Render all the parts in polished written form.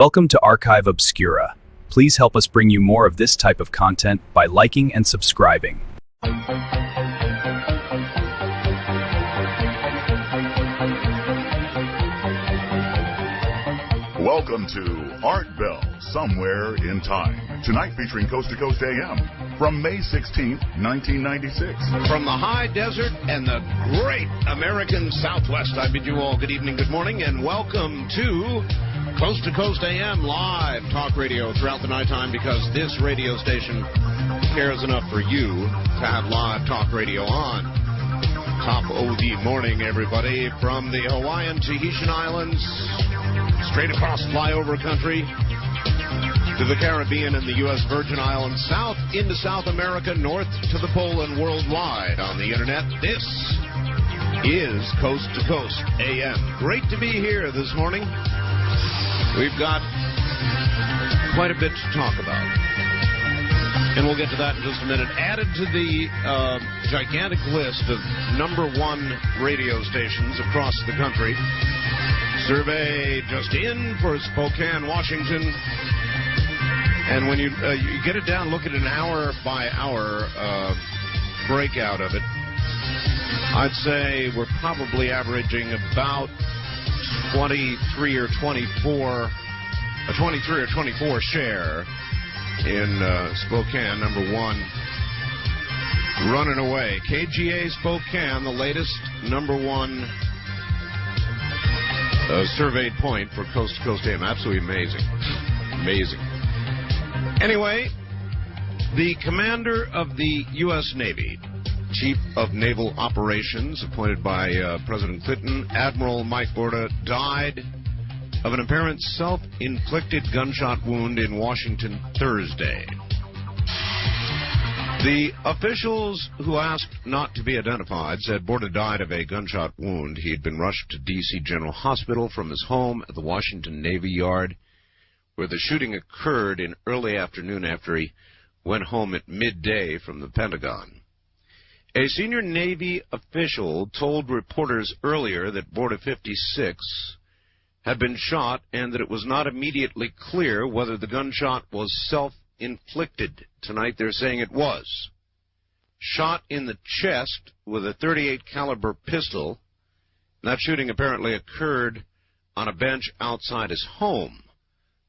Welcome to Archive Obscura. Please help us bring you more of this type of content by liking and subscribing. Welcome to Art Bell, Somewhere in Time. Tonight featuring Coast to Coast AM from May 16th, 1996. From the high desert and the great American Southwest, I bid you all good evening, good morning, and welcome to Coast to Coast AM live talk radio throughout the nighttime, because this radio station cares enough for you to have live talk radio on. Top of the morning, everybody, from the Hawaiian Tahitian Islands, straight across flyover country to the Caribbean and the U.S. Virgin Islands, south into South America, north to the pole, and worldwide on the internet. This is Coast to Coast AM. Great to be here this morning. We've got quite a bit to talk about, and we'll get to that in just a minute. Added to the gigantic list of #1 radio stations across the country. Survey just in for Spokane, Washington. And when you get it down, look at an hour-by-hour breakout of it, I'd say we're probably averaging about 23 or 24 share in Spokane, #1. Running away. KGA Spokane, the latest #1 surveyed point for Coast to Coast AM. Absolutely amazing. Amazing. Anyway, the commander of the U.S. Navy, Chief of Naval Operations, appointed by President Clinton, Admiral Mike Borda, died of an apparent self-inflicted gunshot wound in Washington Thursday. The officials who asked not to be identified said Borda died of a gunshot wound. He had been rushed to D.C. General Hospital from his home at the Washington Navy Yard, where the shooting occurred in early afternoon after he went home at midday from the Pentagon. A senior Navy official told reporters earlier that Borda 56 had been shot and that it was not immediately clear whether the gunshot was self-inflicted. Tonight they're saying it was. Shot in the chest with a .38 caliber pistol. That shooting apparently occurred on a bench outside his home.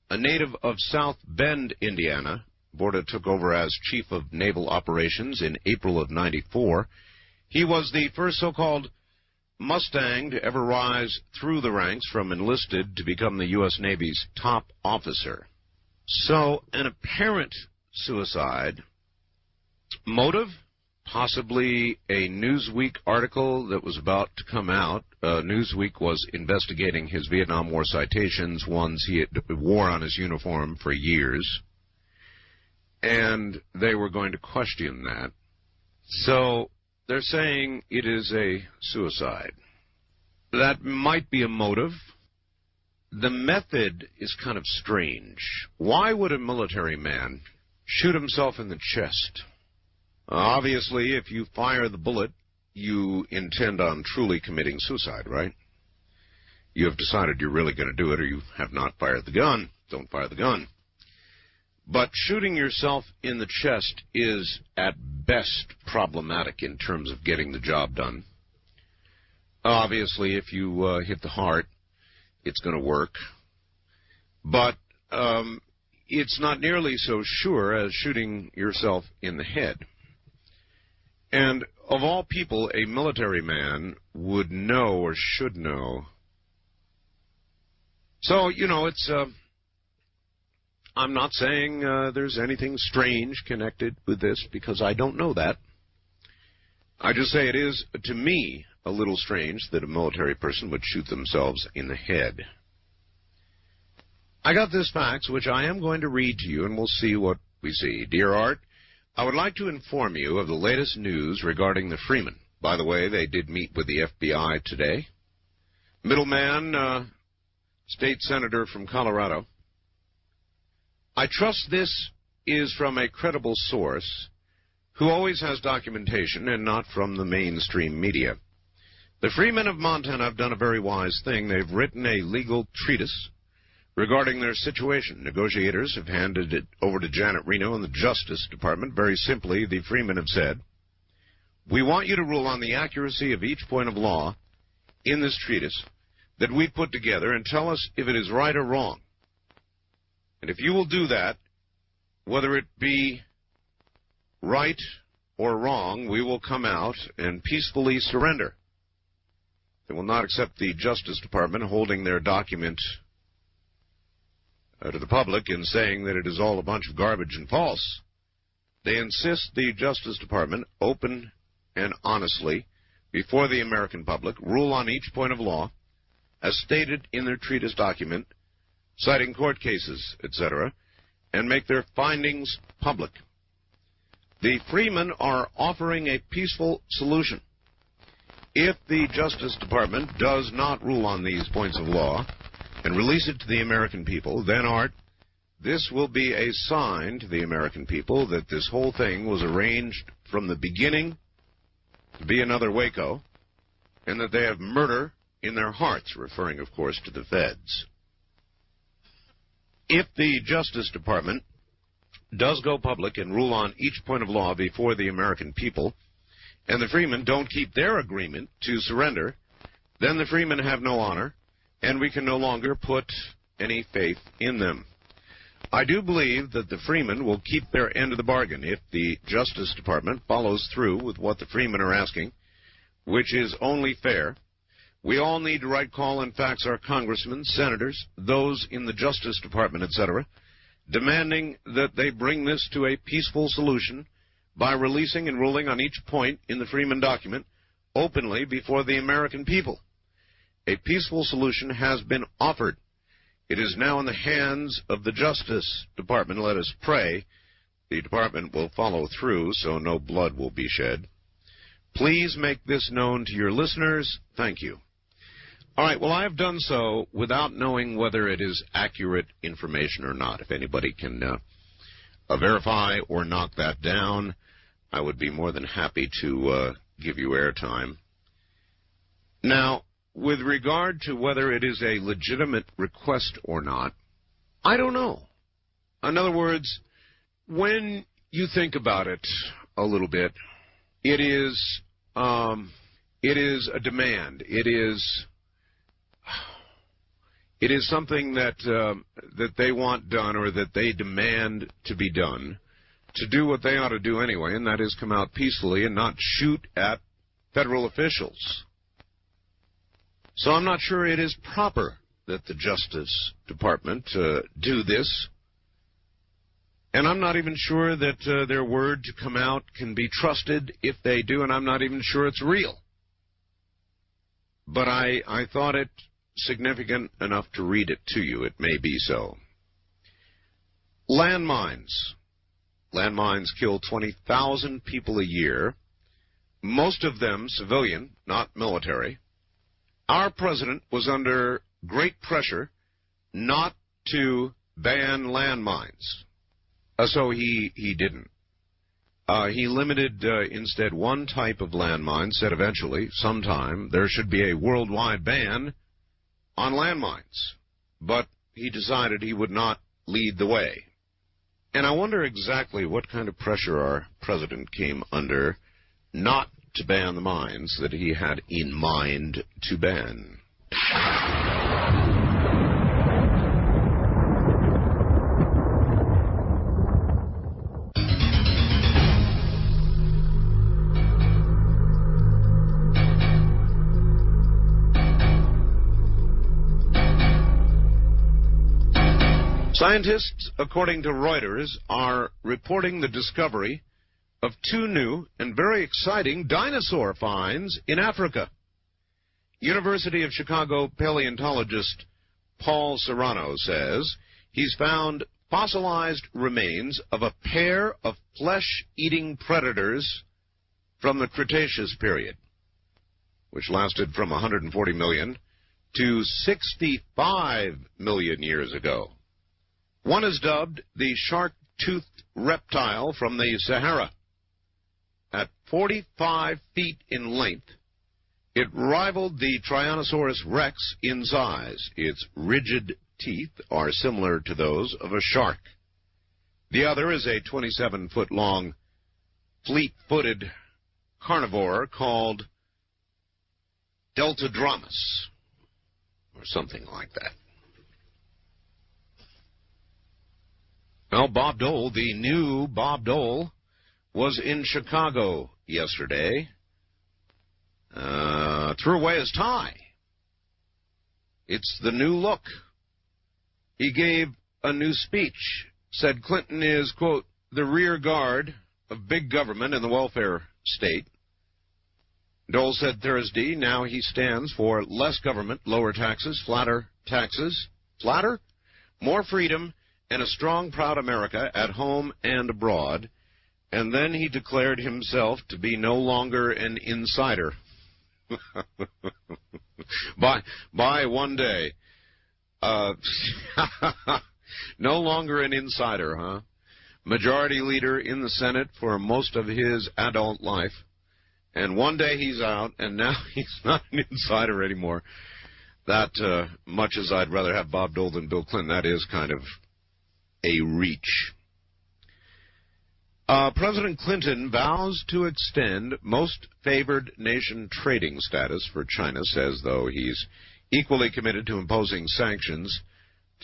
A native of South Bend, Indiana, Borda took over as Chief of Naval Operations in April of '94. He was the first so-called Mustang to ever rise through the ranks from enlisted to become the U.S. Navy's top officer. So, an apparent suicide. Motive? Possibly a Newsweek article that was about to come out. Newsweek was investigating his Vietnam War citations, ones he had wore on his uniform for years. And they were going to question that. So they're saying it is a suicide. That might be a motive. The method is kind of strange. Why would a military man shoot himself in the chest? Obviously, if you fire the bullet, you intend on truly committing suicide, right? You have decided you're really going to do it, or you have not fired the gun. Don't fire the gun. But shooting yourself in the chest is, at best, problematic in terms of getting the job done. Obviously, if you hit the heart, it's going to work. But it's not nearly so sure as shooting yourself in the head. And of all people, a military man would know or should know. So, it's... I'm not saying there's anything strange connected with this, because I don't know that. I just say it is, to me, a little strange that a military person would shoot themselves in the head. I got this fax, which I am going to read to you, and we'll see what we see. Dear Art, I would like to inform you of the latest news regarding the Freeman. By the way, they did meet with the FBI today. Middleman, state senator from Colorado. I trust this is from a credible source who always has documentation and not from the mainstream media. The Freemen of Montana have done a very wise thing. They've written a legal treatise regarding their situation. Negotiators have handed it over to Janet Reno and the Justice Department. Very simply, the Freemen have said, we want you to rule on the accuracy of each point of law in this treatise that we put together and tell us if it is right or wrong. And if you will do that, whether it be right or wrong, we will come out and peacefully surrender. They will not accept the Justice Department holding their document to the public and saying that it is all a bunch of garbage and false. They insist the Justice Department, open and honestly, before the American public, rule on each point of law, as stated in their treatise document, citing court cases, etc., and make their findings public. The Freemen are offering a peaceful solution. If the Justice Department does not rule on these points of law and release it to the American people, then, Art, this will be a sign to the American people that this whole thing was arranged from the beginning to be another Waco, and that they have murder in their hearts, referring, of course, to the feds. If the Justice Department does go public and rule on each point of law before the American people, and the Freemen don't keep their agreement to surrender, then the Freemen have no honor, and we can no longer put any faith in them. I do believe that the Freemen will keep their end of the bargain if the Justice Department follows through with what the Freemen are asking, which is only fair. We all need to write call and fax our congressmen, senators, those in the Justice Department, etc., demanding that they bring this to a peaceful solution by releasing and ruling on each point in the Freeman document openly before the American people. A peaceful solution has been offered. It is now in the hands of the Justice Department. Let us pray the department will follow through so no blood will be shed. Please make this known to your listeners. Thank you. All right, well, I have done so without knowing whether it is accurate information or not. If anybody can verify or knock that down, I would be more than happy to give you airtime. Now, with regard to whether it is a legitimate request or not, I don't know. In other words, when you think about it a little bit, it is a demand. It is something that they want done, or that they demand to be done, to do what they ought to do anyway, and that is come out peacefully and not shoot at federal officials. So I'm not sure it is proper that the Justice Department do this, and I'm not even sure that their word to come out can be trusted if they do, and I'm not even sure it's real. But I thought it significant enough to read it to you. It may be so. Landmines. Landmines kill 20,000 people a year, most of them civilian, not military. Our president was under great pressure not to ban landmines, so he didn't. He limited instead one type of landmine, said eventually, sometime, there should be a worldwide ban on landmines. But he decided he would not lead the way. And I wonder exactly what kind of pressure our president came under not to ban the mines that he had in mind to ban. Scientists, according to Reuters, are reporting the discovery of two new and very exciting dinosaur finds in Africa. University of Chicago paleontologist Paul Serrano says he's found fossilized remains of a pair of flesh-eating predators from the Cretaceous period, which lasted from 140 million to 65 million years ago. One is dubbed the shark-toothed reptile from the Sahara. At 45 feet in length, it rivaled the Tyrannosaurus rex in size. Its rigid teeth are similar to those of a shark. The other is a 27-foot-long, fleet-footed carnivore called Deltadromus, or something like that. Well, Bob Dole, the new Bob Dole, was in Chicago yesterday. Threw away his tie. It's the new look. He gave a new speech, said Clinton is, quote, the rear guard of big government and the welfare state. Dole said Thursday now he stands for less government, lower taxes, flatter taxes, flatter, more freedom, and a strong, proud America at home and abroad. And then he declared himself to be no longer an insider. by one day. No longer an insider, huh? Majority leader in the Senate for most of his adult life. And one day he's out, and now he's not an insider anymore. That, much as I'd rather have Bob Dole than Bill Clinton, that is kind of a reach. President Clinton vows to extend most favored nation trading status for China, says, though, he's equally committed to imposing sanctions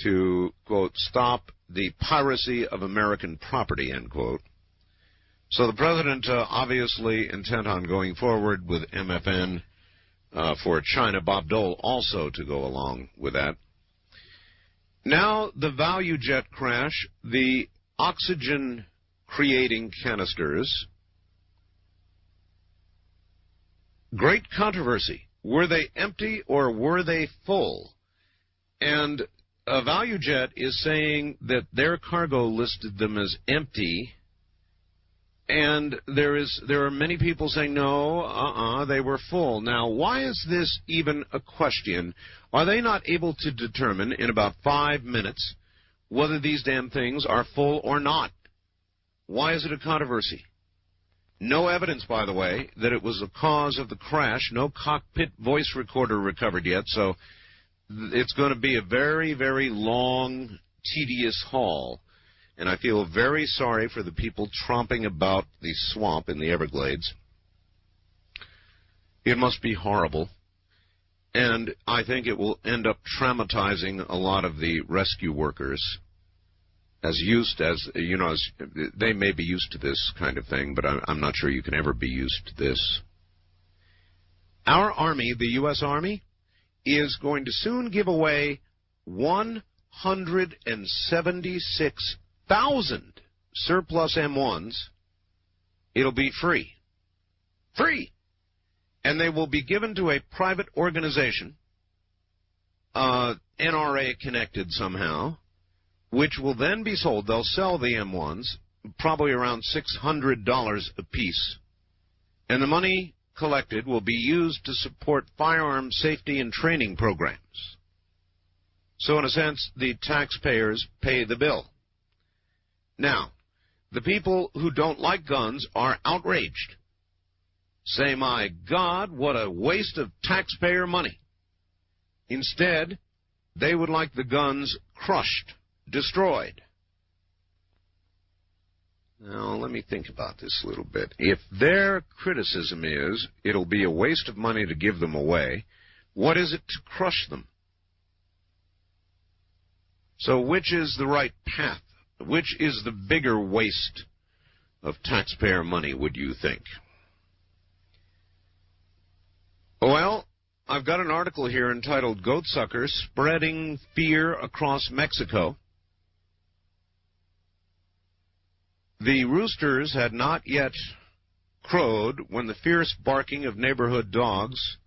to, quote, stop the piracy of American property, end quote. So the president obviously intent on going forward with MFN for China. Bob Dole also to go along with that. Now the value jet crash, the oxygen-creating canisters, great controversy. Were they empty or were they full? And ValueJet is saying that their cargo listed them as empty, and there are many people saying, no, they were full. Now, why is this even a question? Are they not able to determine in about 5 minutes whether these damn things are full or not? Why is it a controversy? No evidence, by the way, that it was the cause of the crash. No cockpit voice recorder recovered yet, so it's going to be a very, very long, tedious haul. And I feel very sorry for the people tromping about the swamp in the Everglades. It must be horrible. And I think it will end up traumatizing a lot of the rescue workers. As they may be used to this kind of thing, but I'm not sure you can ever be used to this. Our Army, the U.S. Army, is going to soon give away 176,000 surplus M1s. It'll be free. Free! And they will be given to a private organization, NRA connected somehow, which will then be sold. They'll sell the M1s, probably around $600 a piece. And the money collected will be used to support firearm safety and training programs. So in a sense, the taxpayers pay the bill. Now, the people who don't like guns are outraged. Say, my God, what a waste of taxpayer money. Instead, they would like the guns crushed, destroyed. Now, let me think about this a little bit. If their criticism is it'll be a waste of money to give them away, what is it to crush them? So which is the right path? Which is the bigger waste of taxpayer money, would you think? Well, I've got an article here entitled Goatsucker Spreading Fear Across Mexico. The roosters had not yet crowed when the fierce barking of neighborhood dogs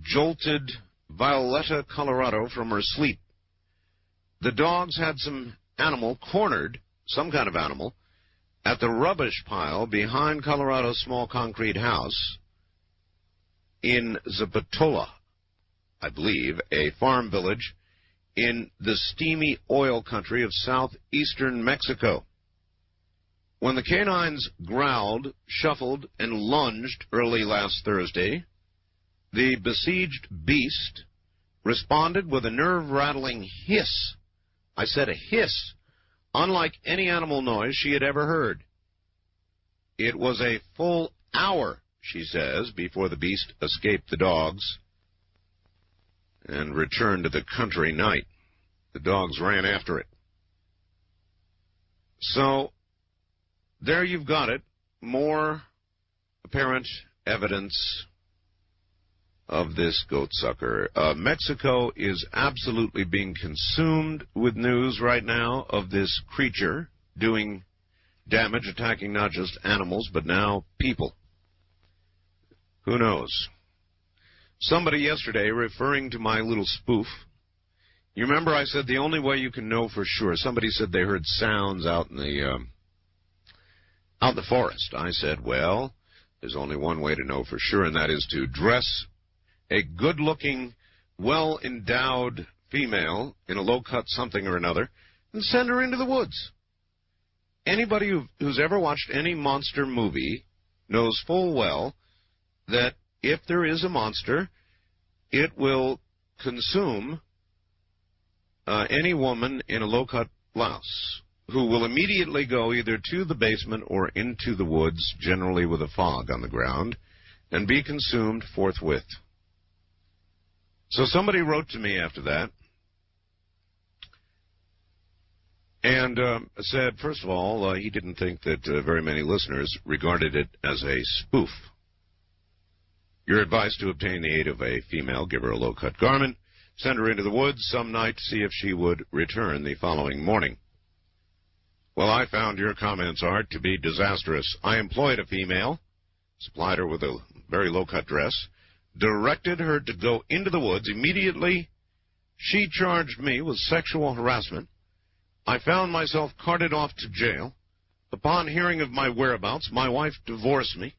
jolted Violeta, Colorado, from her sleep. The dogs had some animal cornered, some kind of animal, at the rubbish pile behind Colorado's small concrete house in Zapatola, I believe, a farm village in the steamy oil country of southeastern Mexico. When the canines growled, shuffled, and lunged early last Thursday, the besieged beast responded with a nerve-rattling hiss. I said a hiss, unlike any animal noise she had ever heard. It was a full hour, she says, before the beast escaped the dogs and returned to the country night. The dogs ran after it. So, there you've got it. More apparent evidence of this goatsucker. Mexico is absolutely being consumed with news right now of this creature doing damage, attacking not just animals, but now people. Who knows? Somebody yesterday, referring to my little spoof, you remember I said the only way you can know for sure, somebody said they heard sounds out in the forest. I said, well, there's only one way to know for sure, and that is to dress a good-looking, well-endowed female in a low-cut something or another and send her into the woods. Anybody who's ever watched any monster movie knows full well that if there is a monster, it will consume any woman in a low-cut blouse who will immediately go either to the basement or into the woods, generally with a fog on the ground, and be consumed forthwith. So somebody wrote to me after that and said, first of all, he didn't think that very many listeners regarded it as a spoof. Your advice to obtain the aid of a female, give her a low-cut garment, send her into the woods some night to see if she would return the following morning. Well, I found your comments, Art, to be disastrous. I employed a female, supplied her with a very low-cut dress, directed her to go into the woods. Immediately, she charged me with sexual harassment. I found myself carted off to jail. Upon hearing of my whereabouts, my wife divorced me.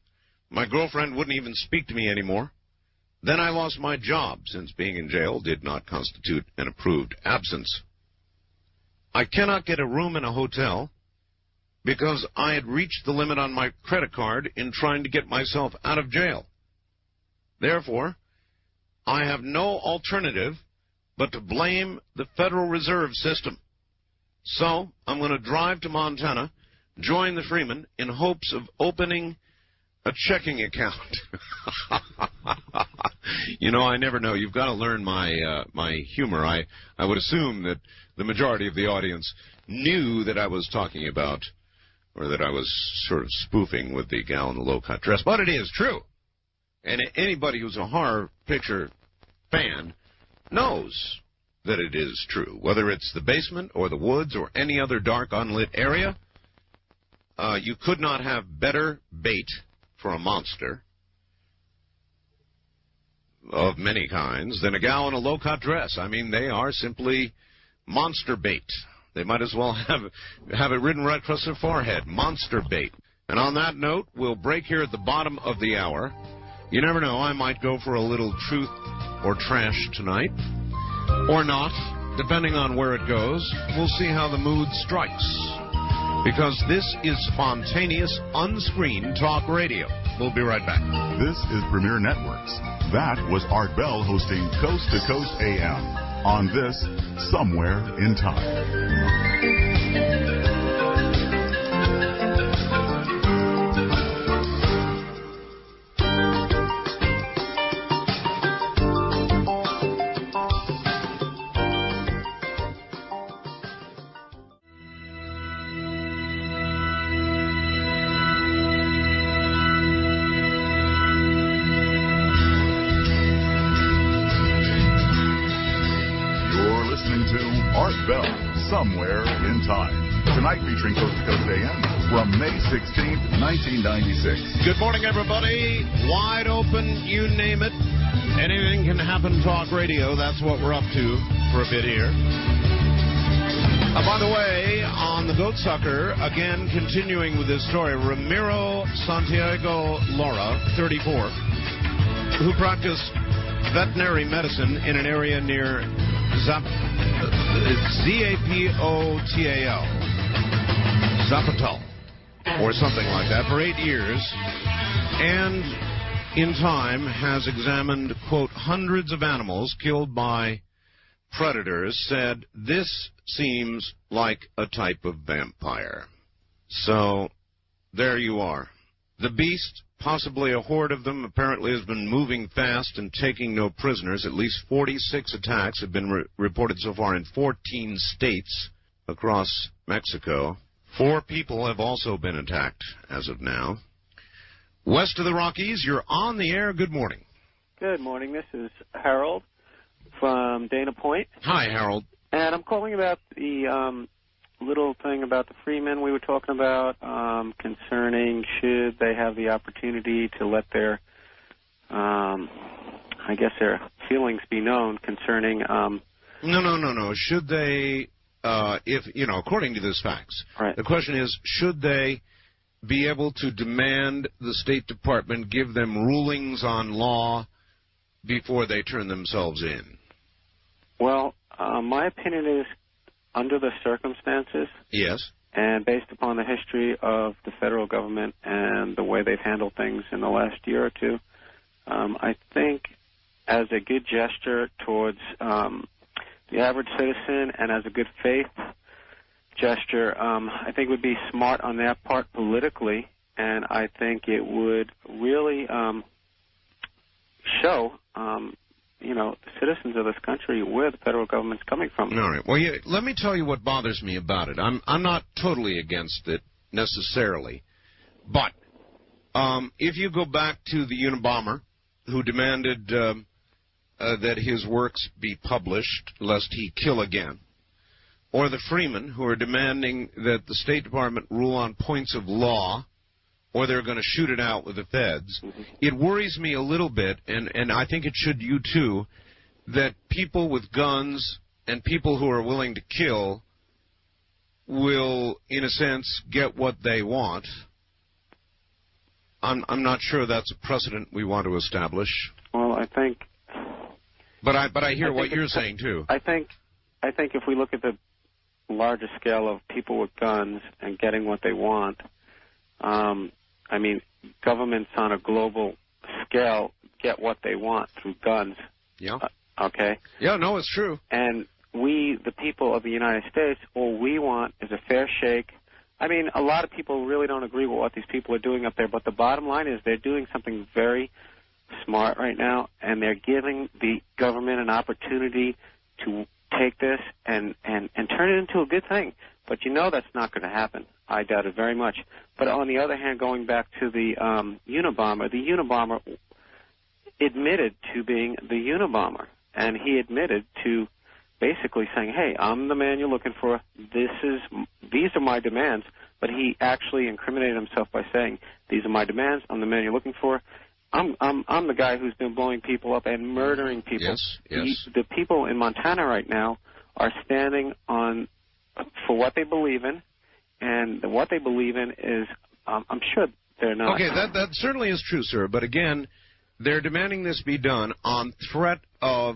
My girlfriend wouldn't even speak to me anymore. Then I lost my job, since being in jail did not constitute an approved absence. I cannot get a room in a hotel because I had reached the limit on my credit card in trying to get myself out of jail. Therefore, I have no alternative but to blame the Federal Reserve System. So, I'm going to drive to Montana, join the Freemen, in hopes of opening a checking account. You know, I never know. You've got to learn my humor. I would assume that the majority of the audience knew that I was talking about, or that I was sort of spoofing with the gal in the low-cut dress. But it is true. And anybody who's a horror picture fan knows that it is true. Whether it's the basement or the woods or any other dark, unlit area, you could not have better bait for a monster of many kinds than a gal in a low-cut dress. I mean, they are simply monster bait. They might as well have it written right across their forehead, monster bait. And on that note, we'll break here at the bottom of the hour. You never know, I might go for a little truth or trash tonight, or not, depending on where it goes. We'll see how the mood strikes, because this is spontaneous, unscreened talk radio. We'll be right back. This is Premier Networks. That was Art Bell hosting Coast to Coast AM on this Somewhere in Time. Somewhere in Time. Tonight featuring Coast to Coast AM from May 16th, 1996. Good morning, everybody. Wide open, you name it. Anything can happen, talk radio. That's what we're up to for a bit here. By the way, on the Goatsucker, again, continuing with this story, Ramiro Santiago Lara, 34, who practiced veterinary medicine in an area near Zapotal, Zapotal, or something like that, for 8 years. And in time has examined, quote, hundreds of animals killed by predators, said this seems like a type of vampire. So there you are. The beast, possibly a horde of them, apparently has been moving fast and taking no prisoners. At least 46 attacks have been reported so far in 14 states across Mexico. 4 people have also been attacked as of now. West of the Rockies, you're on the air. Good morning. Good morning. This is Harold from Dana Point. Hi, Harold. And I'm calling about the little thing about the Freemen we were talking about, concerning should they have the opportunity to let their, I guess, their feelings be known concerning... No. Should they, according to these facts, right. The question is, should they be able to demand the State Department give them rulings on law before they turn themselves in? Well, my opinion is, under the circumstances, yes, and based upon the history of the federal government and the way they've handled things in the last year or two, I think as a good gesture towards the average citizen and as a good faith gesture, I think would be smart on their part politically, and I think it would really show, the citizens of this country where the federal government's coming from. All right. Well, let me tell you what bothers me about it. I'm not totally against it necessarily, but if you go back to the Unabomber, who demanded that his works be published lest he kill again, or the Freemen, who are demanding that the State Department rule on points of law, or they're going to shoot it out with the feds, it worries me a little bit, and I think it should you too, that people with guns and people who are willing to kill will, in a sense, get what they want. I'm not sure that's a precedent we want to establish. Well, I think... But I hear what you're saying, too. I think if we look at the larger scale of people with guns and getting what they want, governments on a global scale get what they want through guns. Yeah. Okay? Yeah, no, it's true. And we, the people of the United States, all we want is a fair shake. I mean, a lot of people really don't agree with what these people are doing up there, but the bottom line is they're doing something very smart right now, and they're giving the government an opportunity to take this and turn it into a good thing. But that's not going to happen. I doubt it very much. But on the other hand, going back to the Unabomber admitted to being the Unabomber, and he admitted to basically saying, hey, I'm the man you're looking for. These are my demands. But he actually incriminated himself by saying, these are my demands. I'm the man you're looking for. I'm the guy who's been blowing people up and murdering people. Yes. The people in Montana right now are standing on for what they believe in, and what they believe in is, I'm sure they're not. Okay, that certainly is true, sir. But again, they're demanding this be done on threat of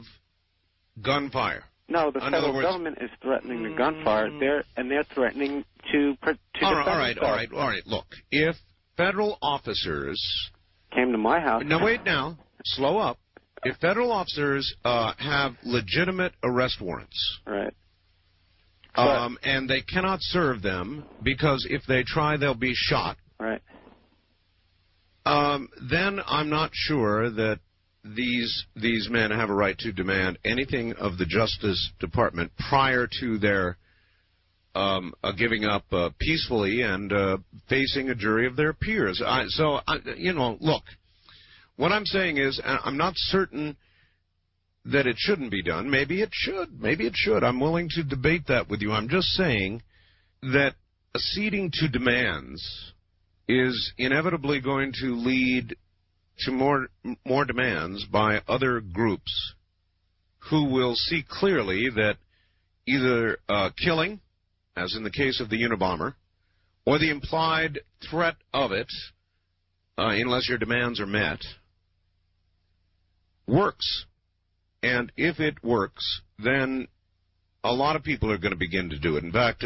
gunfire. No, the federal government is threatening the gunfire. They're threatening to all right. Look, if federal officers came to my house. Now wait. Now slow up. If federal officers have legitimate arrest warrants, right, and they cannot serve them because if they try, they'll be shot. Right. Then I'm not sure that these men have a right to demand anything of the Justice Department prior to their giving up peacefully and facing a jury of their peers. Look, what I'm saying is I'm not certain that it shouldn't be done. Maybe it should. I'm willing to debate that with you. I'm just saying that acceding to demands is inevitably going to lead to more demands by other groups who will see clearly that either killing, as in the case of the Unabomber, or the implied threat of it, unless your demands are met, works. And if it works, then a lot of people are going to begin to do it. In fact,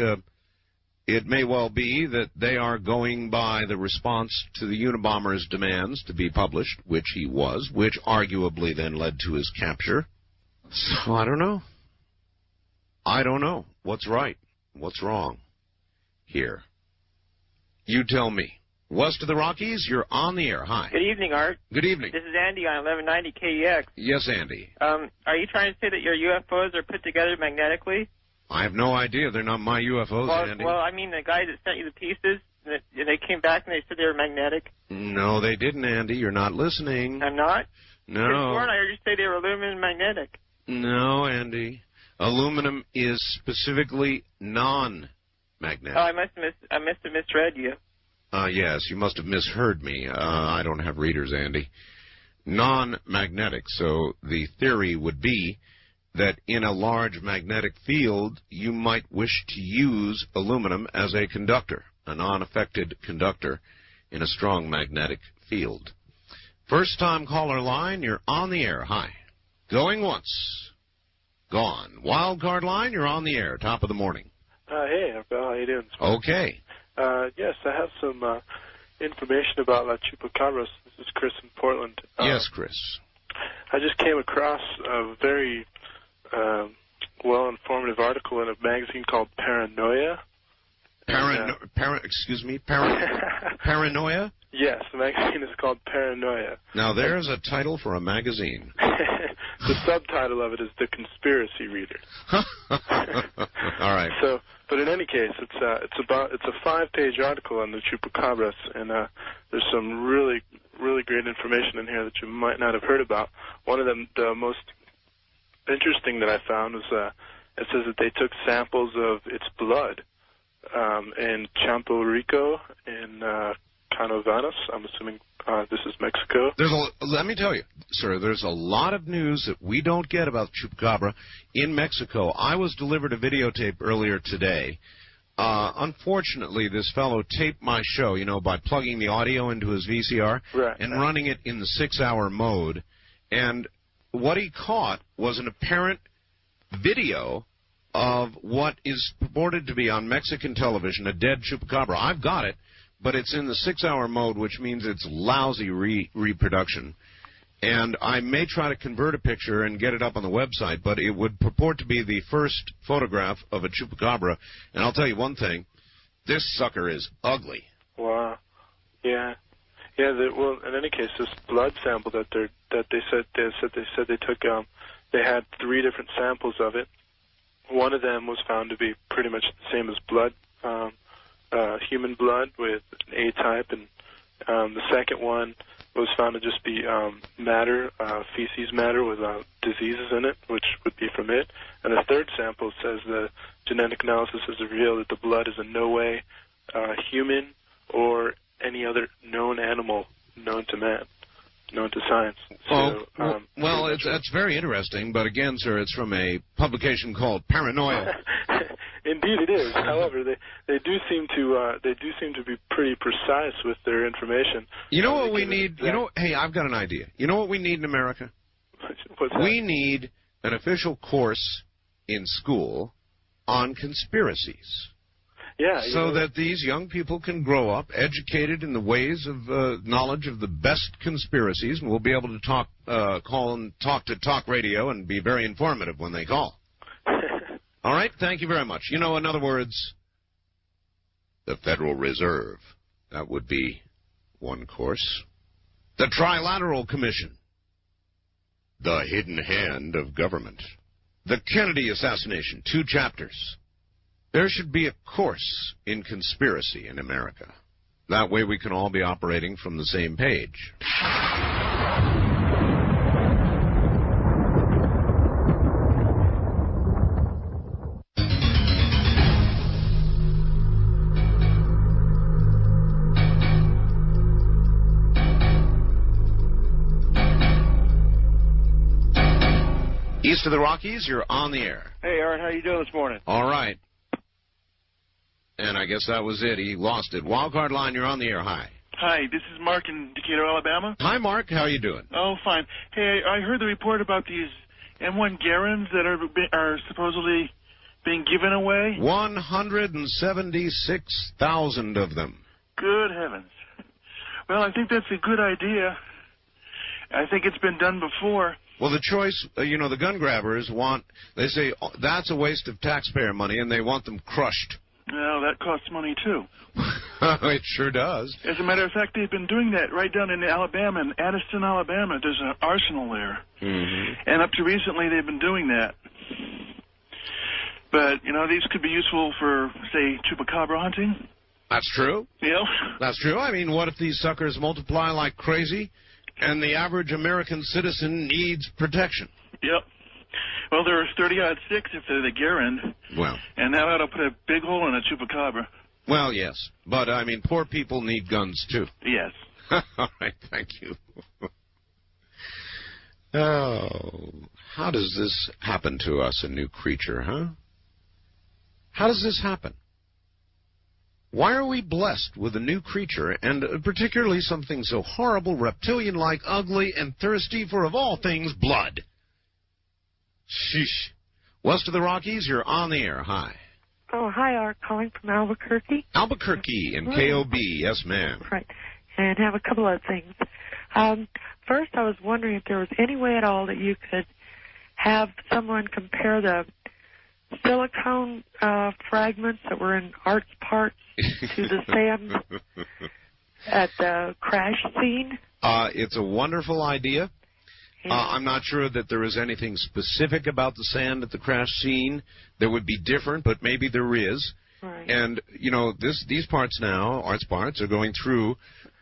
It may well be that they are going by the response to the Unabomber's demands to be published, which he was, which arguably then led to his capture. So I don't know. I don't know what's right, what's wrong here. You tell me. West of the Rockies, you're on the air. Hi. Good evening, Art. Good evening. This is Andy on 1190 KEX. Yes, Andy. Are you trying to say that your UFOs are put together magnetically? I have no idea. They're not my UFOs, Andy. Well, I mean the guy that sent you the pieces, they came back and they said they were magnetic. No, they didn't, Andy. You're not listening. I'm not? No. I heard you say they were aluminum magnetic. No, Andy. Aluminum is specifically non-magnetic. Oh, I must have misread you. Yes, you must have misheard me. I don't have readers, Andy. Non-magnetic. So the theory would be that in a large magnetic field, you might wish to use aluminum as a conductor, a non-affected conductor in a strong magnetic field. First-time caller line, you're on the air. Hi. Going once. Gone. Wildcard line, you're on the air. Top of the morning. Hey, Bill, how you doing? Okay. Yes, I have some information about La Chupacabras. This is Chris in Portland. Yes, Chris. I just came across a very well-informative article in a magazine called Paranoia. Paranoia? Yes, the magazine is called Paranoia. Now, there's a title for a magazine. The subtitle of it is The Conspiracy Reader. All right. So, but in any case, it's a 5-page article on the Chupacabras, and there's some really great information in here that you might not have heard about. One of them, the most interesting that I found was it says that they took samples of its blood in Campo Rico in Canovanas. I'm assuming this is Mexico. Let me tell you, sir, there's a lot of news that we don't get about Chupacabra in Mexico. I was delivered a videotape earlier today. Unfortunately, this fellow taped my show, by plugging the audio into his VCR and running it in the 6-hour mode. And what he caught was an apparent video of what is purported to be on Mexican television, a dead Chupacabra. I've got it, but it's in the 6-hour mode, which means it's lousy reproduction. And I may try to convert a picture and get it up on the website, but it would purport to be the first photograph of a Chupacabra. And I'll tell you one thing, this sucker is ugly. Wow. Yeah. Yeah, well, in any case, this blood sample that they said they took, they had 3 different samples of it. One of them was found to be pretty much the same as blood, human blood with an A type, and the second one was found to just be matter, feces matter with diseases in it, which would be from it. And the third sample says the genetic analysis has revealed that the blood is in no way human or any other known animal known to man, known to science. That's very interesting, but again, sir, it's from a publication called Paranoia. Indeed, it is. However, they do seem to be pretty precise with their information. You know what we need? Hey, I've got an idea. You know what we need in America? What's that? We need an official course in school on conspiracies. Yeah. So that these young people can grow up educated in the ways of knowledge of the best conspiracies, and we'll be able to call and talk to talk radio and be very informative when they call. All right? Thank you very much. In other words, the Federal Reserve. That would be one course. The Trilateral Commission. The Hidden Hand of Government. The Kennedy Assassination, 2 chapters. There should be a course in conspiracy in America. That way we can all be operating from the same page. East of the Rockies, you're on the air. Hey, Aaron, how you doing this morning? All right. And I guess that was it. He lost it. Wildcard line, you're on the air. Hi. Hi, this is Mark in Decatur, Alabama. Hi, Mark. How are you doing? Oh, fine. Hey, I heard the report about these M1 Garans that are supposedly being given away? 176,000 of them. Good heavens. Well, I think that's a good idea. I think it's been done before. Well, the choice, the gun grabbers they say that's a waste of taxpayer money, and they want them crushed. Well, that costs money, too. It sure does. As a matter of fact, they've been doing that right down in Alabama, in Addison, Alabama. There's an arsenal there. Mm-hmm. And up to recently, they've been doing that. But, these could be useful for, say, chupacabra hunting. That's true. Yeah. That's true. I mean, what if these suckers multiply like crazy, and the average American citizen needs protection? Yep. Well, there are 30-odd sticks if they're the Garand. Well. And that ought to put a big hole in a chupacabra. Well, yes. But, I mean, poor people need guns, too. Yes. All right, thank you. Oh, how does this happen to us, a new creature, huh? How does this happen? Why are we blessed with a new creature, and particularly something so horrible, reptilian-like, ugly, and thirsty for, of all things, blood? Sheesh. West of the Rockies, you're on the air. Hi. Oh, hi, Art, calling from Albuquerque. Albuquerque and KOB, yes, ma'am. Right, and have a couple of things. First, I was wondering if there was any way at all that you could have someone compare the silicone fragments that were in Art's parts to the sand at the crash scene. It's a wonderful idea. I'm not sure that there is anything specific about the sand at the crash scene that would be different, but maybe there is. Right. And, these parts now, Art's parts, are going through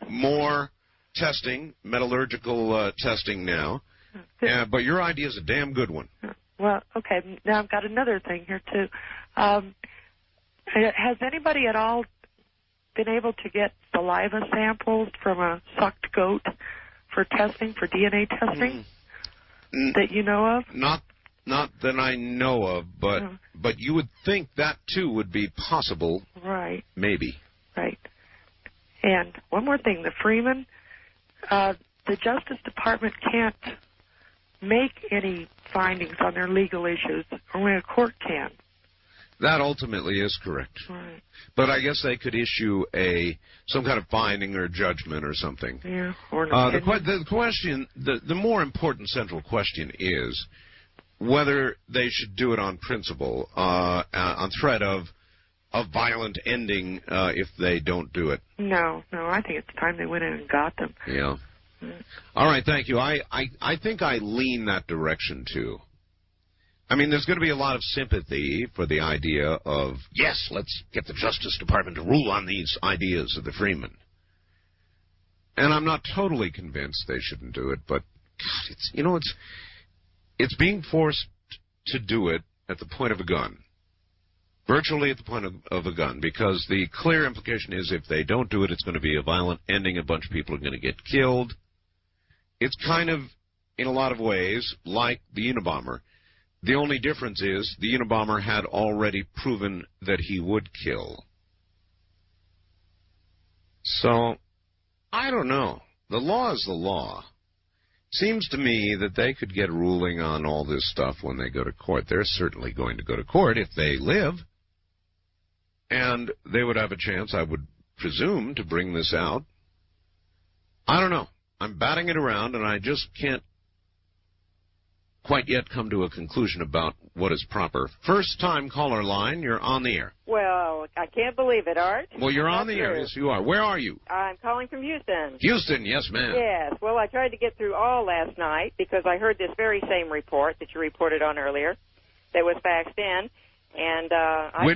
more testing, metallurgical testing now. But your idea is a damn good one. Well, okay, now I've got another thing here, too. Has anybody at all been able to get saliva samples from a sucked goat for testing, for DNA testing, that you know of? Not that I know of, but you would think that, too, would be possible. Right. Maybe. Right. And one more thing, the Freeman, the Justice Department can't make any findings on their legal issues. Only a court can. That ultimately is correct. Right. But I guess they could issue some kind of finding or judgment or something. Yeah. Or the question, the more important central question is whether they should do it on principle, on threat of violent ending if they don't do it. No, I think it's time they went in and got them. Yeah. All right, thank you. I think I lean that direction, too. I mean, there's going to be a lot of sympathy for the idea of, yes, let's get the Justice Department to rule on these ideas of the Freeman. And I'm not totally convinced they shouldn't do it, but, God, it's being forced to do it at the point of a gun. Virtually at the point of a gun, because the clear implication is if they don't do it, it's going to be a violent ending. A bunch of people are going to get killed. It's kind of, in a lot of ways, like the Unabomber. The only difference is the Unabomber had already proven that he would kill. So, I don't know. The law is the law. Seems to me that they could get a ruling on all this stuff when they go to court. They're certainly going to go to court if they live. And they would have a chance, I would presume, to bring this out. I don't know. I'm batting it around, and I just can't quite yet come to a conclusion about what is proper. First-time caller line, you're on the air. Well, I can't believe it, Art. Well, you're on the air. Yes, you are. Where are you? I'm calling from Houston. Houston, yes, ma'am. Yes. Well, I tried to get through all last night because I heard this very same report that you reported on earlier that was faxed in. And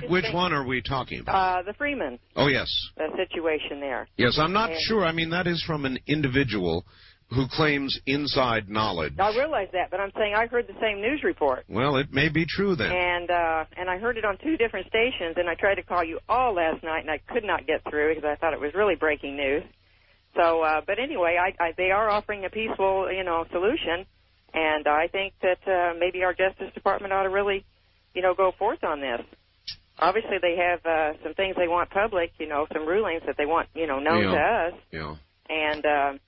which one are we talking about? The Freeman. Oh, yes. The situation there. Yes, I'm not sure. I mean, that is from an individual who claims inside knowledge. I realize that, but I'm saying I heard the same news report. Well, it may be true then. And I heard it on 2 different stations, and I tried to call you all last night, and I could not get through because I thought it was really breaking news. So, but anyway, they are offering a peaceful, solution, and I think that maybe our Justice Department ought to really, go forth on this. Obviously, they have some things they want public, some rulings that they want, known to us. Yeah. And,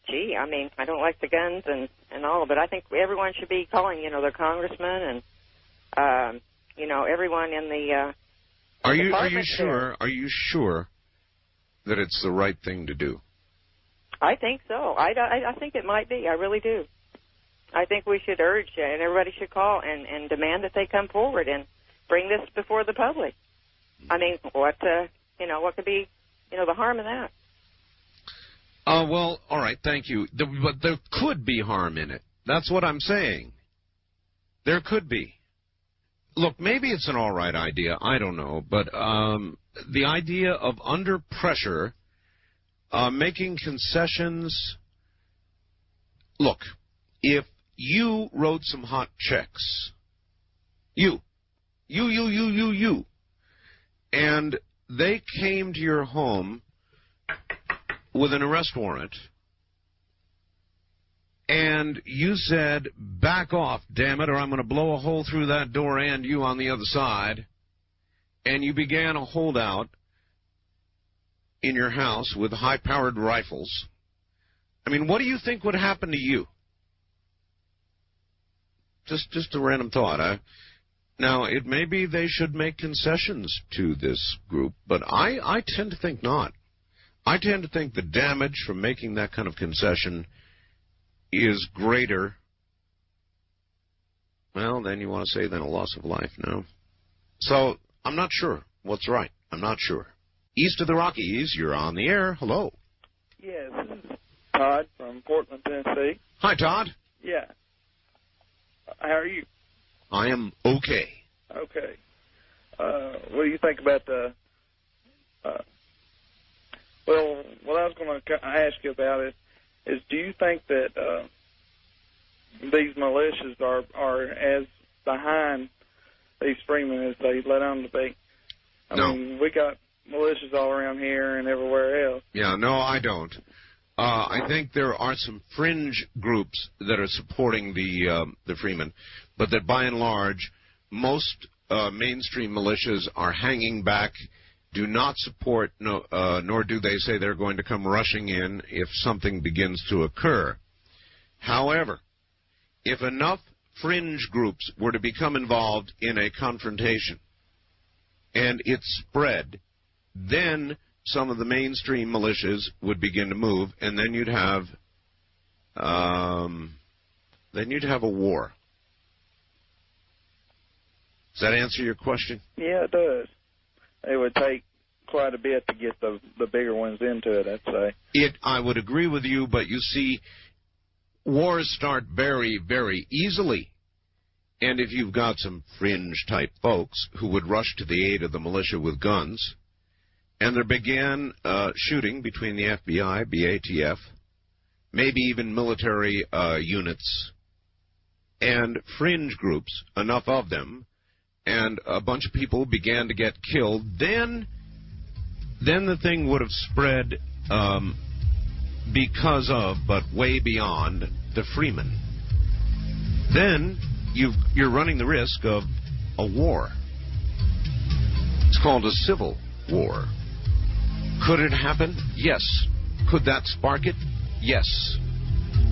gee, I mean, I don't like the guns and all, but I think everyone should be calling, their congressman and, everyone in the Are you department sure? there. Are you sure that it's the right thing to do? I think so. I think it might be. I really do. I think we should urge, and everybody should call and demand that they come forward and bring this before the public. I mean, what could be, the harm in that? Well, all right, thank you. But there could be harm in it. That's what I'm saying. There could be. Look, maybe it's an all right idea. I don't know. But the idea of under pressure, making concessions. Look, if you wrote some hot checks, you, and they came to your home with an arrest warrant, and you said, back off, damn it, or I'm going to blow a hole through that door and you on the other side, and you began a holdout in your house with high-powered rifles, I mean, what do you think would happen to you? Just a random thought. Now, it may be they should make concessions to this group, but I tend to think not. I tend to think the damage from making that kind of concession is greater, well, then you want to say than a loss of life, no? So, I'm not sure what's right. I'm not sure. East of the Rockies, you're on the air. Hello. Yes, this is Todd from Portland, Tennessee. Hi, Todd. Yeah. How are you? I am okay. Okay. What do you think about the... well, what I was going to ask you about is do you think that these militias are as behind these freemen as they let on to be? I mean, we got militias all around here and everywhere else. Yeah, no, I don't. I think there are some fringe groups that are supporting the freemen, but that by and large, most mainstream militias are hanging back, do not support, nor do they say they're going to come rushing in if something begins to occur. However, if enough fringe groups were to become involved in a confrontation and it spread, then some of the mainstream militias would begin to move, and then you'd have a war. Does that answer your question? Yeah, it does. It would take quite a bit to get the bigger ones into it, I'd say. I would agree with you, but you see, wars start very, very easily. And if you've got some fringe-type folks who would rush to the aid of the militia with guns, and there began shooting between the FBI, BATF, maybe even military units, and fringe groups, enough of them, and a bunch of people began to get killed, then the thing would have spread because of, but way beyond, the freemen. Then you're running the risk of a war. It's called a civil war. Could it happen? Yes. Could that spark it? Yes.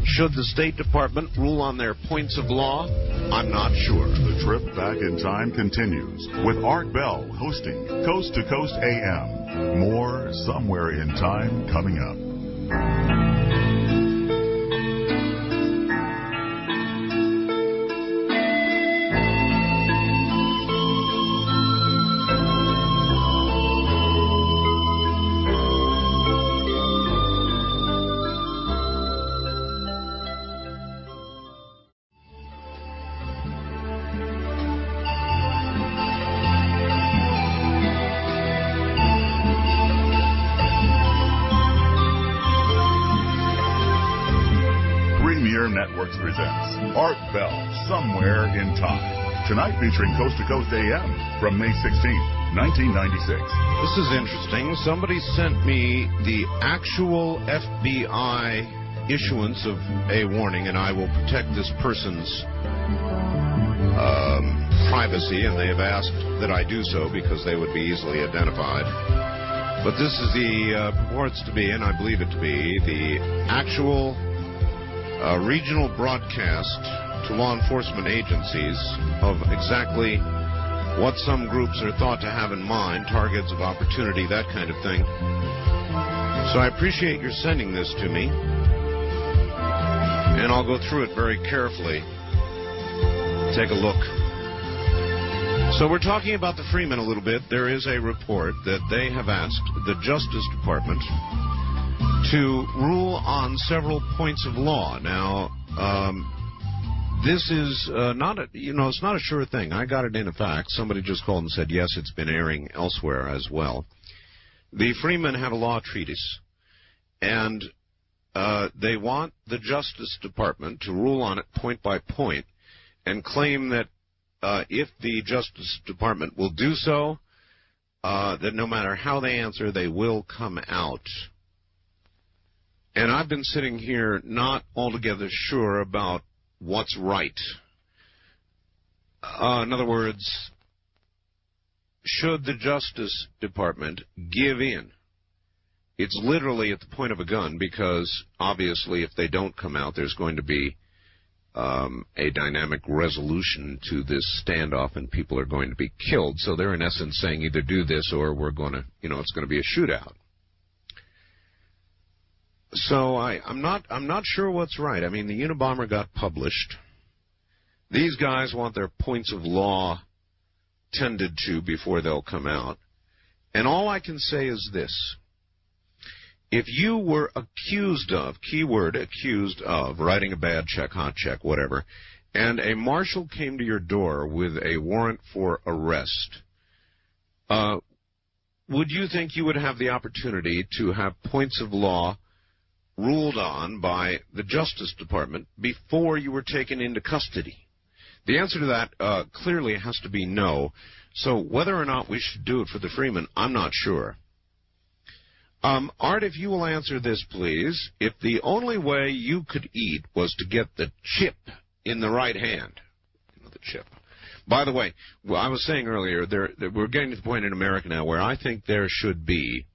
Should the State Department rule on their points of law? I'm not sure. The trip back in time continues with Art Bell hosting Coast to Coast AM. More Somewhere in Time coming up. Networks presents Art Bell, Somewhere in Time. Tonight featuring Coast to Coast AM from May 16, 1996. This is interesting. Somebody sent me the actual FBI issuance of a warning, and I will protect this person's privacy, and they have asked that I do so because they would be easily identified. But this is the purports to be, and I believe it to be, the actual regional broadcast to law enforcement agencies of exactly what some groups are thought to have in mind, targets of opportunity, that kind of thing. So I appreciate your sending this to me, and I'll go through it very carefully. Take a look. So we're talking about the Freeman a little bit. There is a report that they have asked the Justice Department to rule on several points of law. Now, this is not a, it's not a sure thing. I got it in a fax. Somebody just called and said, yes, it's been airing elsewhere as well. The Freemen have a law treatise, and they want the Justice Department to rule on it point by point and claim that if the Justice Department will do so, that no matter how they answer, they will come out. And I've been sitting here not altogether sure about what's right. In other words, should the Justice Department give in? It's literally at the point of a gun, because obviously if they don't come out, there's going to be a dynamic resolution to this standoff, and people are going to be killed. So they're in essence saying either do this or we're going to, it's going to be a shootout. So I'm not sure what's right. I mean, the Unabomber got published. These guys want their points of law tended to before they'll come out. And all I can say is this. If you were accused of, keyword accused of, writing a bad check, hot check, whatever, and a marshal came to your door with a warrant for arrest, would you think you would have the opportunity to have points of law ruled on by the Justice Department before you were taken into custody? The answer to that clearly has to be no. So whether or not we should do it for the Freeman, I'm not sure. Art, if you will answer this, please. If the only way you could eat was to get the chip in the right hand, the chip. By the way, I was saying earlier, we're getting to the point in America now where I think there should be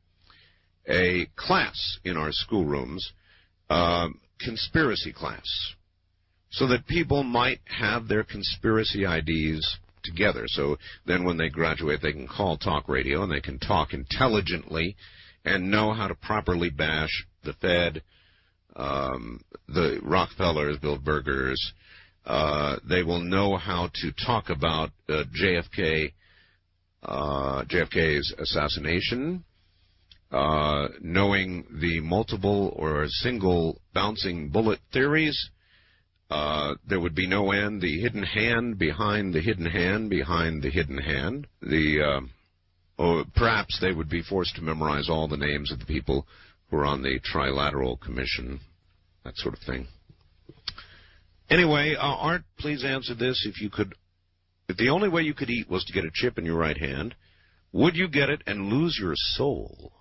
a class in our schoolrooms, conspiracy class, so that people might have their conspiracy IDs together. So then when they graduate, they can call talk radio and they can talk intelligently and know how to properly bash the Fed, the Rockefellers, Bilderbergers. They will know how to talk about JFK's assassination, knowing the multiple or single bouncing bullet theories. There would be no end. The hidden hand behind the hidden hand behind the hidden hand. Or perhaps they would be forced to memorize all the names of the people who are on the Trilateral Commission, that sort of thing. Anyway, Art, please answer this. If the only way you could eat was to get a chip in your right hand, would you get it and lose your soul,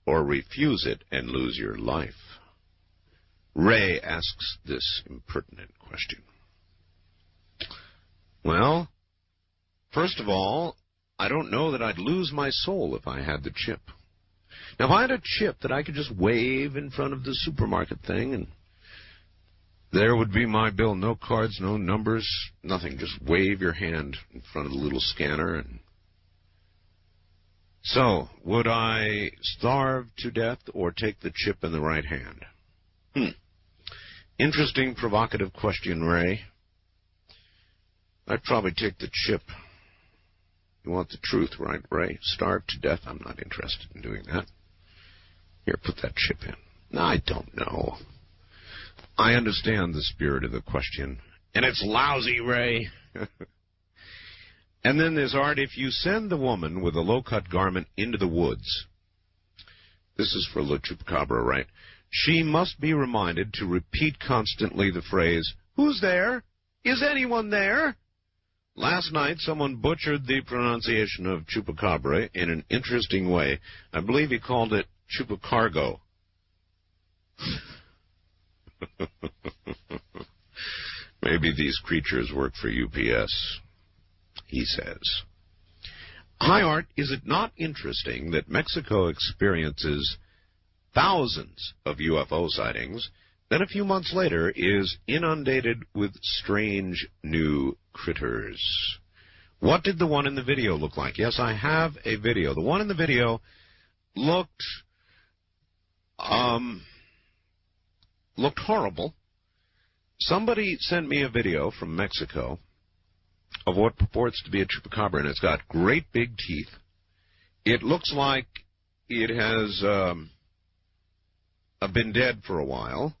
or refuse it and lose your life? Ray asks this impertinent question. Well, first of all, I don't know that I'd lose my soul if I had the chip. Now, if I had a chip that I could just wave in front of the supermarket thing, and there would be my bill, no cards, no numbers, nothing, just wave your hand in front of the little scanner. And so, would I starve to death or take the chip in the right hand? Interesting, provocative question, Ray. I'd probably take the chip. You want the truth, right, Ray? Starve to death? I'm not interested in doing that. Here, put that chip in. No, I don't know. I understand the spirit of the question. And it's lousy, Ray. And then there's Art. If you send the woman with a low-cut garment into the woods, this is for La Chupacabra, right? She must be reminded to repeat constantly the phrase, "Who's there? Is anyone there?" Last night, someone butchered the pronunciation of Chupacabra in an interesting way. I believe he called it Chupacargo. Maybe these creatures work for UPS, he says. Hi, Art. Is it not interesting that Mexico experiences thousands of UFO sightings, then a few months later is inundated with strange new critters? What did the one in the video look like? Yes, I have a video. The one in the video looked horrible. Somebody sent me a video from Mexico of what purports to be a chupacabra, and it's got great big teeth. It looks like it has been dead for a while,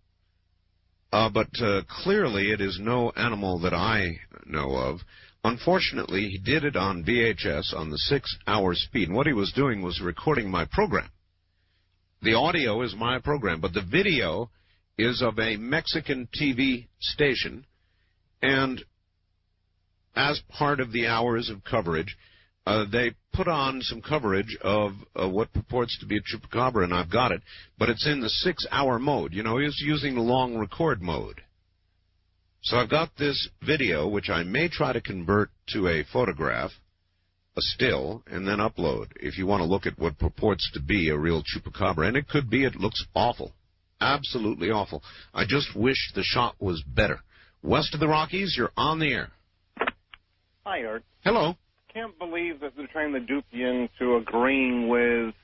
but clearly it is no animal that I know of. Unfortunately, he did it on VHS on the 6-hour speed, and what he was doing was recording my program. The audio is my program, but the video is of a Mexican TV station, and as part of the hours of coverage, they put on some coverage of what purports to be a chupacabra, and I've got it, but it's in the 6-hour mode. You know, he's using the long record mode. So I've got this video, which I may try to convert to a photograph, a still, and then upload, if you want to look at what purports to be a real chupacabra. And it could be. It looks awful. Absolutely awful. I just wish the shot was better. West of the Rockies, you're on the air. Hi, Art. Hello. Can't believe that they're trying to dupe you into agreeing with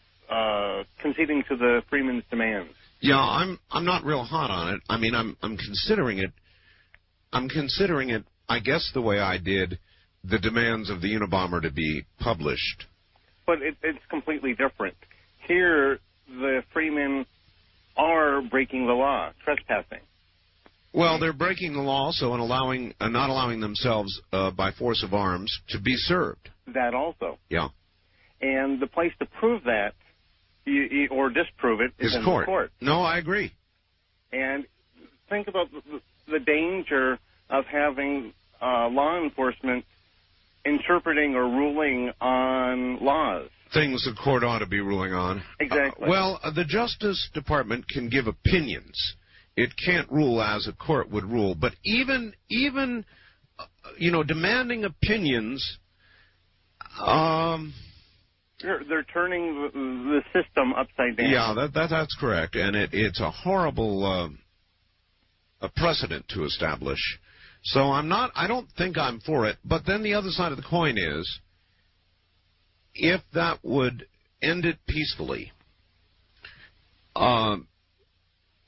conceding to the Freeman's demands. Yeah, I'm not real hot on it. I mean, I'm considering it. I'm considering it, I guess, the way I did the demands of the Unabomber to be published. But it's completely different. Here, the Freemen are breaking the law, trespassing. Well, they're breaking the law also and not allowing themselves by force of arms to be served. That also. Yeah. And the place to prove that or disprove it is in the court. No, I agree. And think about the danger of having law enforcement interpreting or ruling on laws. Things the court ought to be ruling on. Exactly. The Justice Department can give opinions. It can't rule as a court would rule. But even demanding opinions, they're turning the system upside down. Yeah, that's correct, and it's a horrible a precedent to establish. So I don't think I'm for it. But then the other side of the coin is, if that would end it peacefully,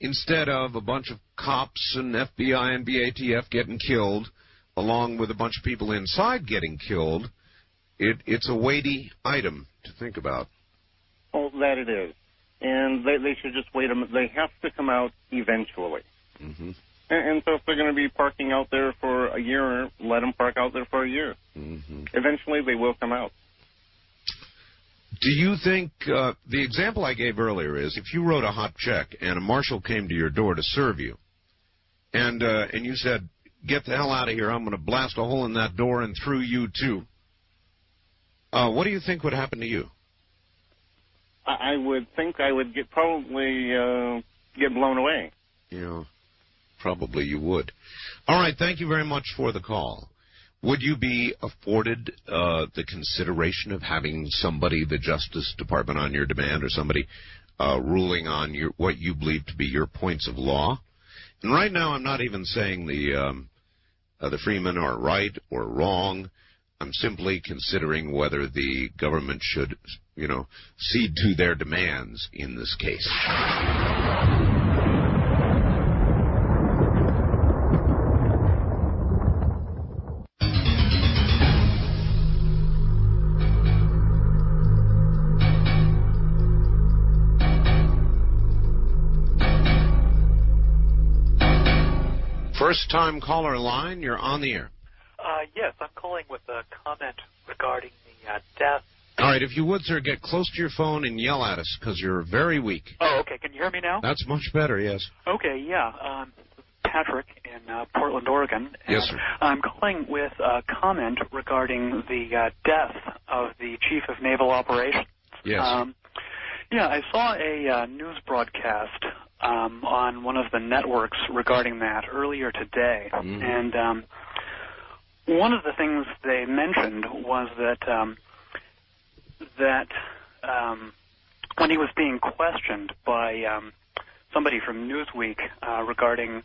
instead of a bunch of cops and FBI and BATF getting killed, along with a bunch of people inside getting killed, it's a weighty item to think about. Oh, that it is. And they should just wait a minute. They have to come out eventually. Mm-hmm. And so if they're going to be parking out there for a year, let them park out there for a year. Mm-hmm. Eventually they will come out. Do you think, the example I gave earlier is, if you wrote a hot check and a marshal came to your door to serve you, and you said, get the hell out of here, I'm going to blast a hole in that door and through you too, what do you think would happen to you? I would think I would probably get blown away. Yeah, probably you would. All right, thank you very much for the call. Would you be afforded the consideration of having somebody, the Justice Department, on your demand, or somebody ruling on what you believe to be your points of law? And right now, I'm not even saying the Freemen are right or wrong. I'm simply considering whether the government should, cede to their demands in this case. First-time caller line, you're on the air. Yes, I'm calling with a comment regarding the death. All right, if you would, sir, get close to your phone and yell at us, because you're very weak. Oh, okay. Can you hear me now? That's much better, yes. Okay, yeah. Patrick in Portland, Oregon. Yes, sir. I'm calling with a comment regarding the death of the Chief of Naval Operations. Yes. Yeah, I saw a news broadcast on one of the networks regarding that earlier today. Mm-hmm. And one of the things they mentioned was that when he was being questioned by somebody from Newsweek regarding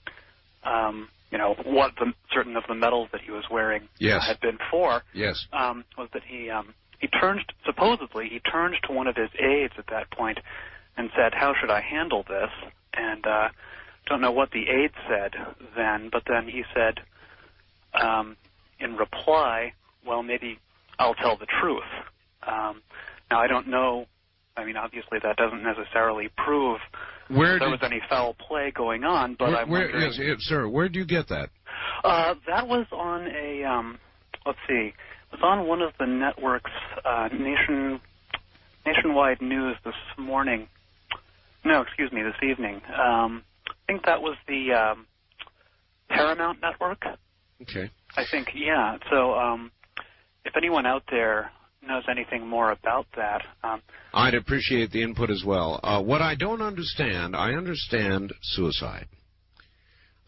what certain of the medals that he was wearing had been for. Yes. Was that he turned to one of his aides at that point and said, "How should I handle this?" And don't know what the aide said then, but then he said, in reply, "Well, maybe I'll tell the truth." Now I don't know. I mean, obviously that doesn't necessarily prove there was any foul play going on, but I'm wondering... Yes, sir, where do you get that? That was on a, let's see, it was on one of the networks, Nationwide News this morning. No, excuse me, this evening. I think that was the Paramount Network. Okay. I think, yeah. So if anyone out there knows anything more about that. I'd appreciate the input as well. What I don't understand, I understand suicide.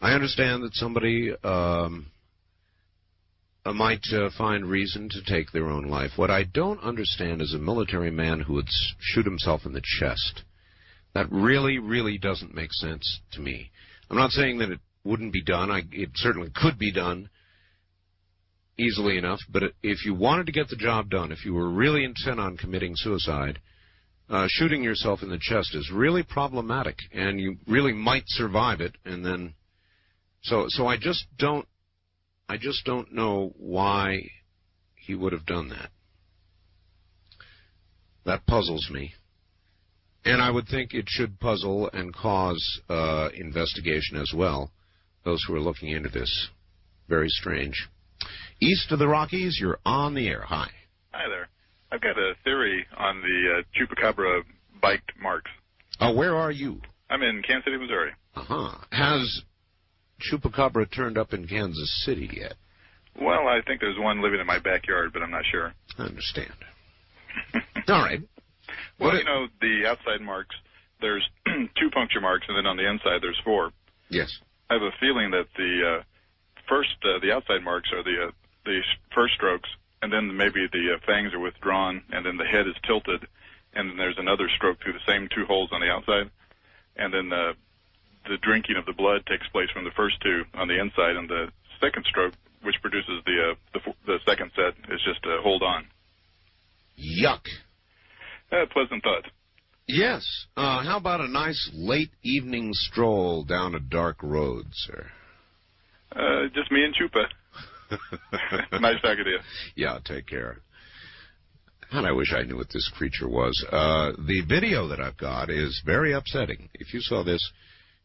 I understand that somebody might find reason to take their own life. What I don't understand is a military man who would shoot himself in the chest. That really, really doesn't make sense to me. I'm not saying that it wouldn't be done. It certainly could be done easily enough, but if you wanted to get the job done, if you were really intent on committing suicide, shooting yourself in the chest is really problematic, and you really might survive it. And then, so I just don't know why he would have done that. That puzzles me, and I would think it should puzzle and cause investigation as well. Those who are looking into this, very strange. East of the Rockies, you're on the air. Hi. Hi there. I've got a theory on the Chupacabra bite marks. Where are you? I'm in Kansas City, Missouri. Has Chupacabra turned up in Kansas City yet? Well, I think there's one living in my backyard, but I'm not sure. I understand. All right. Well, the outside marks, there's 2 puncture marks, and then on the inside there's 4. Yes. I have a feeling that the outside marks are the first strokes, and then maybe the fangs are withdrawn, and then the head is tilted, and then there's another stroke through the same 2 holes on the outside, and then the drinking of the blood takes place from the first 2 on the inside, and the second stroke, which produces the second set, is just a hold on. Yuck. Pleasant thought. Yes. How about a nice late evening stroll down a dark road, sir? Just me and Chupa. Nice talking to you. Yeah, take care. And I wish I knew what this creature was. The video that I've got is very upsetting. If you saw this,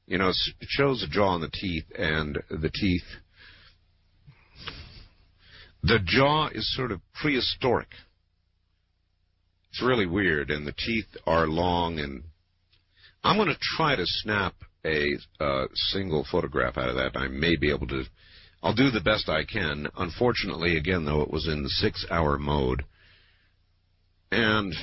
it shows the jaw and the teeth, and the jaw is sort of prehistoric. It's really weird, and the teeth are long, and I'm going to try to snap a single photograph out of that. I may be able to. I'll do the best I can. Unfortunately, again, though, it was in the 6-hour mode. And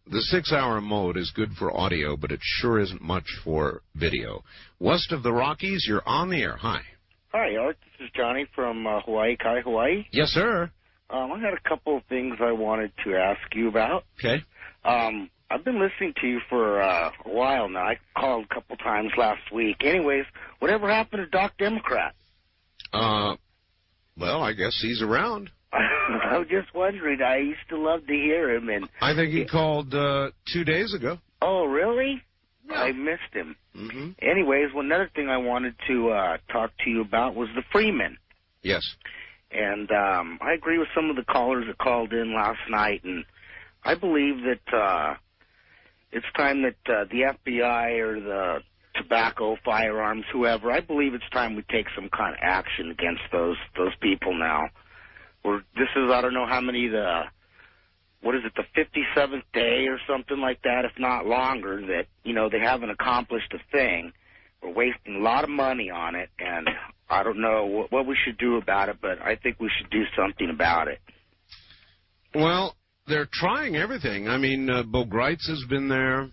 the 6-hour mode is good for audio, but it sure isn't much for video. West of the Rockies, you're on the air. Hi. Hi, Art. This is Johnny from Hawaii, Kai, Hawaii. Yes, sir. I had a couple of things I wanted to ask you about. Okay. I've been listening to you for a while now. I called a couple times last week. Anyways, whatever happened to Doc Democrat? Well, I guess he's around. I was just wondering. I used to love to hear him. And I think he called 2 days ago. Oh, really? Yeah. I missed him. Mm-hmm. Anyways, another thing I wanted to talk to you about was the Freeman. Yes. And I agree with some of the callers that called in last night, and I believe that it's time that the FBI or the tobacco, firearms, whoever, I believe it's time we take some kind of action against those people now. This is, I don't know how many, the 57th day or something like that, if not longer, that, they haven't accomplished a thing. We're wasting a lot of money on it, and I don't know what we should do about it, but I think we should do something about it. Well, they're trying everything. I mean, Bo Greitz has been there.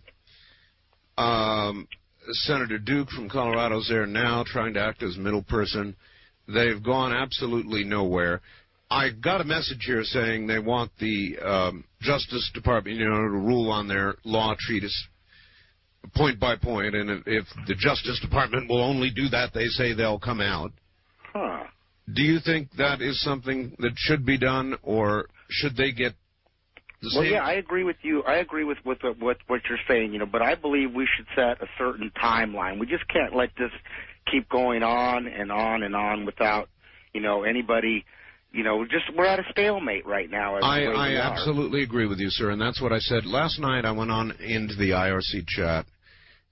Senator Duke from Colorado's there now, trying to act as middle person. They've gone absolutely nowhere. I got a message here saying they want the Justice Department, to rule on their law treatise. point by point, and if the Justice Department will only do that, they say they'll come out. Huh. Do you think that is something that should be done, or should they get the same? Well, yeah, I agree with you. I agree with what you're saying, but I believe we should set a certain timeline. We just can't let this keep going on and on and on without, anybody, we're at a stalemate right now. I absolutely agree with you, sir, and that's what I said. Last night I went on into the IRC chat,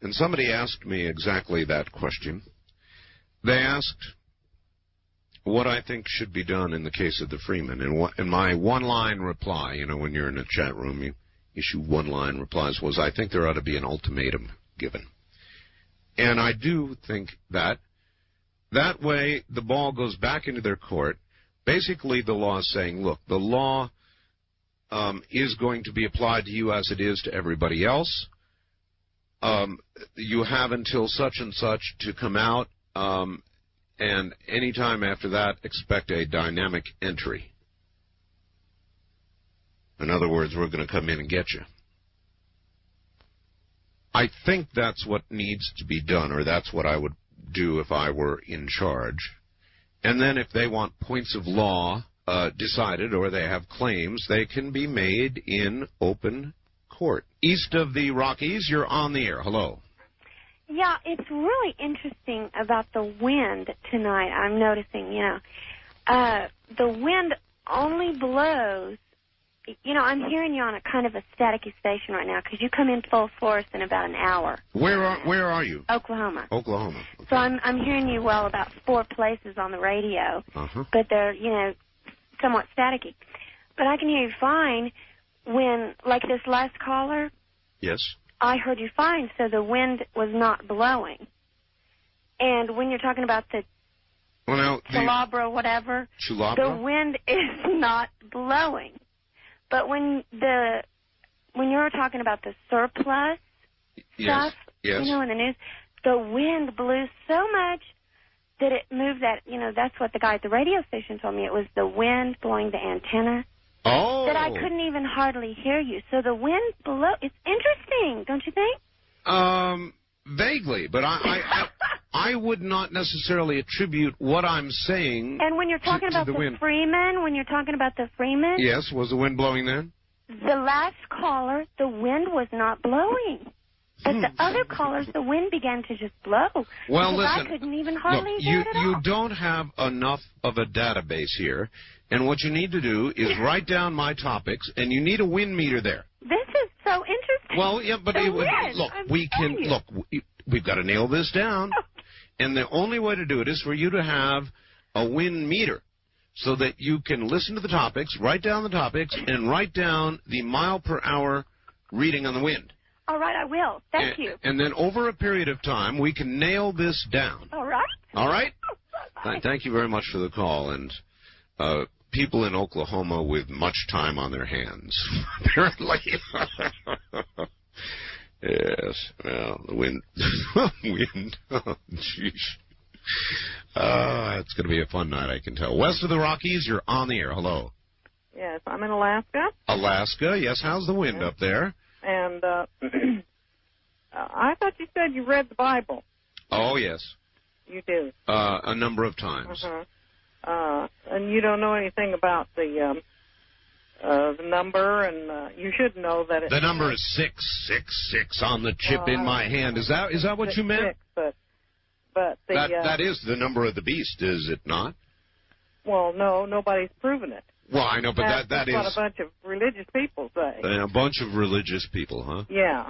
and somebody asked me exactly that question. They asked what I think should be done in the case of the Freeman. And my one-line reply, when you're in a chat room, you issue one-line replies, was I think there ought to be an ultimatum given. And I do think that way the ball goes back into their court. Basically, the law is saying, look, the law is going to be applied to you as it is to everybody else. You have until such and such to come out, and any time after that, expect a dynamic entry. In other words, we're going to come in and get you. I think that's what needs to be done, or that's what I would do if I were in charge. And then if they want points of law decided, or they have claims, they can be made in open court. East of the Rockies, you're on the air. Hello. Yeah, it's really interesting about the wind tonight. I'm noticing, the wind only blows. I'm hearing you on a kind of a staticky station right now because you come in full force in about an hour. Where are you? Oklahoma. Oklahoma. Okay. So I'm hearing you well about 4 places on the radio, but they're somewhat staticky. But I can hear you fine when, like this last caller. Yes. I heard you fine, so the wind was not blowing. And when you're talking about the Chulabra, whatever, the wind is not blowing. But when you're talking about the surplus stuff, in the news, the wind blew so much that it moved that, that's what the guy at the radio station told me. It was the wind blowing the antenna. Oh. That I couldn't even hardly hear you. So the wind below, it's interesting, don't you think? Vaguely, but I would not necessarily attribute what I'm saying. And when you're talking about the Freeman, yes, was the wind blowing then? The last caller, the wind was not blowing. But the other callers, the wind began to just blow. Well, listen, I couldn't even hardly hear it at all. You don't have enough of a database here, and what you need to do is write down my topics, and you need a wind meter there. This is so interesting. Well, yeah, but we've got to nail this down, and the only way to do it is for you to have a wind meter, so that you can listen to the topics, write down the topics, and write down the mile per hour reading on the wind. All right, I will. Thank you. And then over a period of time, we can nail this down. All right. All right? Thank you very much for the call. And people in Oklahoma with much time on their hands, apparently. Yes. Well, the wind. Wind. Oh, jeez. It's going to be a fun night, I can tell. West of the Rockies, you're on the air. Hello. Yes, I'm in Alaska. Alaska, yes. How's the wind up there? And I thought you said you read the Bible. Oh, yes. You do? A number of times. And you don't know anything about the number, and you should know that the number is 666 on the chip in my hand. Is that what you meant? But that is the number of the beast, is it not? Well, no, nobody's proven it. Well, I know, but that is what a bunch of religious people say. A bunch of religious people, huh? Yeah.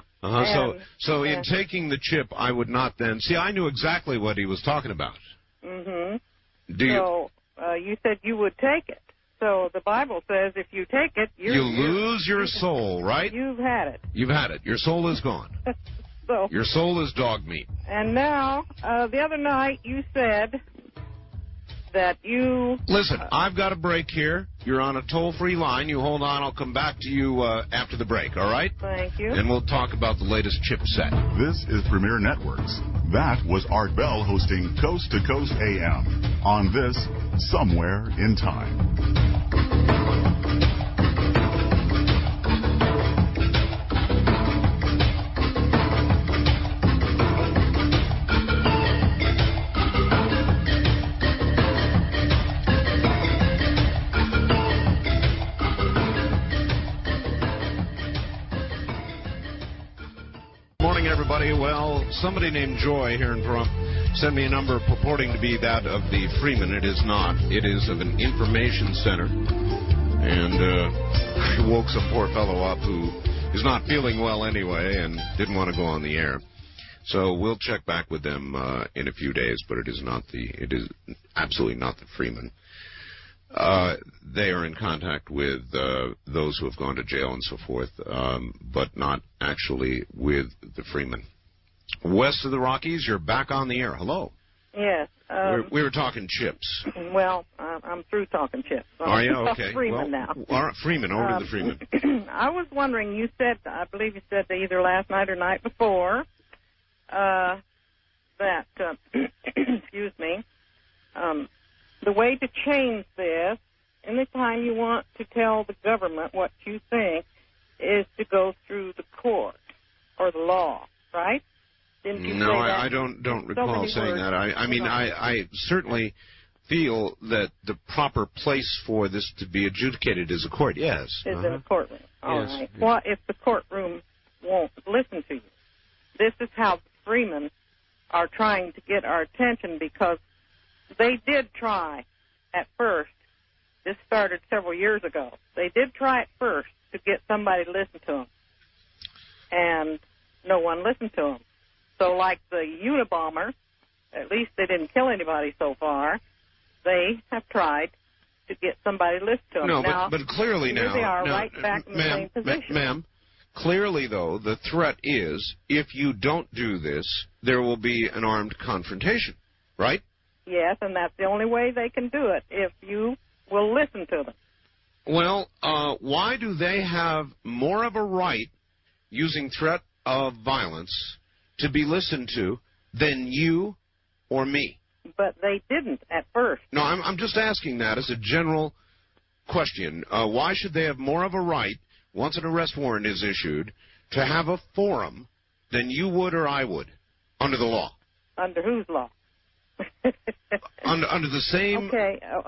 So in taking the chip, I would not then see. I knew exactly what he was talking about. Mm-hmm. You said you would take it. So the Bible says if you take it, you lose your soul, right? You've had it. You've had it. Your soul is gone. Your soul is dog meat. And now, the other night you said that you... Listen, I've got a break here. You're on a toll-free line. You hold on. I'll come back to you after the break, all right? Thank you. And we'll talk about the latest chipset. This is Premier Networks. That was Art Bell hosting Coast to Coast AM on this Somewhere in Time. morning, everybody. Well, somebody named Joy here in Pahrump sent me a number purporting to be that of the Freeman. It is not. It is of an information center. And I woke some poor fellow up who is not feeling well anyway and didn't want to go on the air. So we'll check back with them in a few days, but it is absolutely not the Freeman. They are in contact with those who have gone to jail and so forth, but not actually with the Freeman. West of the Rockies, you're back on the air. Hello. Yes. We were talking chips. Well, I'm through talking chips. Are you? Okay. Freeman now. All right, Freeman, over to the Freeman. I was wondering, I believe you said either last night or night before, that, excuse me, the way to change this, anytime you want to tell the government what you think, is to go through the court or the law, right? Didn't you say that? I don't recall saying that. I certainly feel that the proper place for this to be adjudicated is a court, yes. Is in a courtroom. All yes. right. What if the courtroom won't listen to you? This is how the Freemen are trying to get our attention, because they did try at first. This started several years ago. They did try at first to get somebody to listen to them, and no one listened to them. So like the Unabomber, at least they didn't kill anybody so far, they have tried to get somebody to listen to them. No, now, but clearly here now... they are right back in the same position. Ma'am, clearly, though, the threat is, if you don't do this, there will be an armed confrontation, right? Yes, and that's the only way they can do it, if you will listen to them. Well, why do they have more of a right, using threat of violence, to be listened to than you or me? But they didn't at first. No, I'm just asking that as a general question. Why should they have more of a right, once an arrest warrant is issued, to have a forum than you would or I would under the law? Under whose law? under the same...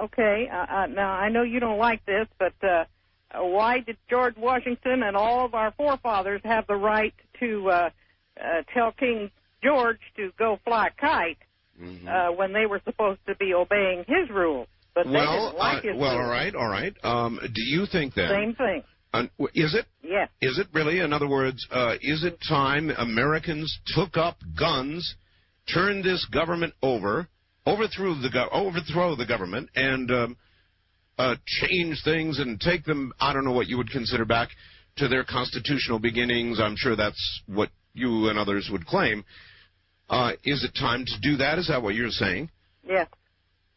Okay. Now, I know you don't like this, but why did George Washington and all of our forefathers have the right to tell King George to go fly a kite when they were supposed to be obeying his rules? But they didn't like his rules. All right. Do you think then... Same thing. Is it? Yes. Is it really? In other words, is it time Americans took up guns, turned this government over, overthrow the government, and change things and take them, I don't know what you would consider, back to their constitutional beginnings? I'm sure that's what you and others would claim. Is it time to do that? Is that what you're saying? Yes.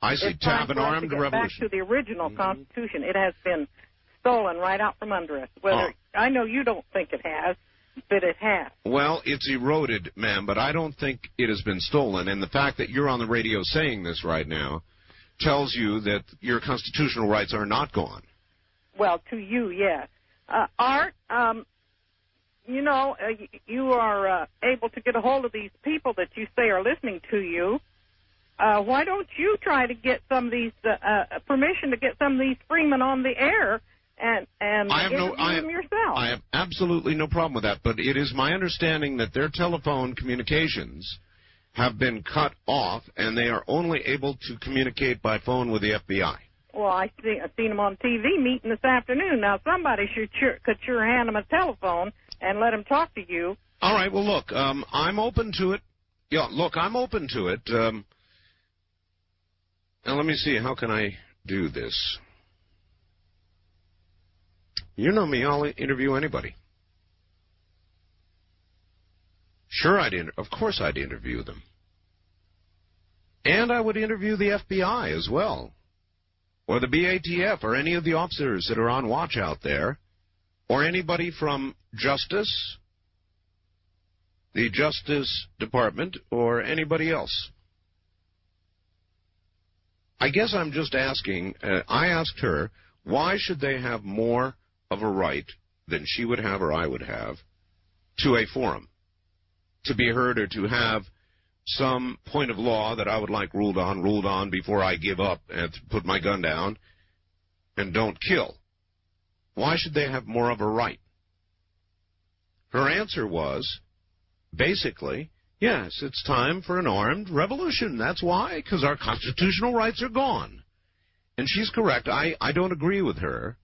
I see. To have an armed revolution. Back to the original Constitution. It has been stolen right out from under us. I know you don't think it has, but it has. Well, it's eroded, ma'am, but I don't think it has been stolen. And the fact that you're on the radio saying this right now tells you that your constitutional rights are not gone. Well, to you, yes. Art, you are able to get a hold of these people that you say are listening to you. Why don't you try to get some of these permission to get some of these Freemen on the air and interview them yourself? I have absolutely no problem with that, but it is my understanding that their telephone communications have been cut off, and they are only able to communicate by phone with the FBI. Well, I've seen them on TV meeting this afternoon. Now, somebody could sure hand them a telephone and let them talk to you. All right, well, look, I'm open to it. Yeah, look, I'm open to it. Now, let me see, how can I do this? You know me, I'll interview anybody. Sure, of course I'd interview them. And I would interview the FBI as well, or the BATF, or any of the officers that are on watch out there, or anybody from Justice, the Justice Department, or anybody else. I guess I'm just asking, I asked her, why should they have more of a right than she would have or I would have to a forum, to be heard, or to have some point of law that I would like ruled on before I give up and put my gun down and don't kill? Why should they have more of a right? Her answer was, basically, yes, it's time for an armed revolution. That's why, because our constitutional rights are gone. And she's correct. I don't agree with her.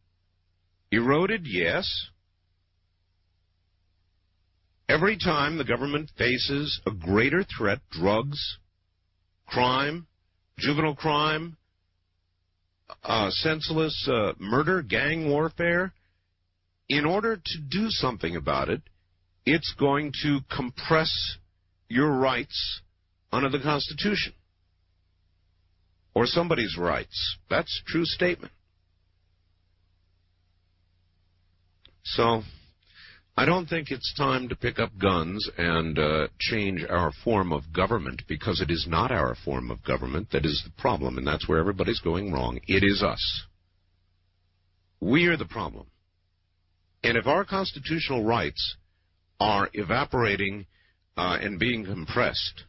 Eroded, yes. Every time the government faces a greater threat, drugs, crime, juvenile crime, senseless murder, gang warfare, in order to do something about it, it's going to compress your rights under the Constitution. Or somebody's rights. That's a true statement. So, I don't think it's time to pick up guns and change our form of government, because it is not our form of government that is the problem, and that's where everybody's going wrong. It is us. We are the problem. And if our constitutional rights are evaporating and being compressed,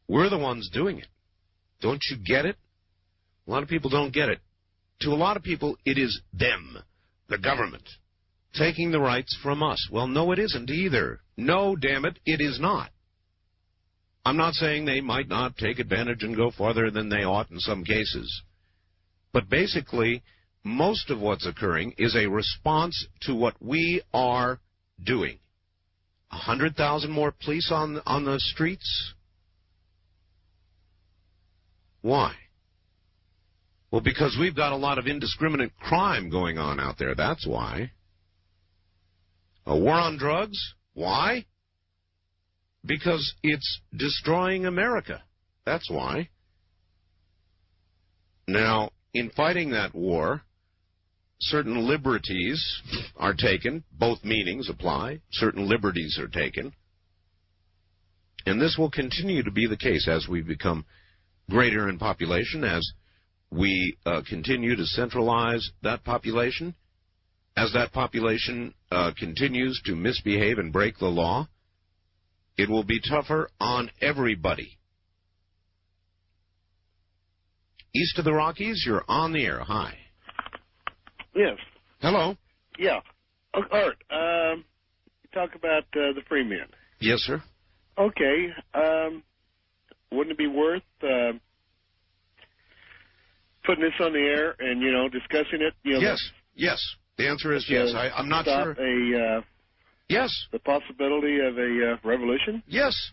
we're the ones doing it. Don't you get it? A lot of people don't get it. To a lot of people, it is them, the government, taking the rights from us. Well, no, it isn't either. No, damn it, it is not. I'm not saying they might not take advantage and go farther than they ought in some cases. But basically, most of what's occurring is a response to what we are doing. 100,000 more police on the streets? Why? Well, because we've got a lot of indiscriminate crime going on out there. That's why. A war on drugs? Why? Because it's destroying America. That's why. Now, in fighting that war, certain liberties are taken. Both meanings apply. Certain liberties are taken. And this will continue to be the case as we become greater in population, as we continue to centralize that population, as that population continues to misbehave and break the law. It will be tougher on everybody. East of the Rockies, you're on the air. Hi. Yes. Hello. Yeah. Art, you talk about the free men. Yes, sir. Okay. Wouldn't it be worth putting this on the air and, discussing it? Yes. Yes. The answer is yes. I'm not sure. Yes. The possibility of a revolution? Yes.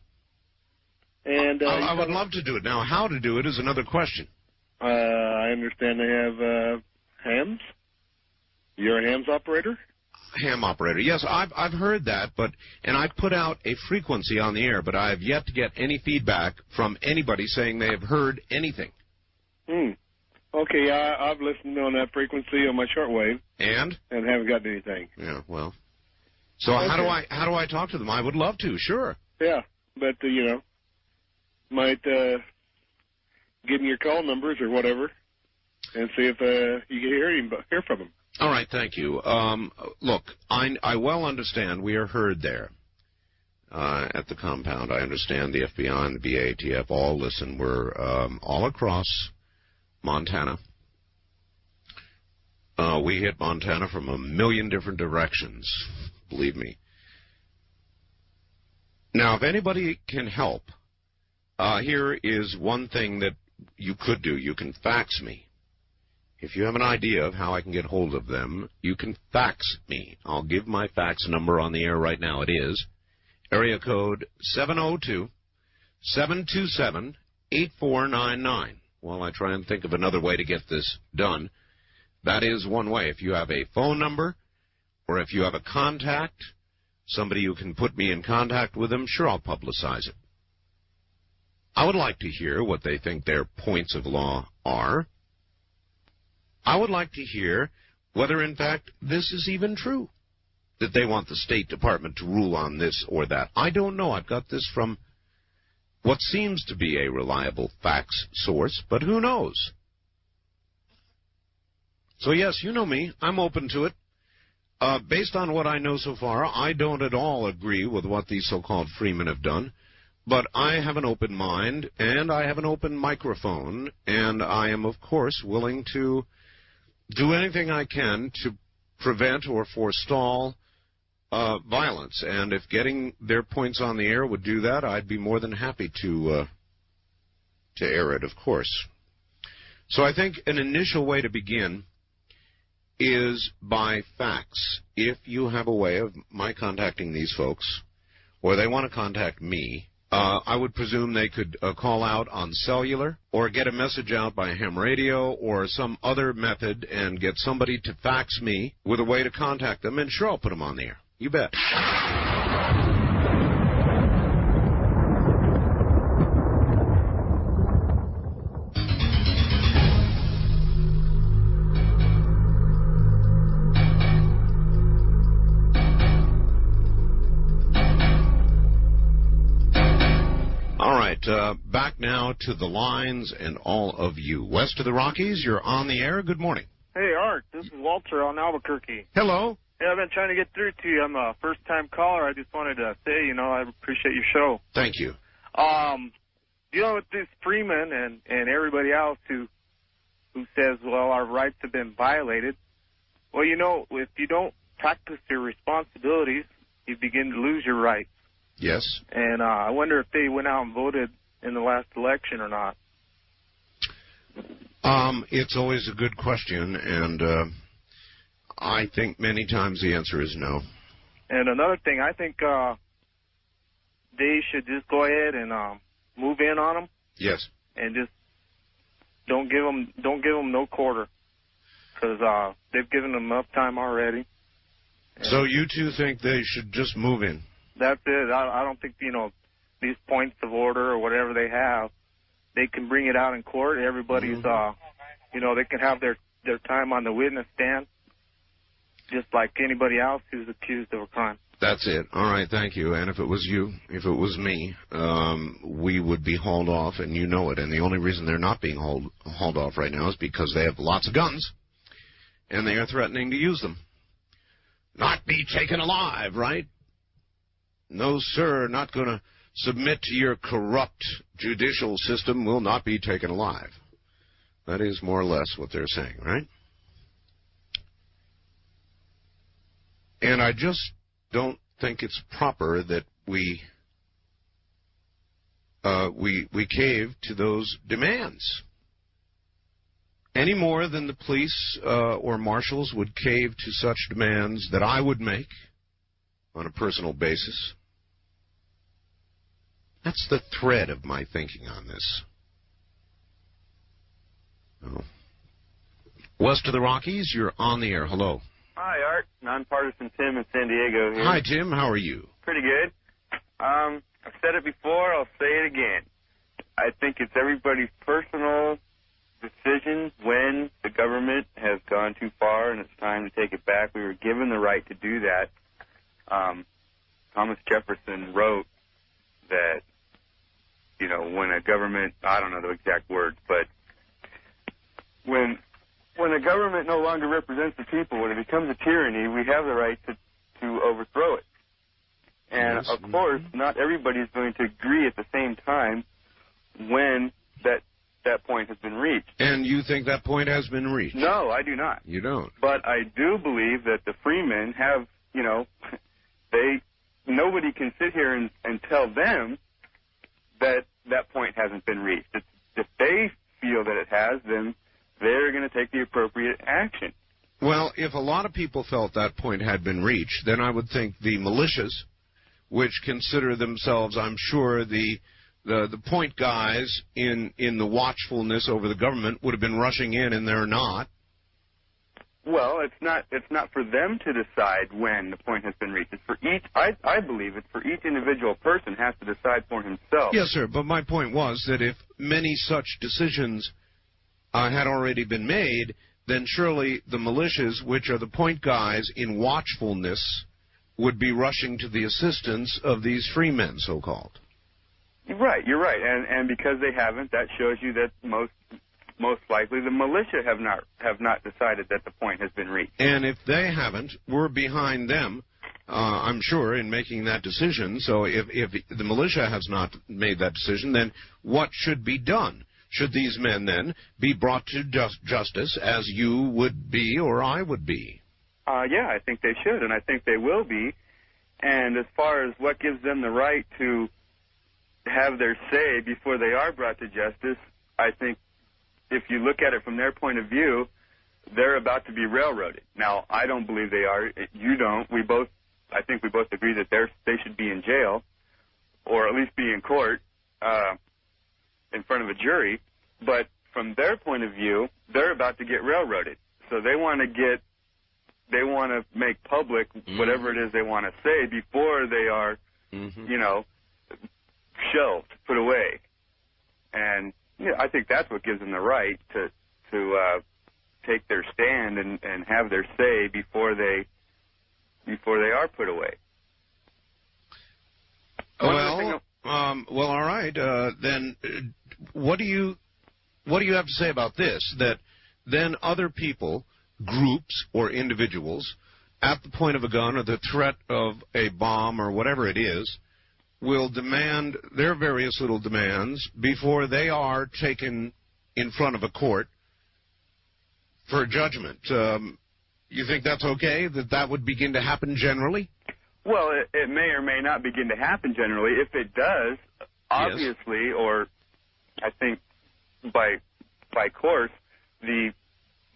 And I would love to do it. Now, how to do it is another question. I understand they have hams. You're a hams operator? Ham operator. Yes, I've heard that, and I put out a frequency on the air, but I have yet to get any feedback from anybody saying they have heard anything. Okay, I've listened on that frequency on my shortwave. And haven't gotten anything. Yeah, well. So okay. How do I talk to them? I would love to, sure. Yeah, but might give me your call numbers or whatever, and see if you can hear from them. All right, thank you. Look, I well understand we are heard there at the compound. I understand the FBI and the BATF all listen. We're all across Montana. We hit Montana from a million different directions, believe me. Now, if anybody can help, here is one thing that you could do. You can fax me. If you have an idea of how I can get hold of them, you can fax me. I'll give my fax number on the air right now. It is area code 702-727-8499. While I try and think of another way to get this done, that is one way. If you have a phone number or if you have a contact, somebody who can put me in contact with them, sure, I'll publicize it. I would like to hear what they think their points of law are. I would like to hear whether, in fact, this is even true, that they want the State Department to rule on this or that. I don't know. I've got this from what seems to be a reliable fax source, but who knows? So, yes, you know me. I'm open to it. Based on what I know so far, I don't at all agree with what these so-called freemen have done. But I have an open mind, and I have an open microphone, and I am, of course, willing to do anything I can to prevent or forestall violence. And if getting their points on the air would do that, I'd be more than happy to air it, of course. So I think an initial way to begin is by fax. If you have a way of my contacting these folks, or they want to contact me, I would presume they could call out on cellular or get a message out by ham radio or some other method and get somebody to fax me with a way to contact them, and sure, I'll put them on the air. You bet. Back now to the lines and all of you. West of the Rockies, you're on the air. Good morning. Hey, Art. This is Walter on Albuquerque. Hello. Yeah, I've been trying to get through to you. I'm a first-time caller. I just wanted to say, I appreciate your show. Thank you. Dealing with this Freeman and everybody else who says, well, our rights have been violated. Well, if you don't practice your responsibilities, you begin to lose your rights. Yes. And I wonder if they went out and voted in the last election or not. It's always a good question, and I think many times the answer is no. And another thing, I think they should just go ahead and move in on them. Yes. And just don't give them no quarter, because they've given them enough time already. So you two think they should just move in? That's it. I don't think, these points of order or whatever they have, they can bring it out in court. Everybody's, they can have their time on the witness stand, just like anybody else who's accused of a crime. That's it. All right, thank you. And if it was you, if it was me, we would be hauled off, and you know it. And the only reason they're not being hauled off right now is because they have lots of guns, and they are threatening to use them. Not be taken alive, right? No, sir, not going to submit to your corrupt judicial system, will not be taken alive. That is more or less what they're saying, right? And I just don't think it's proper that we cave to those demands any more than the police or marshals would cave to such demands that I would make on a personal basis. That's the thread of my thinking on this. Oh. West of the Rockies, you're on the air. Hello. Hi, Art. Nonpartisan Tim in San Diego here. Hi, Tim. How are you? Pretty good. I've said it before. I'll say it again. I think it's everybody's personal decision when the government has gone too far and it's time to take it back. We were given the right to do that. Thomas Jefferson wrote that, when a government, I don't know the exact words, but when a government no longer represents the people, when it becomes a tyranny, we have the right to overthrow it. And, yes. Of course, not everybody is going to agree at the same time when that point has been reached. And you think that point has been reached? No, I do not. You don't? But I do believe that the freemen have, nobody can sit here and tell them that point hasn't been reached. If they feel that it has, then they're going to take the appropriate action. Well, if a lot of people felt that point had been reached, then I would think the militias, which consider themselves, I'm sure, the point guys in the watchfulness over the government, would have been rushing in, and they're not. Well, it's not for them to decide when the point has been reached. It's for each. I believe it's for each individual person has to decide for himself. Yes, sir. But my point was that if many such decisions had already been made, then surely the militias, which are the point guys in watchfulness, would be rushing to the assistance of these free men, so-called. You're right. And because they haven't, that shows you that most likely the militia have not decided that the point has been reached. And if they haven't, we're behind them, I'm sure, in making that decision. So if the militia has not made that decision, then what should be done? Should these men then be brought to justice as you would be or I would be? Yeah, I think they should, and I think they will be. And as far as what gives them the right to have their say before they are brought to justice, I think if you look at it from their point of view, they're about to be railroaded. Now, I don't believe they are. You don't. I think we both agree that they should be in jail, or at least be in court in front of a jury. But from their point of view, they're about to get railroaded. So they want to make public whatever it is they want to say before they are, shelved, put away. And I think that's what gives them the right to take their stand and have their say before they are put away. Well, all right. Then, what do you have to say about this? That then other people, groups or individuals, at the point of a gun or the threat of a bomb or whatever it is, will demand their various little demands before they are taken in front of a court for judgment. You think that's okay, that would begin to happen generally? Well, it may or may not begin to happen generally. If it does, obviously, or I think by course, the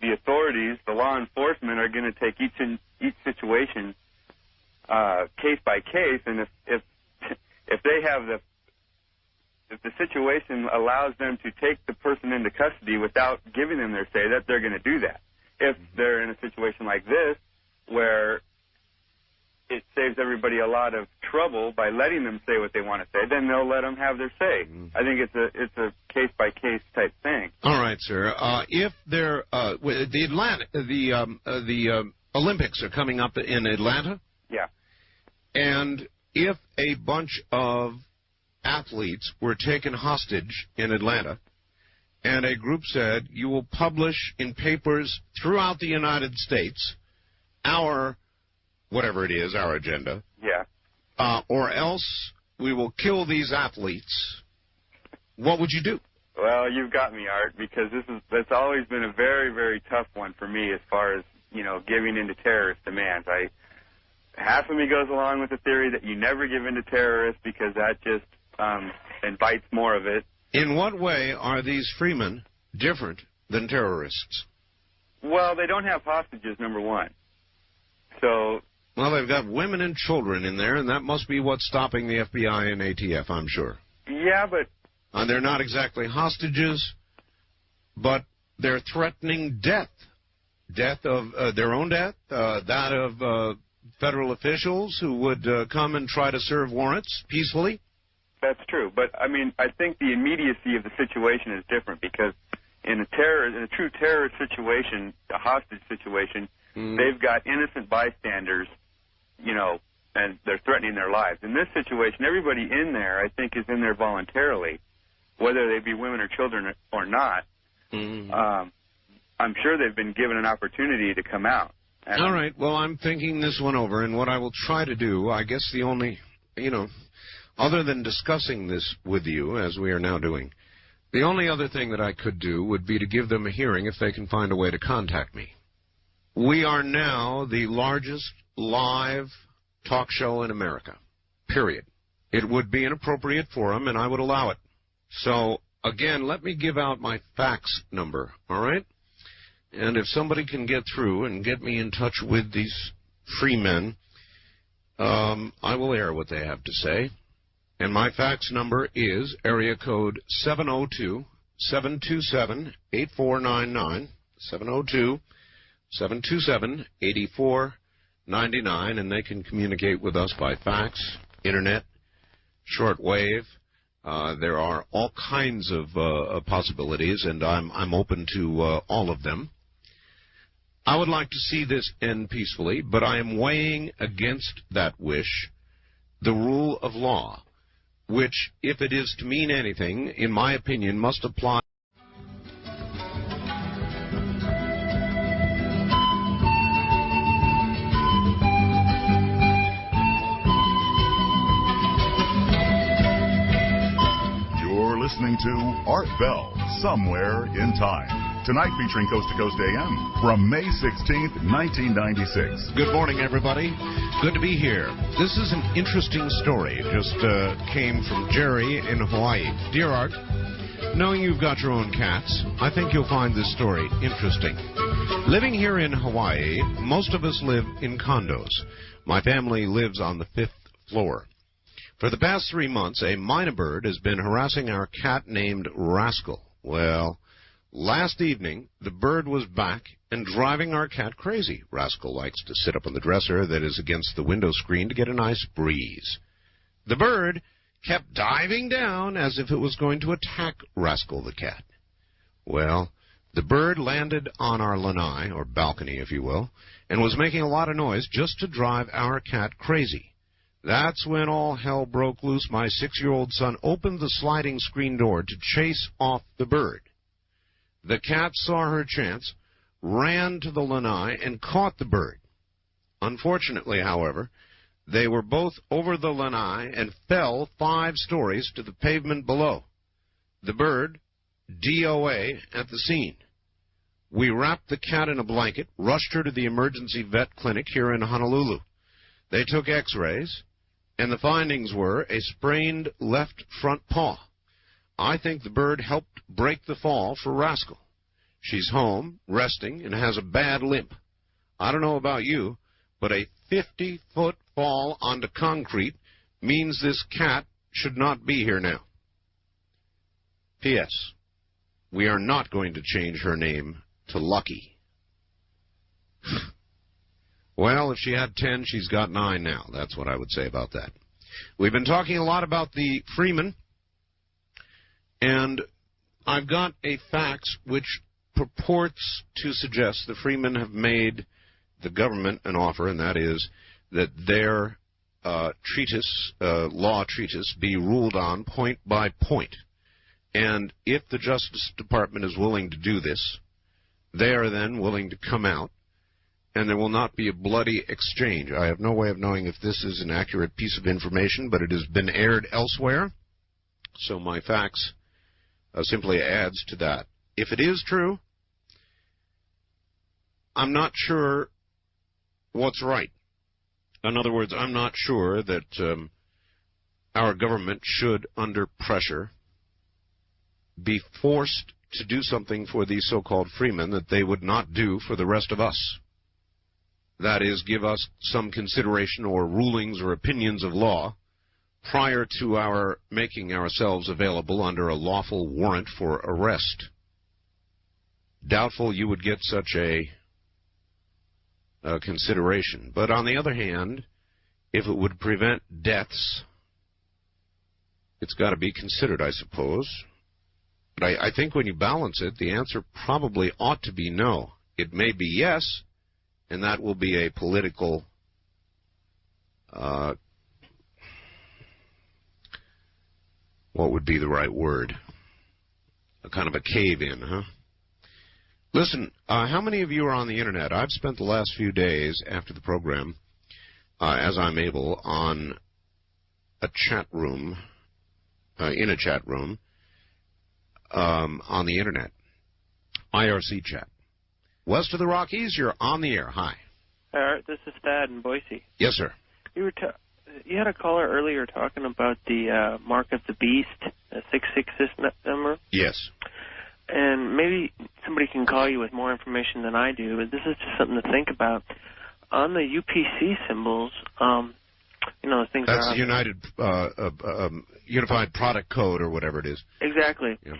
authorities, the law enforcement, are going to take each situation case by case, and if they have if the situation allows them to take the person into custody without giving them their say, that they're going to do that. If they're in a situation like this, where it saves everybody a lot of trouble by letting them say what they want to say, then they'll let them have their say. I think it's a case by case type thing. All right, sir. If the Olympics are coming up in Atlanta, yeah, and if a bunch of athletes were taken hostage in Atlanta, and a group said, you will publish in papers throughout the United States our, whatever it is, our agenda, or else we will kill these athletes, what would you do? Well, you've got me, Art, because that's always been a very, very tough one for me as far as, giving in to terrorist demands. Half of me goes along with the theory that you never give in to terrorists because that just invites more of it. In what way are these freemen different than terrorists? Well, they don't have hostages, number one. So... Well, they've got women and children in there, and that must be what's stopping the FBI and ATF, I'm sure. Yeah, but... they're not exactly hostages, but they're threatening death. Death of their own death, that of federal officials who would come and try to serve warrants peacefully. That's true, but I think the immediacy of the situation is different because in a true terrorist situation, a hostage situation, they've got innocent bystanders, and they're threatening their lives. In this situation, everybody in there, I think, is in there voluntarily, whether they be women or children or not. I'm sure they've been given an opportunity to come out. All right, well, I'm thinking this one over, and what I will try to do, I guess the only, other than discussing this with you, as we are now doing, the only other thing that I could do would be to give them a hearing if they can find a way to contact me. We are now the largest live talk show in America, period. It would be an appropriate forum, and I would allow it. So, again, let me give out my fax number, all right? And if somebody can get through and get me in touch with these free men, I will air what they have to say. And my fax number is area code 702-727-8499, 702-727-8499, and they can communicate with us by fax, internet, shortwave. There are all kinds of possibilities, and I'm open to all of them. I would like to see this end peacefully, but I am weighing against that wish the rule of law, which, if it is to mean anything, in my opinion, must apply. You're listening to Art Bell, Somewhere in Time. Tonight featuring Coast to Coast AM from May 16th, 1996. Good morning, everybody. Good to be here. This is an interesting story. Just came from Jerry in Hawaii. Dear Art, knowing you've got your own cats, I think you'll find this story interesting. Living here in Hawaii, most of us live in condos. My family lives on the 5th floor. For the past 3 months, a mynah bird has been harassing our cat named Rascal. Well, last evening, the bird was back and driving our cat crazy. Rascal likes to sit up on the dresser that is against the window screen to get a nice breeze. The bird kept diving down as if it was going to attack Rascal the cat. Well, the bird landed on our lanai, or balcony, if you will, and was making a lot of noise just to drive our cat crazy. That's when all hell broke loose. My 6-year-old son opened the sliding screen door to chase off the bird. The cat saw her chance, ran to the lanai, and caught the bird. Unfortunately, however, they were both over the lanai and fell 5 stories to the pavement below. The bird, DOA, at the scene. We wrapped the cat in a blanket, rushed her to the emergency vet clinic here in Honolulu. They took x-rays, and the findings were a sprained left front paw. I think the bird helped break the fall for Rascal. She's home, resting, and has a bad limp. I don't know about you, but a 50-foot fall onto concrete means this cat should not be here now. P.S. We are not going to change her name to Lucky. Well, if she had 10, she's got 9 now. That's what I would say about that. We've been talking a lot about the Freeman, and I've got a fax which purports to suggest the Freemen have made the government an offer, and that is that their law treatise, be ruled on point by point. And if the Justice Department is willing to do this, they are then willing to come out, and there will not be a bloody exchange. I have no way of knowing if this is an accurate piece of information, but it has been aired elsewhere, so my fax simply adds to that. If it is true, I'm not sure what's right. In other words, I'm not sure that our government should, under pressure, be forced to do something for these so-called freemen that they would not do for the rest of us. That is, give us some consideration or rulings or opinions of law prior to our making ourselves available under a lawful warrant for arrest. Doubtful you would get such a consideration. But on the other hand, if it would prevent deaths, it's got to be considered, I suppose. But I think when you balance it, the answer probably ought to be no. It may be yes, and that will be a political what would be the right word? A kind of a cave-in, huh? Listen, how many of you are on the Internet? I've spent the last few days after the program, as I'm able, on a chat room, in a chat room, on the Internet. IRC chat. West of the Rockies, you're on the air. Hi. Hi, Art. This is Thad in Boise. Yes, sir. You had a caller earlier talking about the Mark of the Beast, the 666 number. Yes. And maybe somebody can call you with more information than I do, but this is just something to think about. On the UPC symbols, things that's are... That's Unified Product Code or whatever it is. Exactly. Yeah.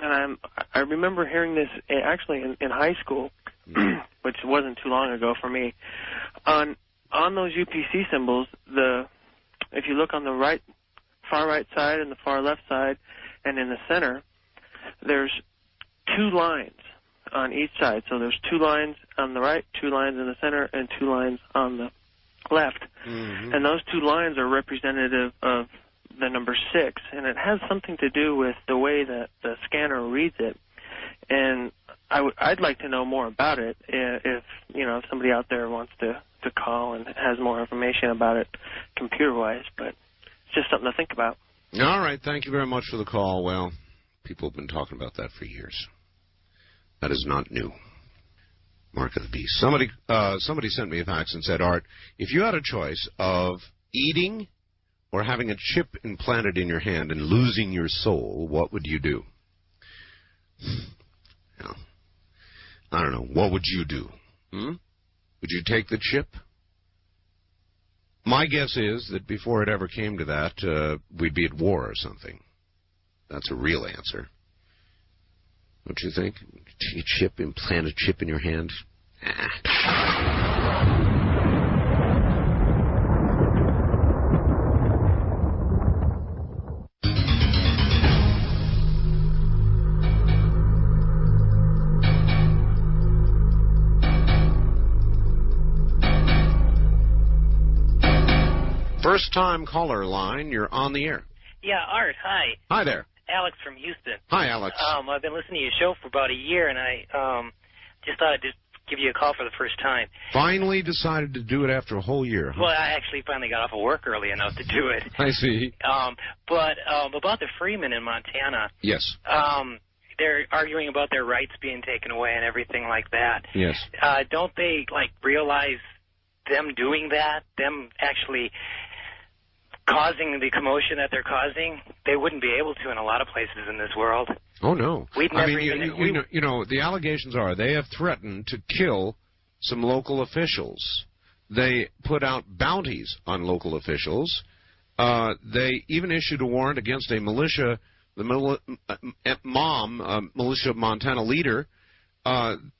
And I remember hearing this actually in high school, which wasn't too long ago for me. On those UPC symbols, if you look on the far right side and the far left side, and in the center, there's 2 lines on each side. So there's 2 lines on the right, 2 lines in the center, and 2 lines on the left. Mm-hmm. And those 2 lines are representative of the number 6, and it has something to do with the way that the scanner reads it. And I'd like to know more about it if somebody out there wants to call and has more information about it computer-wise. But it's just something to think about. All right. Thank you very much for the call. Well, people have been talking about that for years. That is not new. Mark of the beast. Somebody sent me a fax and said, Art, if you had a choice of eating or having a chip implanted in your hand and losing your soul, what would you do? Well, I don't know. What would you do? Would you take the chip? My guess is that before it ever came to that, we'd be at war or something. That's a real answer. Don't you think? Implant a chip in your hand? First-time caller line, you're on the air. Yeah, Art, hi. Hi there. Alex from Houston. Hi, Alex. I've been listening to your show for about a year, and I just thought I'd just give you a call for the first time. Finally decided to do it after a whole year, huh? Well, I actually finally got off of work early enough to do it. I see. But about the Freemen in Montana. Yes. They're arguing about their rights being taken away and everything like that. Yes. Don't they, realize them doing that, them actually causing the commotion that they're causing, they wouldn't be able to in a lot of places in this world. Oh, no. We'd never the allegations are they have threatened to kill some local officials. They put out bounties on local officials. They even issued a warrant against a militia, militia Montana leader.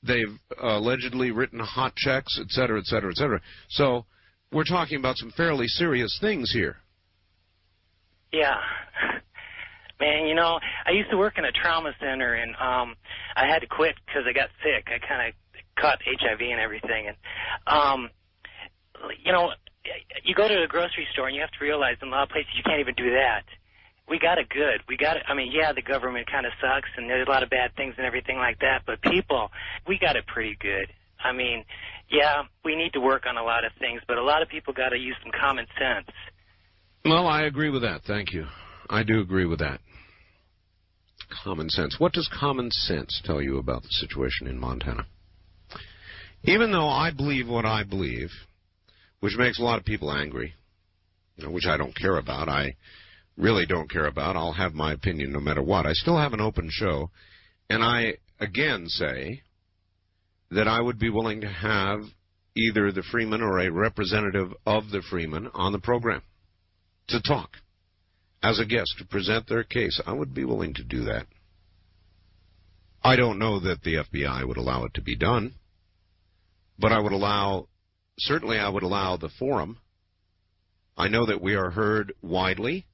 They've allegedly written hot checks, et cetera, et cetera, et cetera. So we're talking about some fairly serious things here. Yeah. Man, I used to work in a trauma center, and I had to quit because I got sick. I kind of caught HIV and everything. And, you go to the grocery store, and you have to realize in a lot of places you can't even do that. We got it good. The government kind of sucks, and there's a lot of bad things and everything like that, but people, we got it pretty good. We need to work on a lot of things, but a lot of people got to use some common sense. Well, I agree with that. Thank you. I do agree with that. Common sense. What does common sense tell you about the situation in Montana? Even though I believe what I believe, which makes a lot of people angry, which I don't care about, I really don't care about. I'll have my opinion no matter what. I still have an open show, and I again say that I would be willing to have either the Freeman or a representative of the Freeman on the program to talk as a guest, to present their case. I would be willing to do that. I don't know that the FBI would allow it to be done, but I would allow the forum. I know that we are heard widely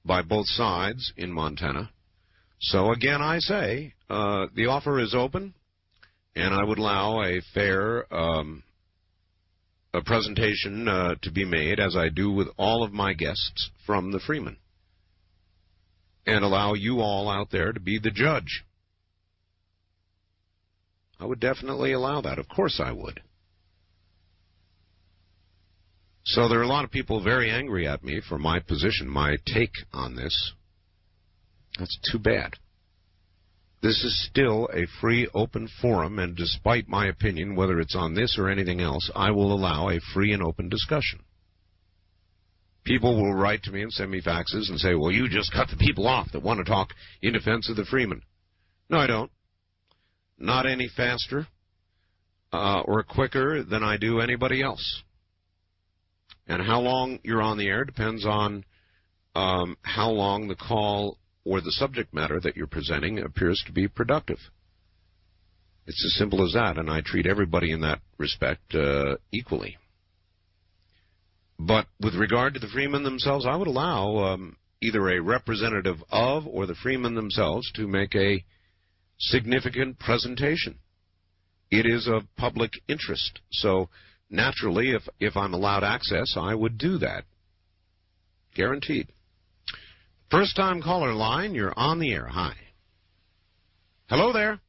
by both sides in Montana. So again, I say the offer is open, and I would allow a fair a presentation to be made, as I do with all of my guests from the Freeman, and allow you all out there to be the judge. I would definitely allow that. Of course I would. So there are a lot of people very angry at me for my position, my take on this. That's too bad. This is still a free, open forum, and despite my opinion, whether it's on this or anything else, I will allow a free and open discussion. People will write to me and send me faxes and say, well, you just cut the people off that want to talk in defense of the Freeman. No, I don't. Not any faster or quicker than I do anybody else. And how long you're on the air depends on how long the call or the subject matter that you're presenting appears to be productive. It's as simple as that, and I treat everybody in that respect equally. But with regard to the Freemen themselves, I would allow either a representative of or the Freemen themselves to make a significant presentation. It is of public interest, so naturally, if I'm allowed access, I would do that. Guaranteed. First-time caller line, you're on the air. Hi. Hello there.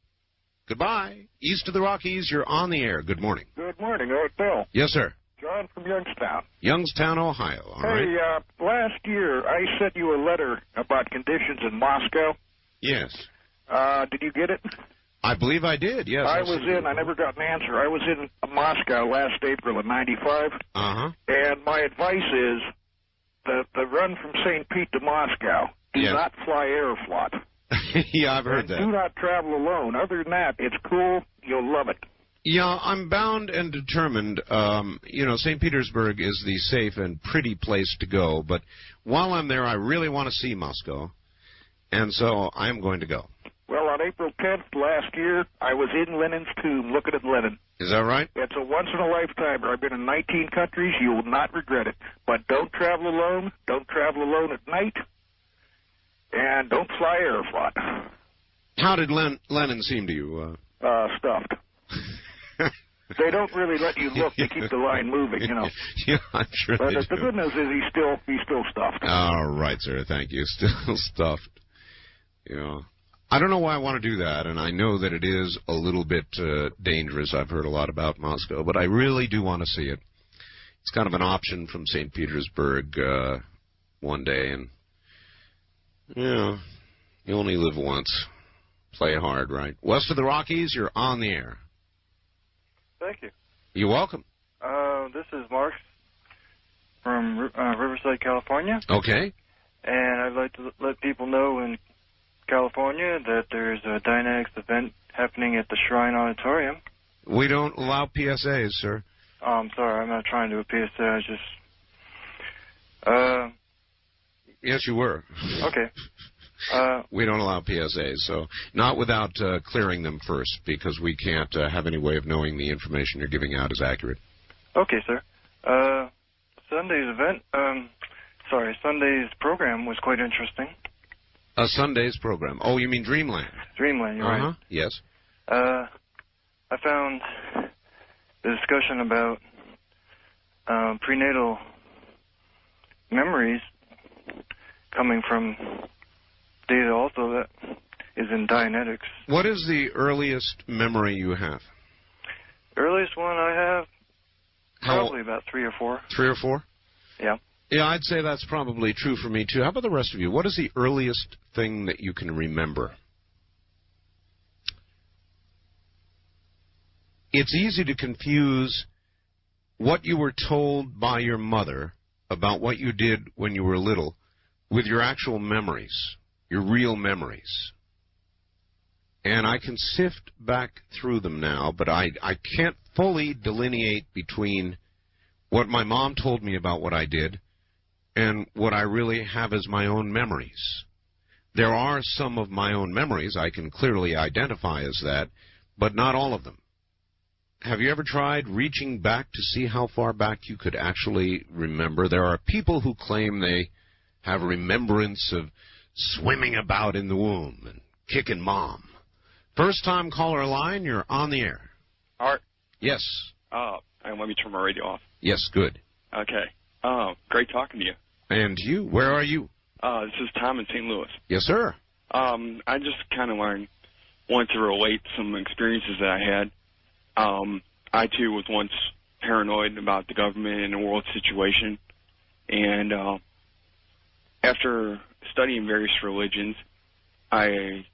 Goodbye. East of the Rockies, you're on the air. Good morning. Good morning, Art Bell. Yes, sir. John from Youngstown. Youngstown, Ohio. All right. Last year I sent you a letter about conditions in Moscow. Yes. Did you get it? I believe I did, yes. I never got an answer. I was in Moscow last April of '95. Uh-huh. And my advice is the run from St. Pete to Moscow, do not fly Aeroflot. Yeah, I've heard that. Do not travel alone. Other than that, it's cool. You'll love it. Yeah, I'm bound and determined. St. Petersburg is the safe and pretty place to go. But while I'm there, I really want to see Moscow. And so I'm going to go. Well, on April 10th last year, I was in Lenin's tomb looking at Lenin. Is that right? It's a once-in-a-lifetime. I've been in 19 countries. You will not regret it. But don't travel alone. Don't travel alone at night. And don't fly Aeroflot. How did Lenin seem to you? Stuffed. They don't really let you look to keep the line moving, you know. Yeah, I'm sure but they the good news is he's still stuffed. All right, sir. Thank you. Still stuffed. Yeah. I don't know why I want to do that, and I know that it is a little bit dangerous. I've heard a lot about Moscow, but I really do want to see it. It's kind of an option from St. Petersburg one day, and, you only live once. Play hard, right? West of the Rockies, you're on the air. Thank you. You're welcome. This is Mark from Riverside, California. Okay. And I'd like to let people know in California that there's a Dynetics event happening at the Shrine Auditorium. We don't allow PSAs, sir. Oh, I'm sorry. I'm not trying to do a PSA. I just... Yes, you were. Okay. We don't allow PSAs, so not without clearing them first, because we can't have any way of knowing the information you're giving out is accurate. Okay, sir. Sunday's program was quite interesting. Sunday's program. Oh, you mean Dreamland? Dreamland, you're right. Yes. I found the discussion about prenatal memories coming from data also that is in Dianetics. What is the earliest memory you have? Earliest one I have, probably about 3 or 4. 3 or 4? Yeah. Yeah, I'd say that's probably true for me, too. How about the rest of you? What is the earliest thing that you can remember? It's easy to confuse what you were told by your mother about what you did when you were little with your actual memories, your real memories. And I can sift back through them now, but I can't fully delineate between what my mom told me about what I did and what I really have as my own memories. There are some of my own memories I can clearly identify as that, but not all of them. Have you ever tried reaching back to see how far back you could actually remember? There are people who claim they have remembrance of swimming about in the womb and kicking mom. First-time caller line, you're on the air. Art? Yes. Let me turn my radio off. Yes, good. Okay. Great talking to you. And you? Where are you? This is Tom in St. Louis. Yes, sir. I just kind of wanted to relate some experiences that I had. I, too, was once paranoid about the government and the world situation. And after studying various religions, I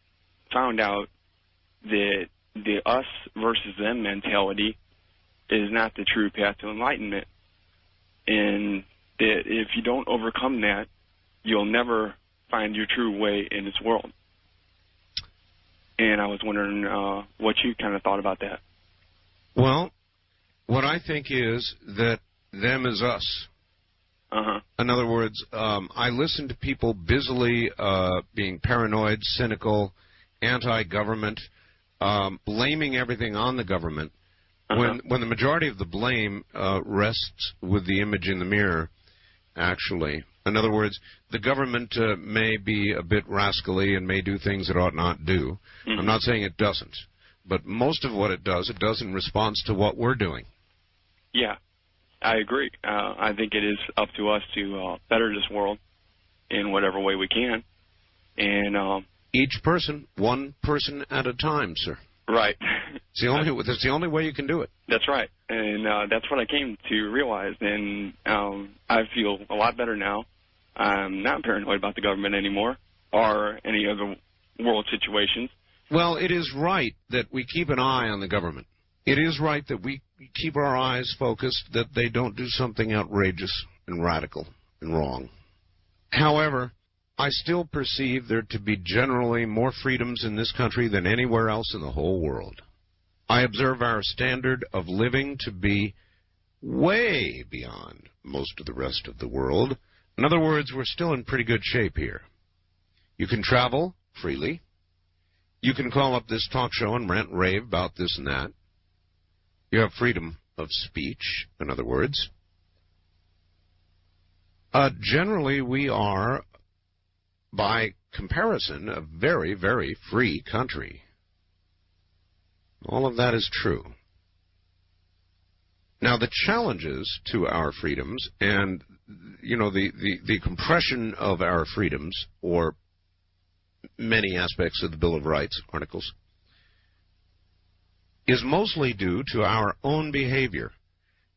found out that the us versus them mentality is not the true path to enlightenment. And that if you don't overcome that, you'll never find your true way in this world. And I was wondering what you kind of thought about that. Well, what I think is that them is us. Uh-huh. In other words, I listen to people busily being paranoid, cynical, anti-government, blaming everything on the government, when the majority of the blame rests with the image in the mirror, actually. In other words, the government may be a bit rascally and may do things it ought not do. Mm-hmm. I'm not saying it doesn't. But most of what it does in response to what we're doing. Yeah, I agree. I think it is up to us to better this world in whatever way we can. And each person, one person at a time, sir. Right. That's the only way you can do it. That's right. And that's what I came to realize. And I feel a lot better now. I'm not paranoid about the government anymore or any other world situations. Well, it is right that we keep an eye on the government. It is right that we keep our eyes focused, that they don't do something outrageous and radical and wrong. However, I still perceive there to be generally more freedoms in this country than anywhere else in the whole world. I observe our standard of living to be way beyond most of the rest of the world. In other words, we're still in pretty good shape here. You can travel freely. You can call up this talk show and rant and rave about this and that. You have freedom of speech, in other words. Generally, we are, by comparison, a very, very free country. All of that is true. Now, the challenges to our freedoms and, the compression of our freedoms, or many aspects of the Bill of Rights articles, is mostly due to our own behavior.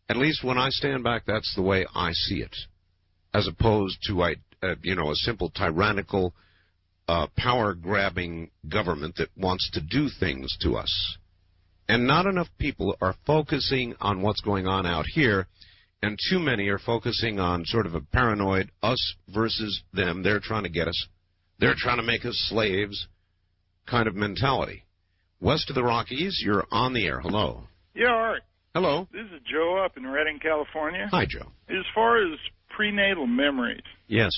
At least when I stand back, that's the way I see it, as opposed to a simple tyrannical, power-grabbing government that wants to do things to us. And not enough people are focusing on what's going on out here, and too many are focusing on sort of a paranoid us versus them. They're trying to get us. They're trying to make us slaves kind of mentality. West of the Rockies, you're on the air. Hello. Yeah, Art. Hello. This is Joe up in Redding, California. Hi, Joe. As far as prenatal memories. Yes.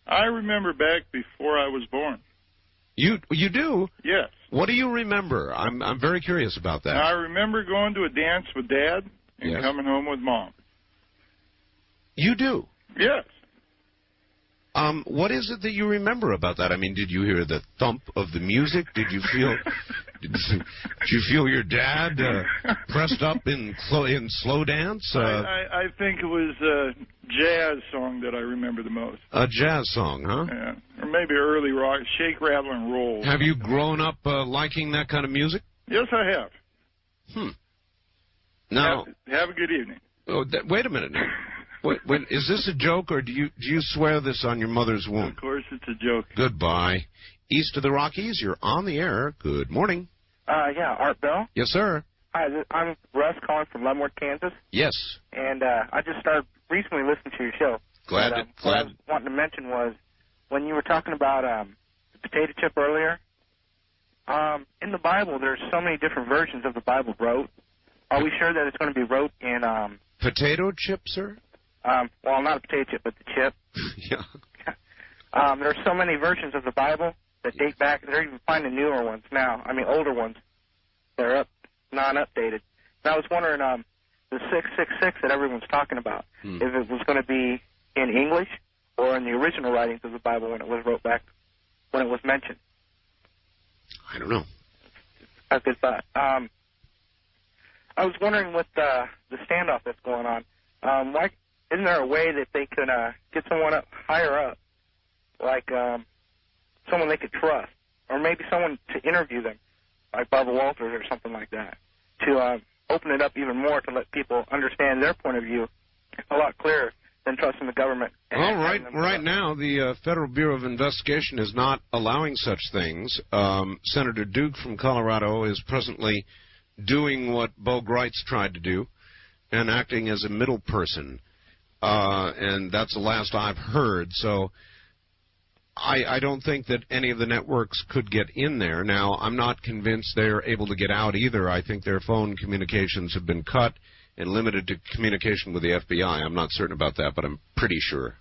I remember back before I was born. You do? Yes. What do you remember? I'm very curious about that. Now, I remember going to a dance with Dad and coming home with Mom. You do? Yes. What is it that you remember about that? I mean, did you hear the thump of the music? Did you feel your dad pressed up in slow dance? I think it was a jazz song that I remember the most. A jazz song, huh? Yeah. Or maybe early rock, shake, rattle, and roll. Have you grown up liking that kind of music? Yes, I have. Now, have a good evening. Oh, wait a minute now. Is this a joke, or do you swear this on your mother's womb? Of course it's a joke. Goodbye. East of the Rockies, you're on the air. Good morning. Yeah, Art Bell? Yes, sir. Hi, I'm Russ calling from Leavenworth, Kansas. Yes. And I just started recently listening to your show. Glad. What I was wanting to mention was, when you were talking about the potato chip earlier, in the Bible, there's so many different versions of the Bible wrote. Are we sure that it's going to be wrote in... potato chip, sir? Well, not a potato chip, but the chip. Yeah. There's so many versions of the Bible that date back. They're even finding newer ones now. I mean, older ones. They're non-updated. And I was wondering, the 666 that everyone's talking about, if it was going to be in English or in the original writings of the Bible when it was wrote back, when it was mentioned. I don't know. A good thought. I was wondering with the standoff that's going on, why isn't there a way that they could get someone up higher up, like someone they could trust, or maybe someone to interview them, like Barbara Walters or something like that, to open it up even more to let people understand their point of view a lot clearer than trusting the government? Well, right now, the Federal Bureau of Investigation is not allowing such things. Senator Duke from Colorado is presently doing what Bo Greitz tried to do and acting as a middle person. And that's the last I've heard. So I don't think that any of the networks could get in there. Now, I'm not convinced they're able to get out either. I think their phone communications have been cut and limited to communication with the FBI. I'm not certain about that, but I'm pretty sure.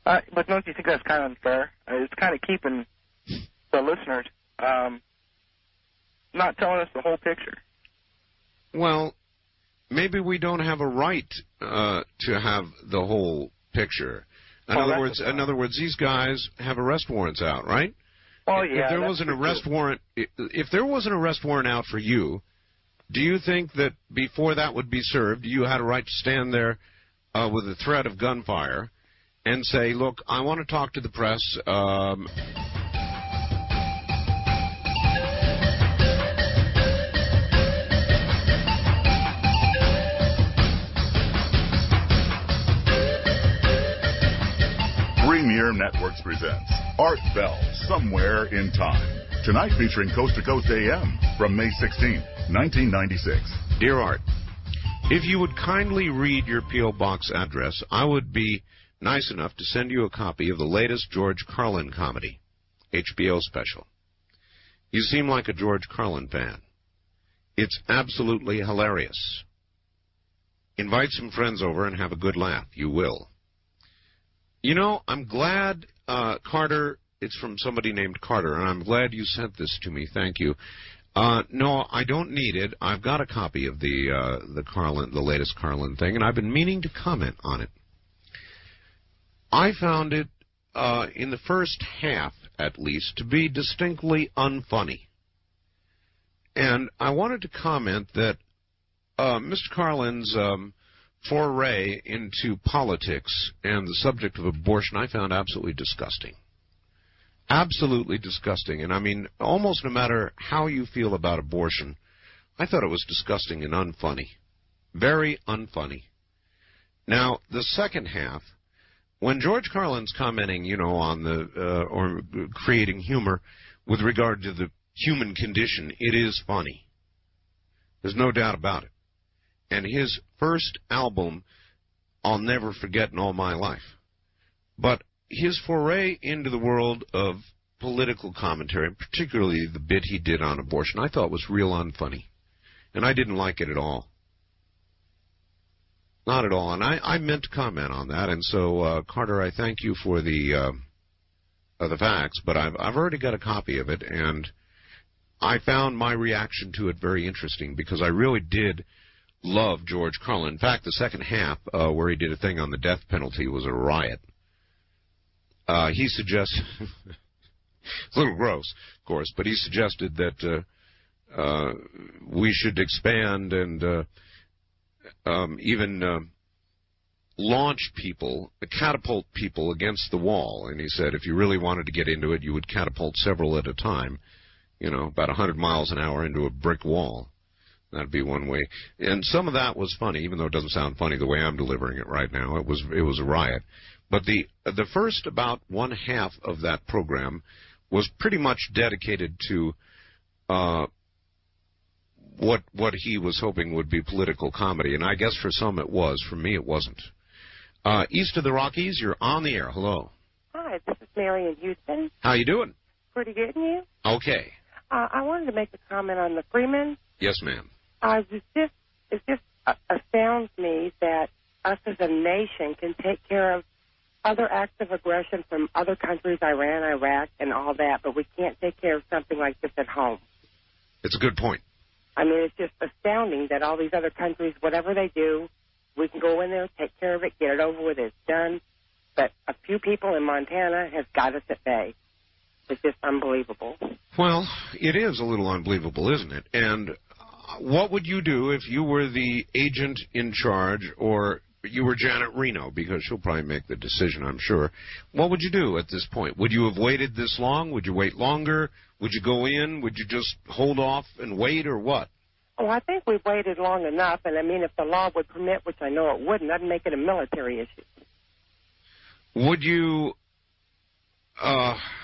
But don't you think that's kind of unfair? It's kind of keeping the listeners not telling us the whole picture. Well, maybe we don't have a right to have the whole picture. In other words, these guys have arrest warrants out, right? Oh yeah. If there was an arrest warrant out for you, do you think that before that would be served, you had a right to stand there with a threat of gunfire and say, "Look, I want to talk to the press." Premier Networks presents Art Bell, Somewhere in Time. Tonight featuring Coast to Coast AM from May 16, 1996. Dear Art, if you would kindly read your P.O. Box address, I would be nice enough to send you a copy of the latest George Carlin comedy, HBO special. You seem like a George Carlin fan. It's absolutely hilarious. Invite some friends over and have a good laugh. You will. You know, I'm glad, Carter, it's from somebody named Carter, and I'm glad you sent this to me. Thank you. No, I don't need it. I've got a copy of the latest Carlin thing, and I've been meaning to comment on it. I found it, in the first half, at least, to be distinctly unfunny. And I wanted to comment that Mr. Carlin's foray into politics and the subject of abortion I found absolutely disgusting. Absolutely disgusting. And I mean, almost no matter how you feel about abortion, I thought it was disgusting and unfunny. Very unfunny. Now, the second half, when George Carlin's commenting, you know, on or creating humor with regard to the human condition, it is funny. There's no doubt about it. And his first album, I'll never forget in all my life. But his foray into the world of political commentary, particularly the bit he did on abortion, I thought was real unfunny. And I didn't like it at all. Not at all. And I meant to comment on that. And so, Carter, I thank you for the facts, but I've already got a copy of it, and I found my reaction to it very interesting because I really did love George Carlin. In fact, the second half, where he did a thing on the death penalty, was a riot. He suggests, it's a little gross, of course, but he suggested that we should expand and even launch people, catapult people against the wall. And he said if you really wanted to get into it, you would catapult several at a time, you know, about 100 miles an hour into a brick wall. That'd be one way. And some of that was funny, even though it doesn't sound funny the way I'm delivering it right now. It was a riot. But the first about one half of that program was pretty much dedicated to what he was hoping would be political comedy. And I guess for some it was. For me, it wasn't. East of the Rockies, you're on the air. Hello. Hi, this is Mary in Houston. How you doing? Pretty good, and you? Okay. I wanted to make a comment on the Freeman. Yes, ma'am. It just astounds me that us as a nation can take care of other acts of aggression from other countries, Iran, Iraq, and all that, but we can't take care of something like this at home. It's a good point. I mean, it's just astounding that all these other countries, whatever they do, we can go in there, take care of it, get it over with, it's done. But a few people in Montana have got us at bay. It's just unbelievable. Well, it is a little unbelievable, isn't it? And what would you do if you were the agent in charge, or you were Janet Reno, because she'll probably make the decision, I'm sure. What would you do at this point? Would you have waited this long? Would you wait longer? Would you go in? Would you just hold off and wait, or what? Oh, I think we've waited long enough, and I mean, if the law would permit, which I know it wouldn't, I'd make it a military issue. Would you,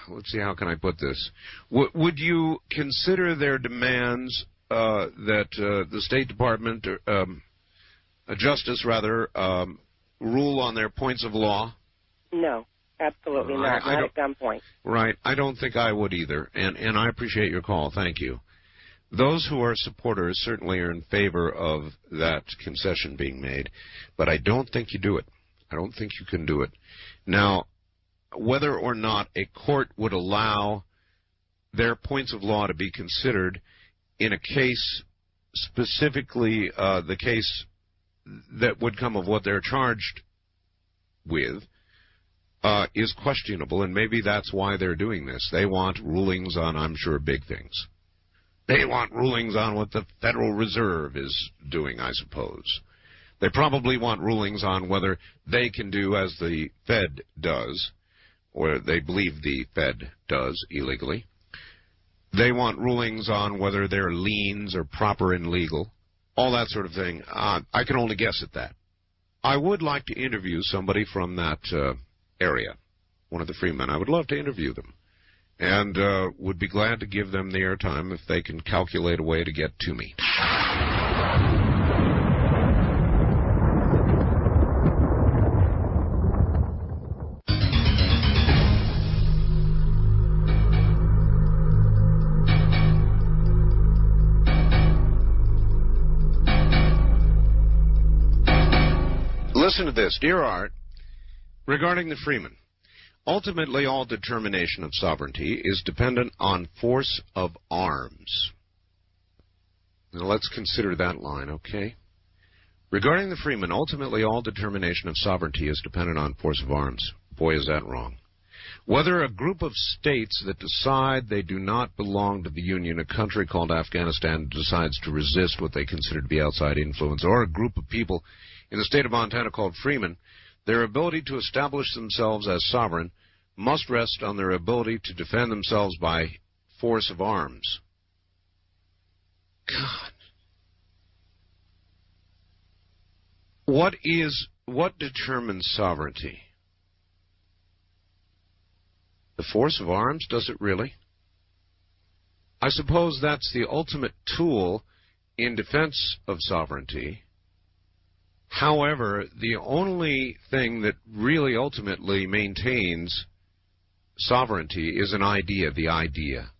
let's see, how can I put this? Would you consider their demands that the State Department, Justice rather, rule on their points of law? No, absolutely not. Not at gunpoint. Right. I don't think I would either, and I appreciate your call. Thank you. Those who are supporters certainly are in favor of that concession being made, but I don't think you do it. I don't think you can do it. Now, whether or not a court would allow their points of law to be considered in a case, specifically the case that would come of what they're charged with, is questionable, and maybe that's why they're doing this. They want rulings on, I'm sure, big things. They want rulings on what the Federal Reserve is doing, I suppose. They probably want rulings on whether they can do as the Fed does, or they believe the Fed does illegally. They want rulings on whether their liens are proper and legal, all that sort of thing. I can only guess at that. I would like to interview somebody from that area, one of the freemen. I would love to interview them and would be glad to give them the airtime if they can calculate a way to get to me. Listen to this. Dear Art, regarding the Freeman, ultimately all determination of sovereignty is dependent on force of arms. Now let's consider that line, okay? Regarding the Freeman, ultimately all determination of sovereignty is dependent on force of arms. Boy, is that wrong. Whether a group of states that decide they do not belong to the Union, a country called Afghanistan decides to resist what they consider to be outside influence, or a group of people in the state of Montana called Freemen, their ability to establish themselves as sovereign must rest on their ability to defend themselves by force of arms. God. What determines sovereignty? The force of arms, does it really? I suppose that's the ultimate tool in defense of sovereignty. However, the only thing that really ultimately maintains sovereignty is an idea, the idea,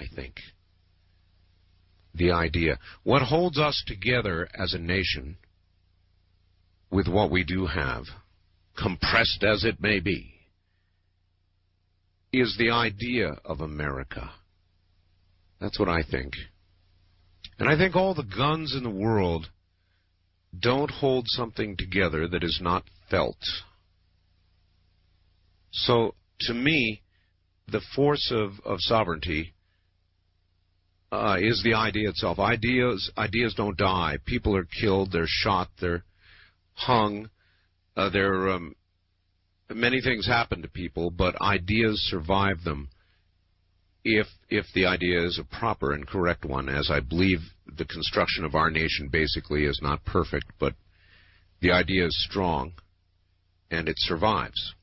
I think. The idea. What holds us together as a nation with what we do have, compressed as it may be, is the idea of America. That's what I think. And I think all the guns in the world don't hold something together that is not felt. So, to me, the force of sovereignty is the idea itself. Ideas don't die. People are killed, they're shot, they're hung. Many things happen to people, but ideas survive them if the idea is a proper and correct one, as I believe the construction of our nation basically is not perfect, but the idea is strong, and it survives.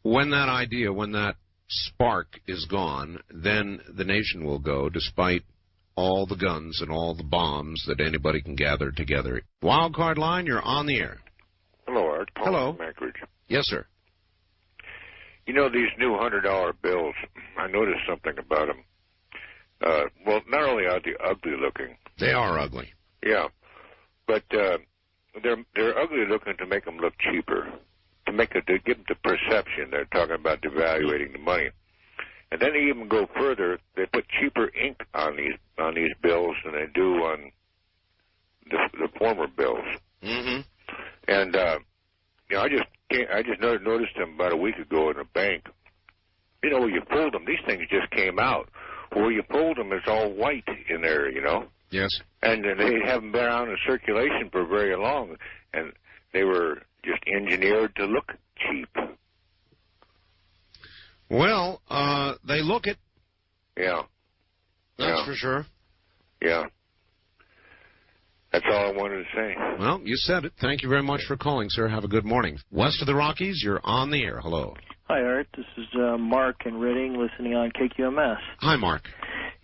When that idea, when that spark is gone, then the nation will go, despite all the guns and all the bombs that anybody can gather together. Wild card line, you're on the air. Hello, Art. Paul Hello. from Anchorage. Yes, sir. You know, these new $100 bills, I noticed something about them. Well, not only are they ugly looking. They are ugly. Yeah. But they're ugly looking to make them look cheaper, to give them the perception they're talking about devaluating the money. And then they even go further. They put cheaper ink on these bills than they do on the former bills. Mm-hmm. And you know, I just noticed them about a week ago in a bank. You know, where you fold them, these things just came out. Where you fold them, it's all white in there, you know. Yes. And they haven't been out in circulation for very long, and they were just engineered to look cheap. Well, they look it. Yeah. That's for sure. Yeah. That's all I wanted to say. Well, you said it. Thank you very much for calling, sir. Have a good morning. West of the Rockies, you're on the air. Hello. Hi, Art. This is Mark in Reading, listening on KQMS. Hi, Mark.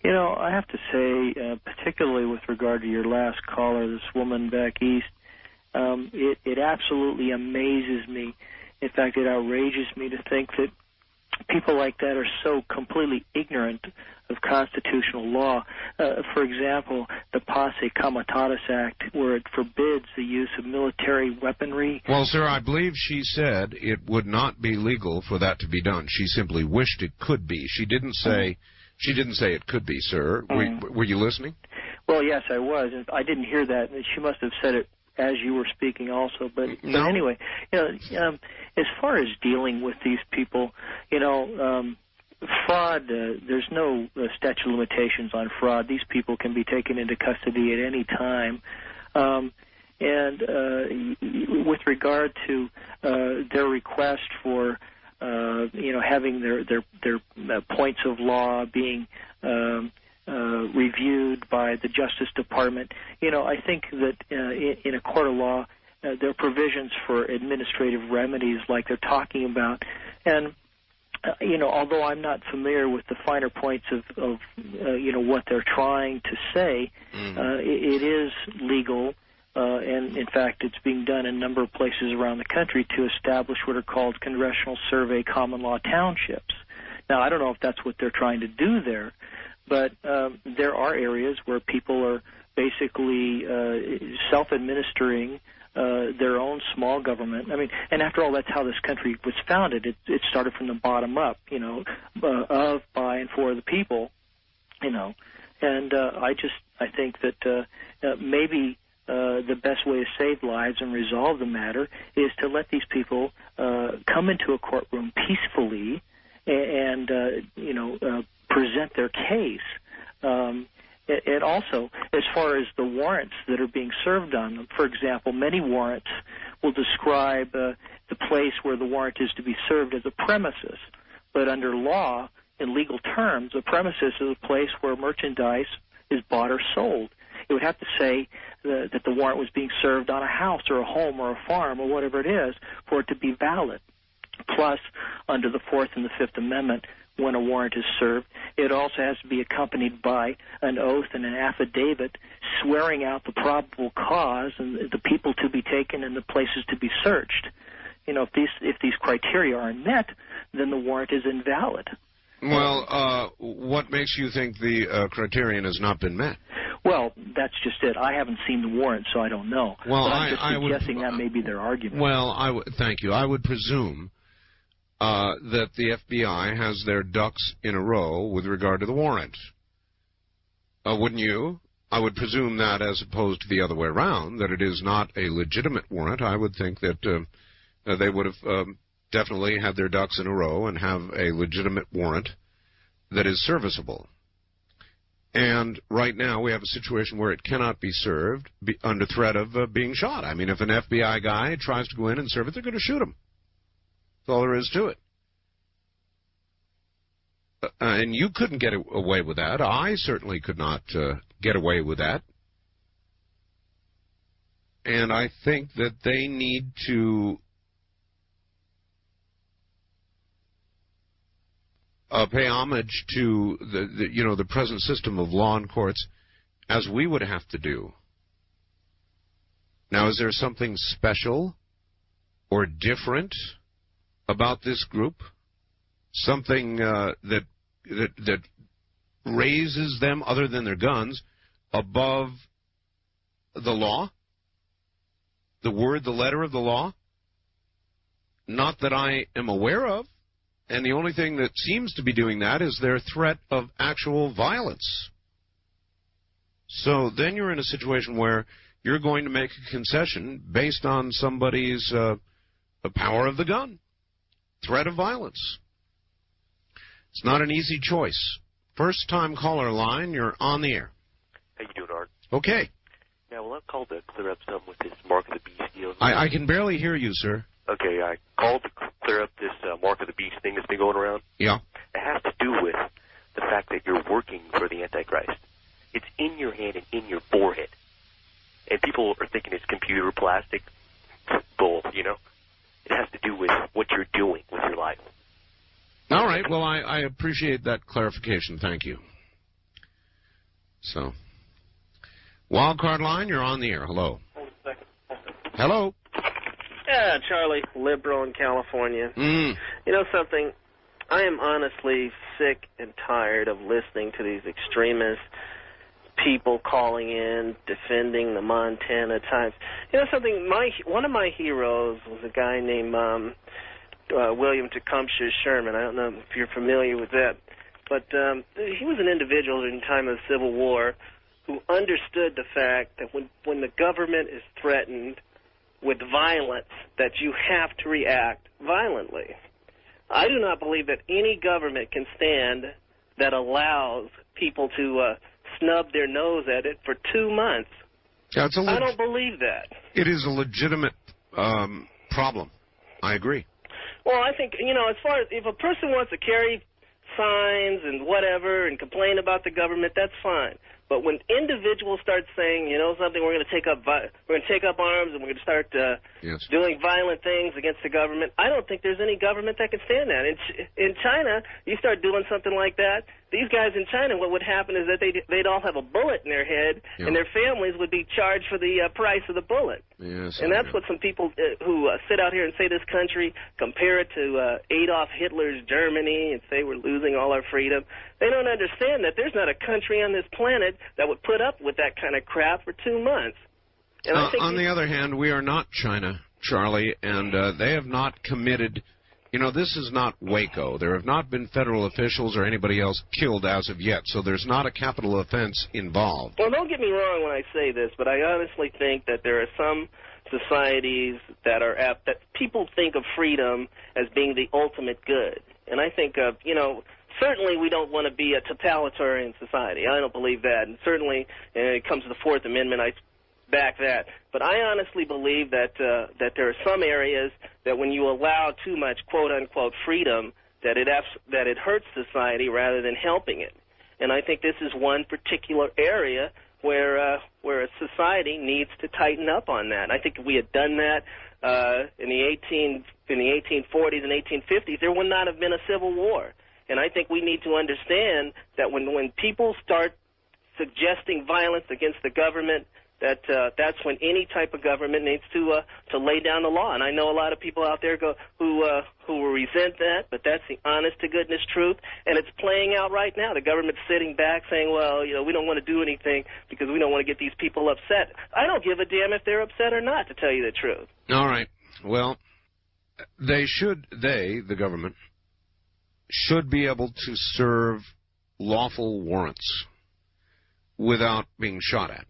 You know, I have to say, particularly with regard to your last caller, this woman back east, it absolutely amazes me. In fact, it outrages me to think that people like that are so completely ignorant of constitutional law. For example, the Posse Comitatus Act, where it forbids the use of military weaponry. Well, sir, I believe she said it would not be legal for that to be done. She simply wished it could be. She didn't say it could be, sir. Were you listening? Well, yes, I was. I didn't hear that. She must have said it as you were speaking also. But anyway, you know, as far as dealing with these people, you know, fraud, there's no statute of limitations on fraud. These people can be taken into custody at any time. And with regard to their request for, you know, having their points of law being reviewed by the Justice Department, you know, I think that in a court of law, there are provisions for administrative remedies like they're talking about. And although I'm not familiar with the finer points of what they're trying to say, it is legal, and in fact it's being done in a number of places around the country to establish what are called congressional survey common law townships. Now, I don't know if that's what they're trying to do there, but there are areas where people are basically self-administering their own small government. I mean, and after all, that's how this country was founded. It started from the bottom up, of, by, and for the people, And I think that maybe the best way to save lives and resolve the matter is to let these people come into a courtroom peacefully and present their case. And also, as far as the warrants that are being served on them, for example, many warrants will describe the place where the warrant is to be served as a premises. But under law, in legal terms, a premises is a place where merchandise is bought or sold. It would have to say that the warrant was being served on a house or a home or a farm or whatever it is for it to be valid. Plus, under the Fourth and the Fifth Amendment, when a warrant is served, it also has to be accompanied by an oath and an affidavit swearing out the probable cause and the people to be taken and the places to be searched. If these criteria aren't met, then the warrant is invalid. Well, what makes you think the criterion has not been met? Well, that's just it. I haven't seen the warrant, so I don't know. Well, but I'm just suggesting that may be their argument. Well, thank you. I would presume that the FBI has their ducks in a row with regard to the warrant. Wouldn't you? I would presume that as opposed to the other way around, that it is not a legitimate warrant. I would think that they would have definitely had their ducks in a row and have a legitimate warrant that is serviceable. And right now we have a situation where it cannot be served under threat of being shot. I mean, if an FBI guy tries to go in and serve it, they're going to shoot him. That's all there is to it. And you couldn't get away with that. I certainly could not get away with that. And I think that they need to pay homage to the present system of law and courts, as we would have to do. Now, is there something special or different about this group? Something that raises them, other than their guns, above the law? The word, the letter of the law? Not that I am aware of. And the only thing that seems to be doing that is their threat of actual violence. So then you're in a situation where you're going to make a concession based on somebody's the power of the gun, threat of violence. It's not an easy choice. First-time caller line, you're on the air. How you doing, Art? Okay. Yeah, well, I've called to clear up some with this Mark of the Beast deal. I can barely hear you, sir. Okay, I called to clear up this Mark of the Beast thing that's been going around. Yeah. It has to do with the fact that you're working for the Antichrist. It's in your hand and in your forehead. And people are thinking it's computer plastic bull, It has to do with what you're doing with your life. All right. Well, I appreciate that clarification. Thank you. So, Wildcard line, you're on the air. Hello. Hello. Yeah, Charlie, liberal in California. You know something? I am honestly sick and tired of listening to these extremist people calling in, defending the Montana Times. You know something? One of my heroes was a guy named William Tecumseh Sherman. I don't know if you're familiar with that. But he was an individual during the time of the Civil War who understood the fact that when the government is threatened with violence, that you have to react violently. I do not believe that any government can stand that allows people to snub their nose at it for 2 months. Yeah, I don't believe that. It is a legitimate problem. I agree. Well, I think, as far as if a person wants to carry signs and whatever and complain about the government, that's fine. But when individuals start saying, you know something, we're going to take up arms and we're going to start doing violent things against the government, I don't think there's any government that can stand that. In China, you start doing something like that, these guys in China, what would happen is that they'd all have a bullet in their head, and their families would be charged for the price of the bullet. Yes, and that's what some people who sit out here and say this country, compare it to Adolf Hitler's Germany and say we're losing all our freedom. They don't understand that there's not a country on this planet that would put up with that kind of crap for 2 months. And I think on the other hand, we are not China, Charlie, and they have not committed... You know, this is not Waco. There have not been federal officials or anybody else killed as of yet, so there's not a capital offense involved. Well, don't get me wrong when I say this, but I honestly think that there are some societies that are apt, that people think of freedom as being the ultimate good. And I think of, you know, certainly we don't want to be a totalitarian society. I don't believe that. And certainly when it comes to the Fourth Amendment, I back that. But I honestly believe that that there are some areas that when you allow too much quote-unquote freedom, that it hurts society rather than helping it. And I think this is one particular area where a society needs to tighten up on that. I think if we had done that in the 1840s and 1850s, there would not have been a civil war. And I think we need to understand that when people start suggesting violence against the government, that's when any type of government needs to lay down the law. And I know a lot of people out there who will resent that, but that's the honest-to-goodness truth, and it's playing out right now. The government's sitting back saying, well, you know, we don't want to do anything because we don't want to get these people upset. I don't give a damn if they're upset or not, to tell you the truth. All right. Well, the government, should be able to serve lawful warrants without being shot at.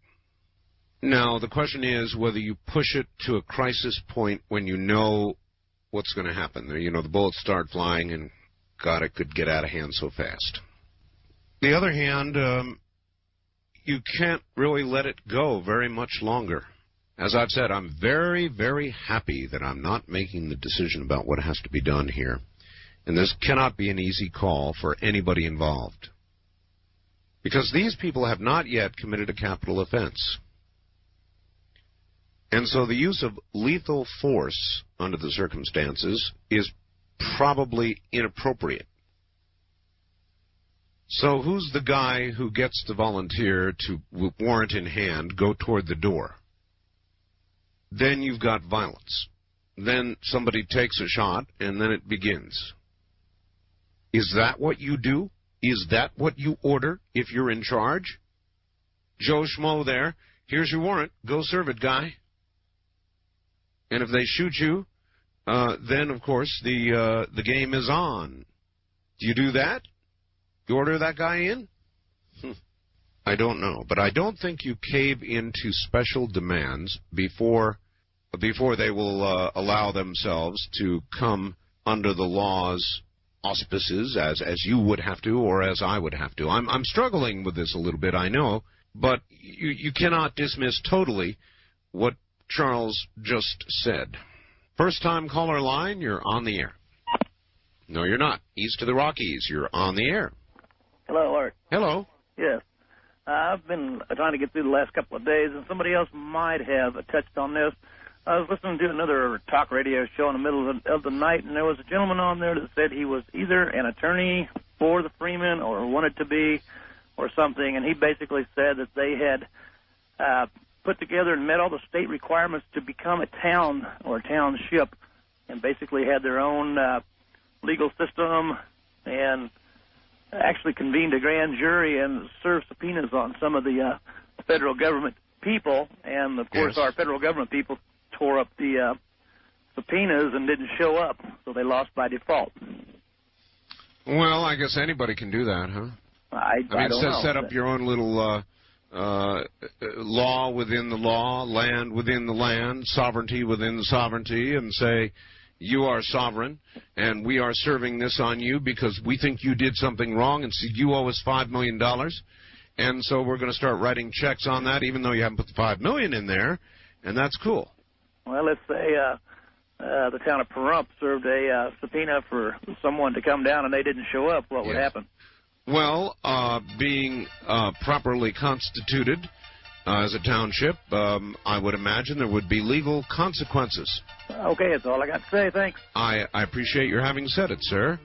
Now, the question is whether you push it to a crisis point when you know what's going to happen. You know, the bullets start flying, and, God, it could get out of hand so fast. On the other hand, you can't really let it go very much longer. As I've said, I'm very, very happy that I'm not making the decision about what has to be done here. And this cannot be an easy call for anybody involved. Because these people have not yet committed a capital offense. And so the use of lethal force under the circumstances is probably inappropriate. So who's the guy who gets the volunteer to, warrant in hand, go toward the door? Then you've got violence. Then somebody takes a shot, and then it begins. Is that what you do? Is that what you order if you're in charge? Joe Schmo there, here's your warrant, go serve it, guy. And if they shoot you, then, of course, the game is on. Do you do that? You order that guy in? I don't know. But I don't think you cave into special demands before they will allow themselves to come under the law's auspices, as you would have to or as I would have to. I'm struggling with this a little bit, I know, but you cannot dismiss totally what Charles just said. First-time caller line, you're on the air. No, you're not. East of the Rockies, you're on the air. Hello, Art. Hello. Yes. I've been trying to get through the last couple of days, and somebody else might have touched on this. I was listening to another talk radio show in the middle of the night, and there was a gentleman on there that said he was either an attorney for the Freemen or wanted to be or something, and he basically said that they had put together and met all the state requirements to become a town or a township, and basically had their own legal system and actually convened a grand jury and served subpoenas on some of the federal government people. And, of course, our federal government people tore up the subpoenas and didn't show up, so they lost by default. Well, I guess anybody can do that, huh? I don't know. Set up your own little law within the law, land within the land, sovereignty within the sovereignty, and say, you are sovereign, and we are serving this on you because we think you did something wrong, and so you owe us $5 million, and so we're going to start writing checks on that, even though you haven't put the $5 million in there, and that's cool. Well, let's say the town of Pahrump served a subpoena for someone to come down, and they didn't show up. What would happen? Well, being properly constituted as a township, I would imagine there would be legal consequences. Okay, that's all I got to say. Thanks. I appreciate your having said it, sir.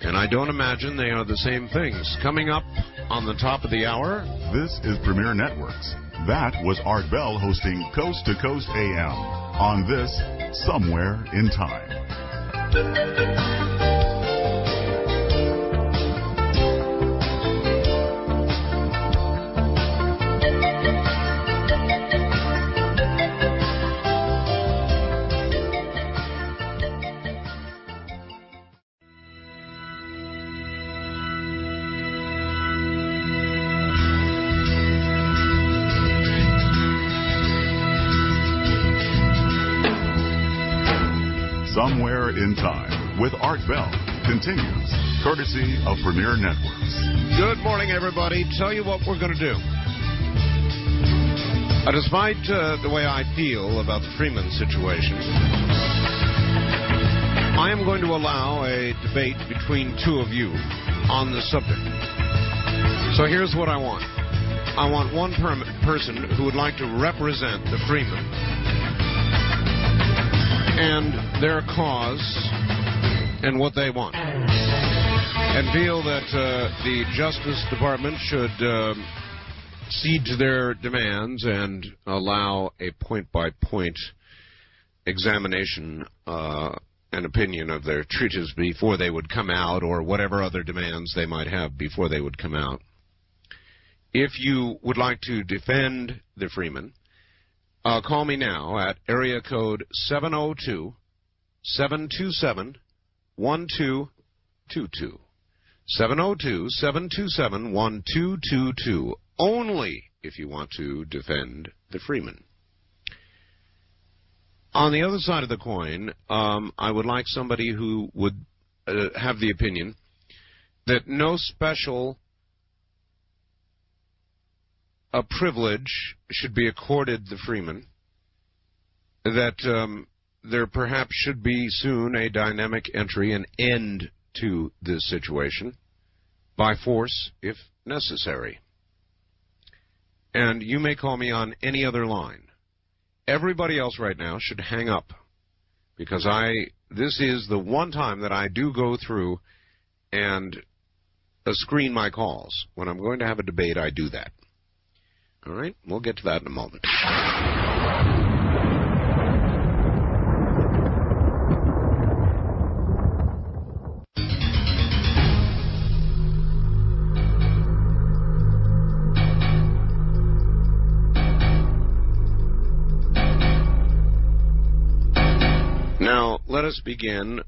And I don't imagine they are the same things. Coming up on the top of the hour. This is Premier Networks. That was Art Bell hosting Coast to Coast AM on this Somewhere in Time. Somewhere in Time with Art Bell continues, courtesy of Premier Networks. Good morning, everybody. Tell you what we're going to do. Despite the way I feel about the Freeman situation, I am going to allow a debate between two of you on the subject. So here's what I want. I want one person who would like to represent the Freeman and their cause and what they want, and feel that the Justice Department should cede to their demands and allow a point-by-point examination and opinion of their treatise before they would come out, or whatever other demands they might have before they would come out. If you would like to defend the Freeman, call me now at area code 702-727-1222. 702-727-1222. Only if you want to defend the Freeman. On the other side of the coin, I would like somebody who would have the opinion that no special privilege should be accorded the Freeman, that there perhaps should be soon a dynamic entry, an end to this situation, by force if necessary. And you may call me on any other line. Everybody else right now should hang up, because this is the one time that I do go through and screen my calls. When I'm going to have a debate, I do that. All right, we'll get to that in a moment. Now, let us begin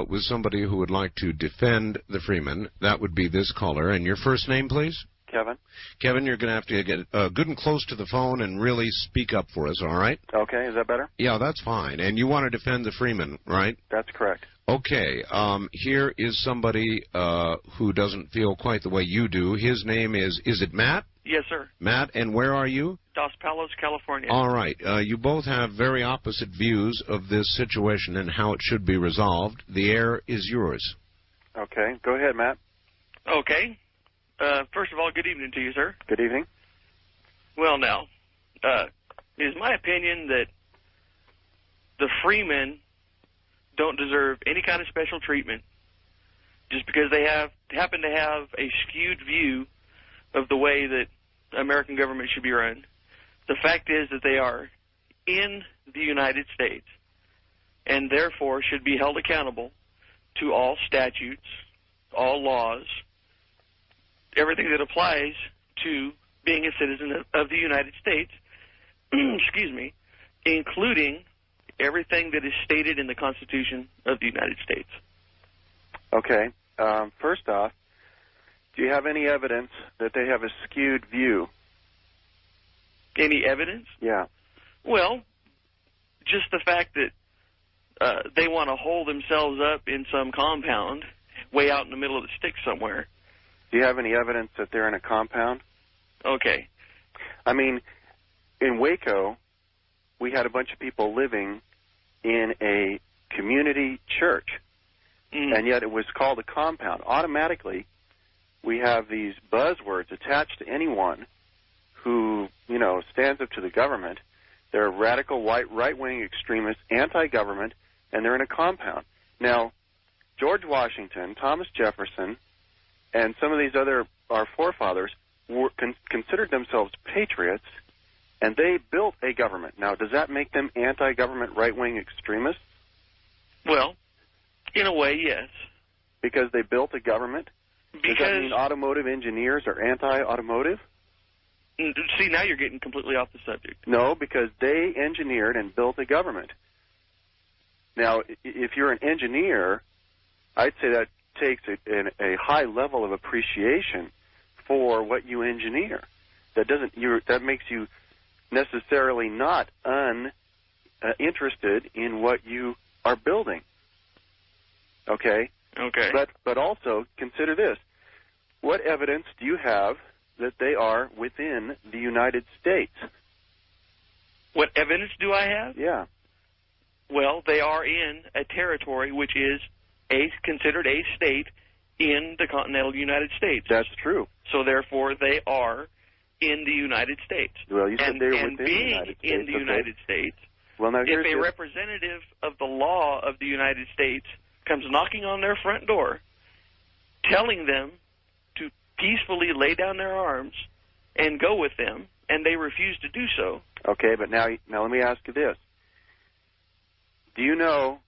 with somebody who would like to defend the Freeman. That would be this caller. And your first name, please? Kevin. Kevin, you're going to have to get good and close to the phone and really speak up for us, all right? Okay, is that better? Yeah, that's fine. And you want to defend the Freeman, right? That's correct. Okay, here is somebody who doesn't feel quite the way you do. His name is it Matt? Yes, sir. Matt, and where are you? Dos Palos, California. All right. You both have very opposite views of this situation and how it should be resolved. The air is yours. Okay, go ahead, Matt. Okay. First of all, good evening to you, sir. Good evening. Well, now, it is my opinion that the Freemen don't deserve any kind of special treatment just because they happen to have a skewed view of the way that American government should be run. The fact is that they are in the United States and therefore should be held accountable to all statutes, all laws, everything that applies to being a citizen of the United States, excuse me, including everything that is stated in the Constitution of the United States. Okay. First off, do you have any evidence that they have a skewed view? Any evidence? Yeah. Well, just the fact that they want to hold themselves up in some compound way out in the middle of the sticks somewhere. Do you have any evidence that they're in a compound? Okay. I mean, in Waco, we had a bunch of people living in a community church, and yet it was called a compound. Automatically, we have these buzzwords attached to anyone who, stands up to the government. They're radical right-wing extremists, anti-government, and they're in a compound. Now, George Washington, Thomas Jefferson, and some of these our forefathers considered themselves patriots, and they built a government. Now, does that make them anti-government right-wing extremists? Well, in a way, yes. Because they built a government? Does that mean automotive engineers are anti-automotive? See, now you're getting completely off the subject. No, because they engineered and built a government. Now, if you're an engineer, I'd say that takes a high level of appreciation for what you engineer. That makes you necessarily not uninterested in what you are building. Okay? Okay. But also, consider this. What evidence do you have that they are within the United States? What evidence do I have? Yeah. Well, they are in a territory which is considered a state in the continental United States. That's true. So therefore, they are in the United States. Well, you said they were within the United States. In the United States, well, now if a representative of the law of the United States comes knocking on their front door, telling them to peacefully lay down their arms and go with them, and they refuse to do so. Okay, but now let me ask you this. Do you know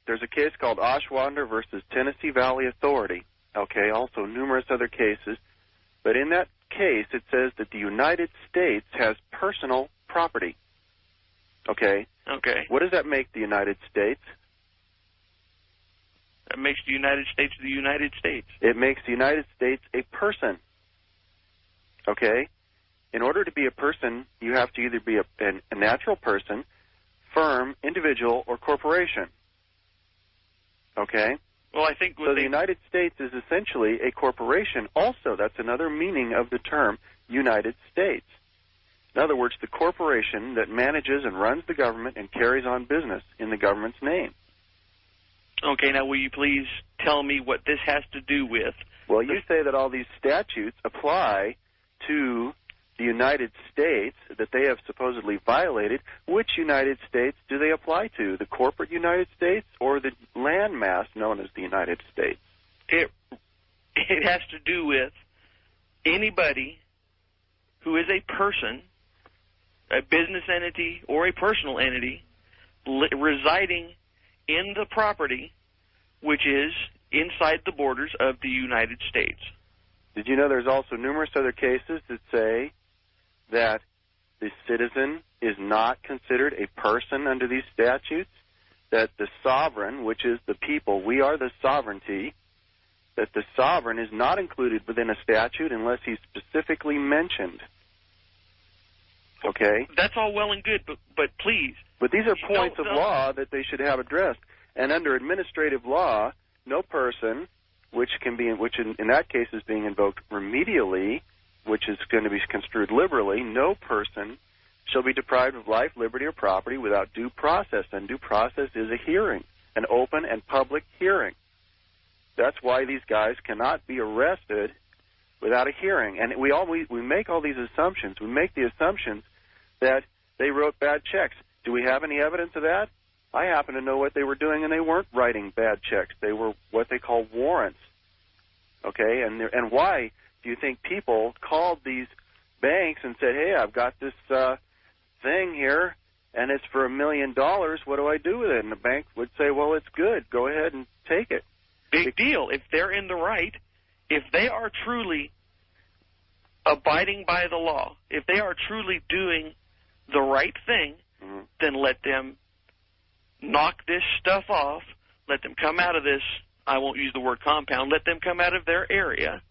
there's a case called Oshwander versus Tennessee Valley Authority? Okay, also numerous other cases. But in that case, it says that the United States has personal property. Okay? Okay. What does that make the United States? That makes the United States the United States. It makes the United States a person. Okay? In order to be a person, you have to either be a natural person, firm, individual, or corporation. Okay? Well, I think so the United States is essentially a corporation also. That's another meaning of the term United States. In other words, the corporation that manages and runs the government and carries on business in the government's name. Okay, now will you please tell me what this has to do with? Well, you say that all these statutes apply to the United States that they have supposedly violated. Which United States do they apply to? The corporate United States or the landmass known as the United States? It has to do with anybody who is a person, a business entity or a personal entity residing in the property which is inside the borders of the United States. Did you know there's also numerous other cases that say that the citizen is not considered a person under these statutes, that the sovereign, which is the people, we are the sovereignty, that the sovereign is not included within a statute unless he's specifically mentioned? Okay? That's all well and good, but please. But these are points of law that they should have addressed. And under administrative law, no person, which in that case is being invoked remedially, which is going to be construed liberally, no person shall be deprived of life, liberty, or property without due process. And due process is a hearing, an open and public hearing. That's why these guys cannot be arrested without a hearing. And we make all these assumptions. We make the assumptions that they wrote bad checks. Do we have any evidence of that? I happen to know what they were doing, and they weren't writing bad checks. They were what they call warrants. Okay? And why do you think people called these banks and said, hey, I've got this thing here, and it's for $1 million. What do I do with it? And the bank would say, well, it's good. Go ahead and take it. Big deal. If they're in the right, if they are truly abiding by the law, if they are truly doing the right thing, then let them knock this stuff off. Let them come out of this, I won't use the word compound, let them come out of their area,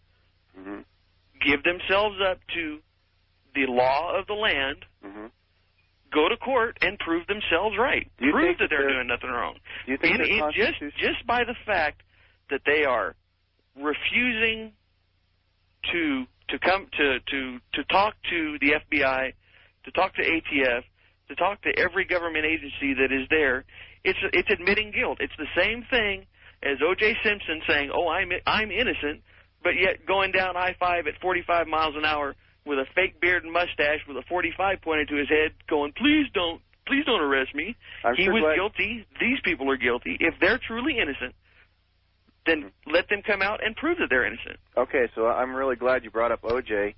give themselves up to the law of the land, go to court and prove themselves right. Prove that they're doing nothing wrong. Do you think just by the fact that they are refusing to talk to the FBI, to talk to ATF, to talk to every government agency that is there, it's admitting guilt. It's the same thing as O.J. Simpson saying, "Oh, I'm innocent," but yet going down I-5 at 45 miles an hour with a fake beard and mustache with a 45 pointed to his head going, please don't arrest me. He was guilty. These people are guilty. If they're truly innocent, then let them come out and prove that they're innocent. Okay, so I'm really glad you brought up O.J.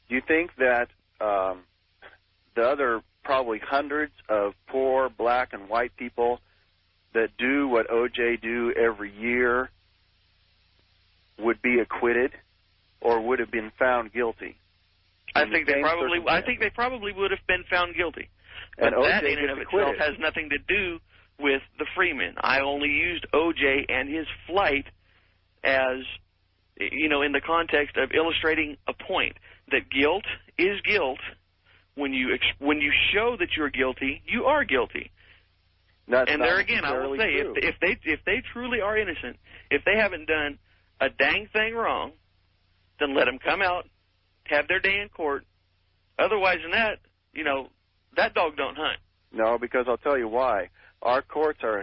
Do you think that the other probably hundreds of poor black and white people that do what O.J. do every year would be acquitted or would have been found guilty? I think they probably would have been found guilty. But that in and of itself has nothing to do with the Freeman. I only used O.J. and his flight as, in the context of illustrating a point that guilt is guilt. When you show that you're guilty, you are guilty. And there again, I will say, if they truly are innocent, if they haven't done a dang thing wrong, then let them come out, have their day in court. Otherwise than that, that dog don't hunt. No, because I'll tell you why. Our courts are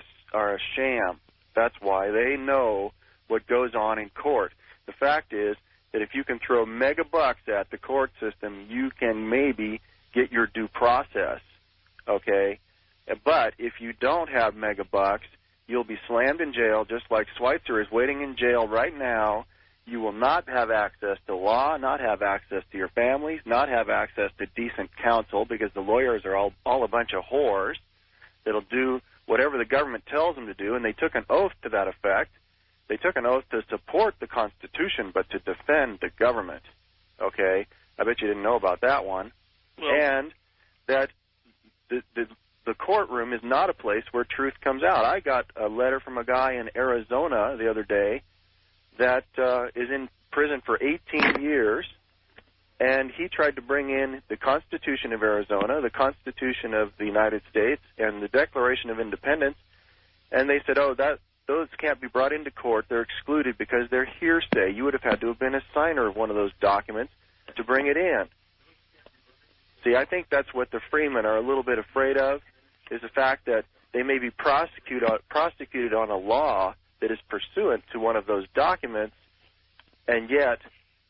a sham. That's why. They know what goes on in court. The fact is that if you can throw mega bucks at the court system, you can maybe get your due process, okay? But if you don't have mega bucks, you'll be slammed in jail just like Schweitzer is waiting in jail right now. You will not have access to law, not have access to your families, not have access to decent counsel because the lawyers are all a bunch of whores that'll do whatever the government tells them to do, and they took an oath to that effect. They took an oath to support the Constitution but to defend the government, okay? I bet you didn't know about that one. Well, and that the courtroom is not a place where truth comes out. I got a letter from a guy in Arizona the other day that is in prison for 18 years, and he tried to bring in the Constitution of Arizona, the Constitution of the United States, and the Declaration of Independence, and they said, those can't be brought into court. They're excluded because they're hearsay. You would have had to have been a signer of one of those documents to bring it in. See, I think that's what the Freemen are a little bit afraid of, is the fact that they may be prosecuted on a law that is pursuant to one of those documents, and yet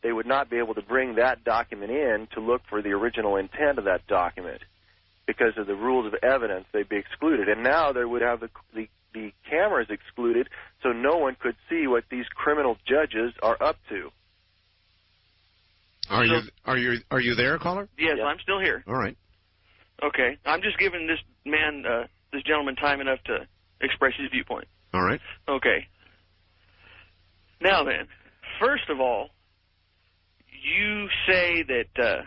they would not be able to bring that document in to look for the original intent of that document. Because of the rules of evidence, they'd be excluded. And now they would have the cameras excluded, so no one could see what these criminal judges are up to. Are you there, caller? Yes, I'm still here. All right. Okay, I'm just giving this man, this gentleman, time enough to express his viewpoint. All right. Okay. Now then, first of all, you say that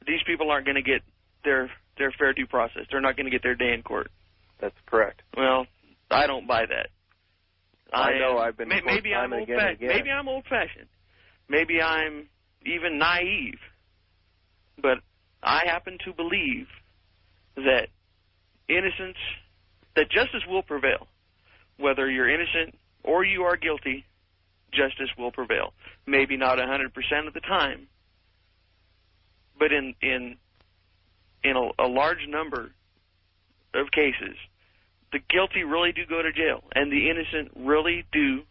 these people aren't going to get their fair due process. They're not going to get their day in court. That's correct. Well, I don't buy that. I know. I've been maybe I'm old-fashioned. Maybe I'm old-fashioned. Maybe I'm even naive. But I happen to believe that that justice will prevail. Whether you're innocent or you are guilty, justice will prevail. Maybe not 100% of the time, but in a large number of cases, the guilty really do go to jail, and the innocent really do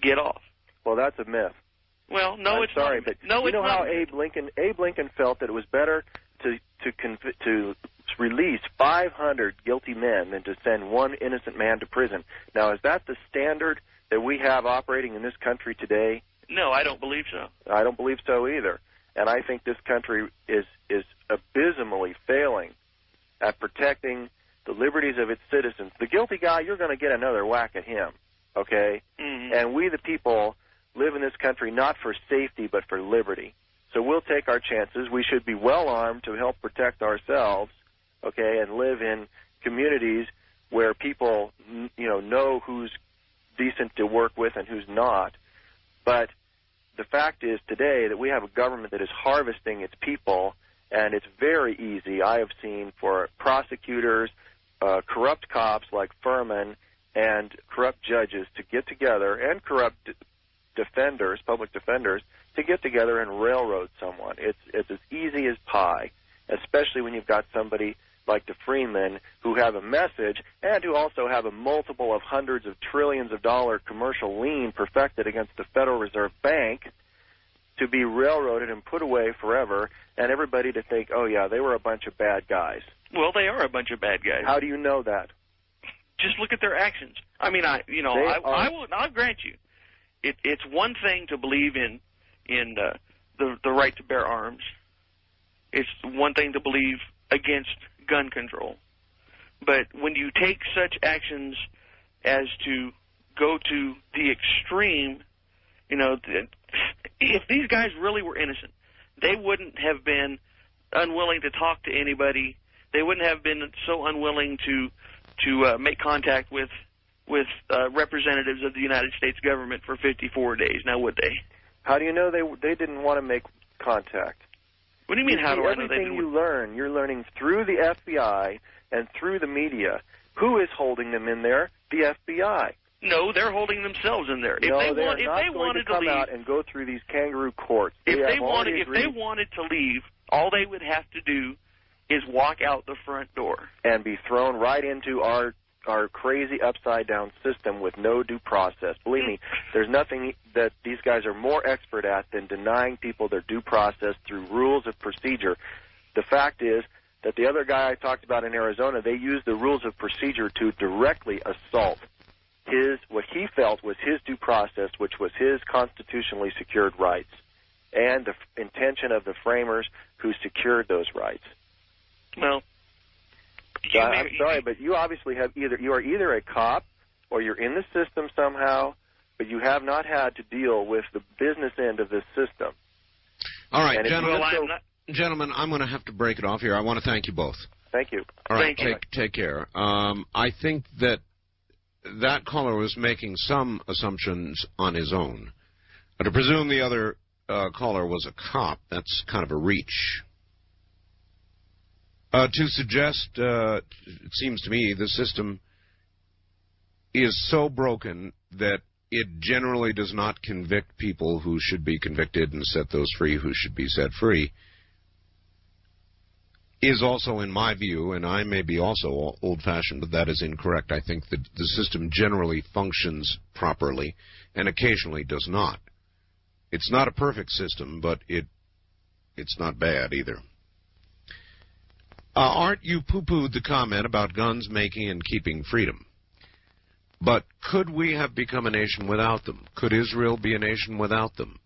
get off. Well, that's a myth. Well, no, it's sorry, not. But no, you know it's how not. Abe Lincoln felt that it was better to release 500 guilty men than to send one innocent man to prison. Now, is that the standard that we have operating in this country today? No, I don't believe so. I don't believe so either. And I think this country is abysmally failing at protecting the liberties of its citizens. The guilty guy, you're going to get another whack at him, okay? Mm-hmm. And we the people live in this country not for safety but for liberty. So we'll take our chances. We should be well armed to help protect ourselves, okay, and live in communities where people, know who's decent to work with and who's not. But the fact is today that we have a government that is harvesting its people, and it's very easy, I have seen, for prosecutors, corrupt cops like Furman, and corrupt judges to get together, and corrupt defenders, public defenders, to get together and railroad someone. It's as easy as pie, especially when you've got somebody like the freemen, who have a message and who also have a multiple of hundreds of trillions of dollar commercial lien perfected against the Federal Reserve Bank, to be railroaded and put away forever, and everybody to think, oh, yeah, they were a bunch of bad guys. Well, they are a bunch of bad guys. How do you know that? Just look at their actions. I mean, I'll grant you, it's one thing to believe in the right to bear arms. It's one thing to believe against gun control. But when you take such actions as to go to the extreme, if these guys really were innocent, they wouldn't have been unwilling to talk to anybody. They wouldn't have been so unwilling to make contact with representatives of the United States government for 54 days, now would they? How do you know they didn't want to make contact? What do you mean, how do I know they didn't? Everything you learn, you're learning through the FBI and through the media. Who is holding them in there? The FBI. No, they're holding themselves in there. If they wanted to come leave, out and go through these kangaroo courts. If they wanted to leave, all they would have to do is walk out the front door and be thrown right into our crazy upside-down system with no due process. Believe me, there's nothing that these guys are more expert at than denying people their due process through rules of procedure. The fact is that the other guy I talked about in Arizona, they used the rules of procedure to directly assault what he felt was his due process, which was his constitutionally secured rights, and the intention of the framers who secured those rights. Well, I'm sorry, but you obviously you are either a cop or you're in the system somehow, but you have not had to deal with the business end of this system. All right, gentlemen, I'm going to have to break it off here. I want to thank you both. Thank you. All right, take care. I think that caller was making some assumptions on his own. To presume the other caller was a cop, that's kind of a reach. To suggest, it seems to me, the system is so broken that it generally does not convict people who should be convicted and set those free who should be set free, is also, in my view, and I may be also old-fashioned, but that is incorrect. I think that the system generally functions properly and occasionally does not. It's not a perfect system, but it's not bad either. Art, you poo-pooed the comment about guns making and keeping freedom. But could we have become a nation without them? Could Israel be a nation without them?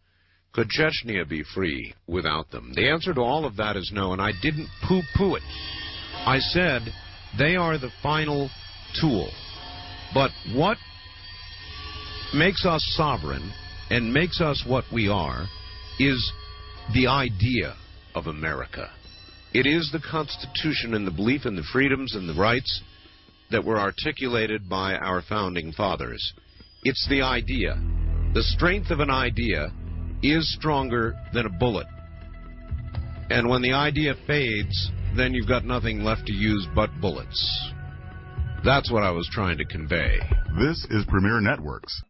Could Chechnya be free without them? The answer to all of that is no, and I didn't poo-poo it. I said they are the final tool. But what makes us sovereign and makes us what we are is the idea of America. It is the Constitution and the belief in the freedoms and the rights that were articulated by our founding fathers. It's the idea. The strength of an idea is stronger than a bullet. And when the idea fades, then you've got nothing left to use but bullets. That's what I was trying to convey. This is Premier Networks.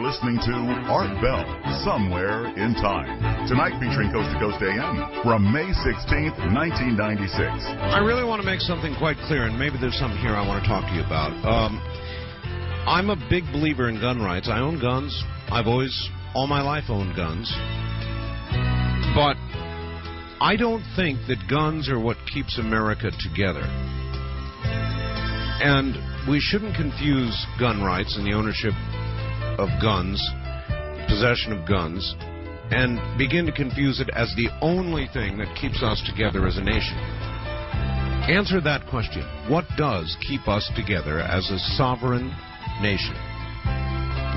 Listening to Art Bell, Somewhere in Time. Tonight featuring Coast to Coast AM from May 16th, 1996. I really want to make something quite clear, and maybe there's something here I want to talk to you about. I'm a big believer in gun rights. I own guns. I've always, all my life, owned guns. But I don't think that guns are what keeps America together. And we shouldn't confuse gun rights and the ownership of guns, possession of guns, and begin to confuse it as the only thing that keeps us together as a nation. Answer that question. What does keep us together as a sovereign nation?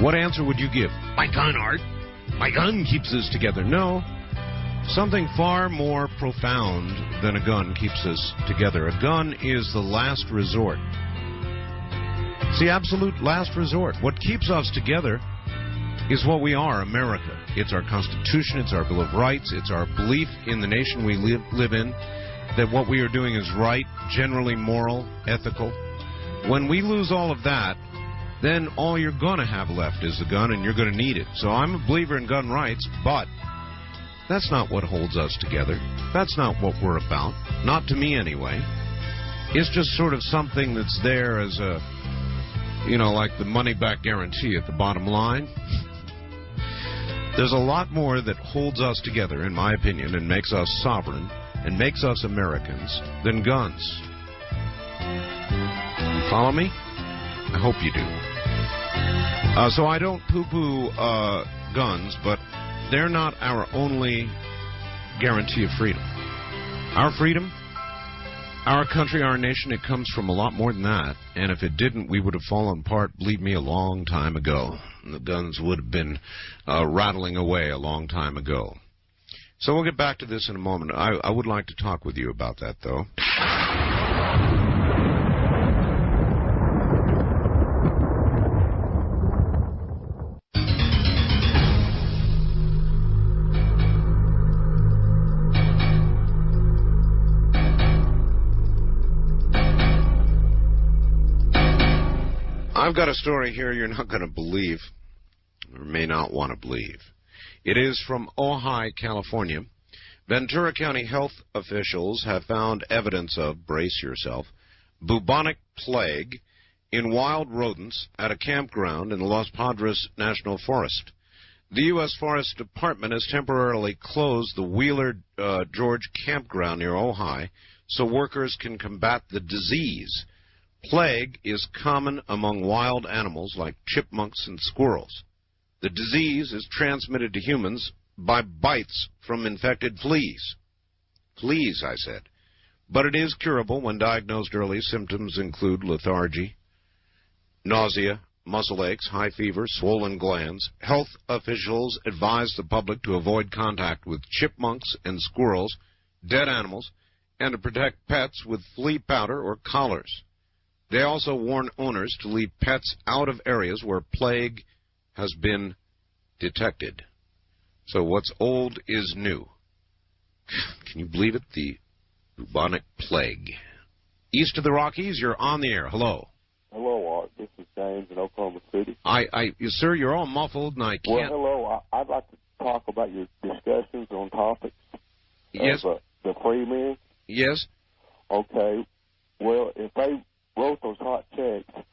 What answer would you give? My gun, Art. My gun keeps us together. No. Something far more profound than a gun keeps us together. A gun is the last resort. It's the absolute last resort. What keeps us together is what we are, America. It's our Constitution, it's our Bill of Rights, it's our belief in the nation we live in, that what we are doing is right, generally moral, ethical. When we lose all of that, then all you're going to have left is the gun, and you're going to need it. So I'm a believer in gun rights, but that's not what holds us together. That's not what we're about. Not to me, anyway. It's just sort of something that's there as a, like the money-back guarantee at the bottom line. There's a lot more that holds us together, in my opinion, and makes us sovereign and makes us Americans than guns. Follow me? I hope you do. So I don't poo-poo guns, but they're not our only guarantee of freedom. Our freedom, our country, our nation, it comes from a lot more than that. And if it didn't, we would have fallen apart, believe me, a long time ago. The guns would have been rattling away a long time ago. So we'll get back to this in a moment. I would like to talk with you about that, though. I've got a story here you're not going to believe, or may not want to believe. It is from Ojai, California. Ventura County health officials have found evidence of, brace yourself, bubonic plague in wild rodents at a campground in the Los Padres National Forest. The U.S. Forest Department has temporarily closed the Wheeler George campground near Ojai so workers can combat the disease. Plague is common among wild animals like chipmunks and squirrels. The disease is transmitted to humans by bites from infected fleas. Fleas, I said. But it is curable when diagnosed early. Symptoms include lethargy, nausea, muscle aches, high fever, swollen glands. Health officials advise the public to avoid contact with chipmunks and squirrels, dead animals, and to protect pets with flea powder or collars. They also warn owners to leave pets out of areas where plague has been detected. So what's old is new. Can you believe it? The bubonic plague. East of the Rockies, you're on the air. Hello. Hello, Art. This is James in Oklahoma City. Sir, you're all muffled, and I can't... Well, hello. I'd like to talk about your discussions on topics. Yes. Of, the free men. Yes. Okay. Well, if they wrote those hot checks,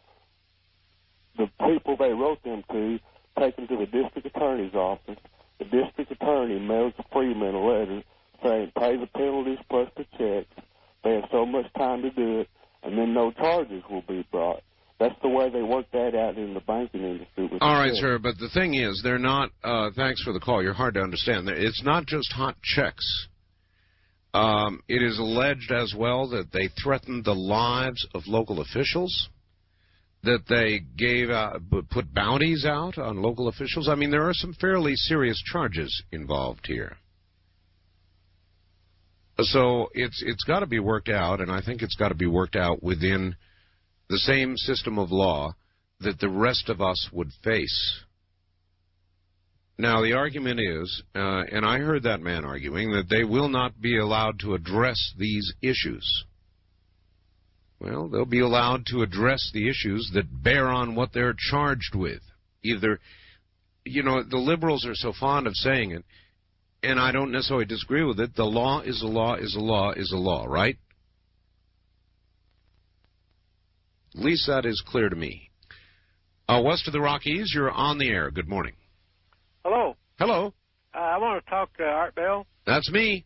the people they wrote them to take them to the district attorney's office. The district attorney mails the freemen a letter saying pay the penalties plus the checks. They have so much time to do it, and then no charges will be brought. That's the way they work that out in the banking industry. All right, sir, but the thing is, they're not, thanks for the call, you're hard to understand. It's not just hot checks. It is alleged as well that they threatened the lives of local officials, that they put bounties out on local officials. I mean, there are some fairly serious charges involved here. So it's got to be worked out, and I think it's got to be worked out within the same system of law that the rest of us would face. Now, the argument is, and I heard that man arguing, that they will not be allowed to address these issues. Well, they'll be allowed to address the issues that bear on what they're charged with. Either, the liberals are so fond of saying it, and I don't necessarily disagree with it, the law is a law is a law is a law, right? At least that is clear to me. West of the Rockies, you're on the air. Good morning. Hello. Hello. I want to talk to Art Bell. That's me.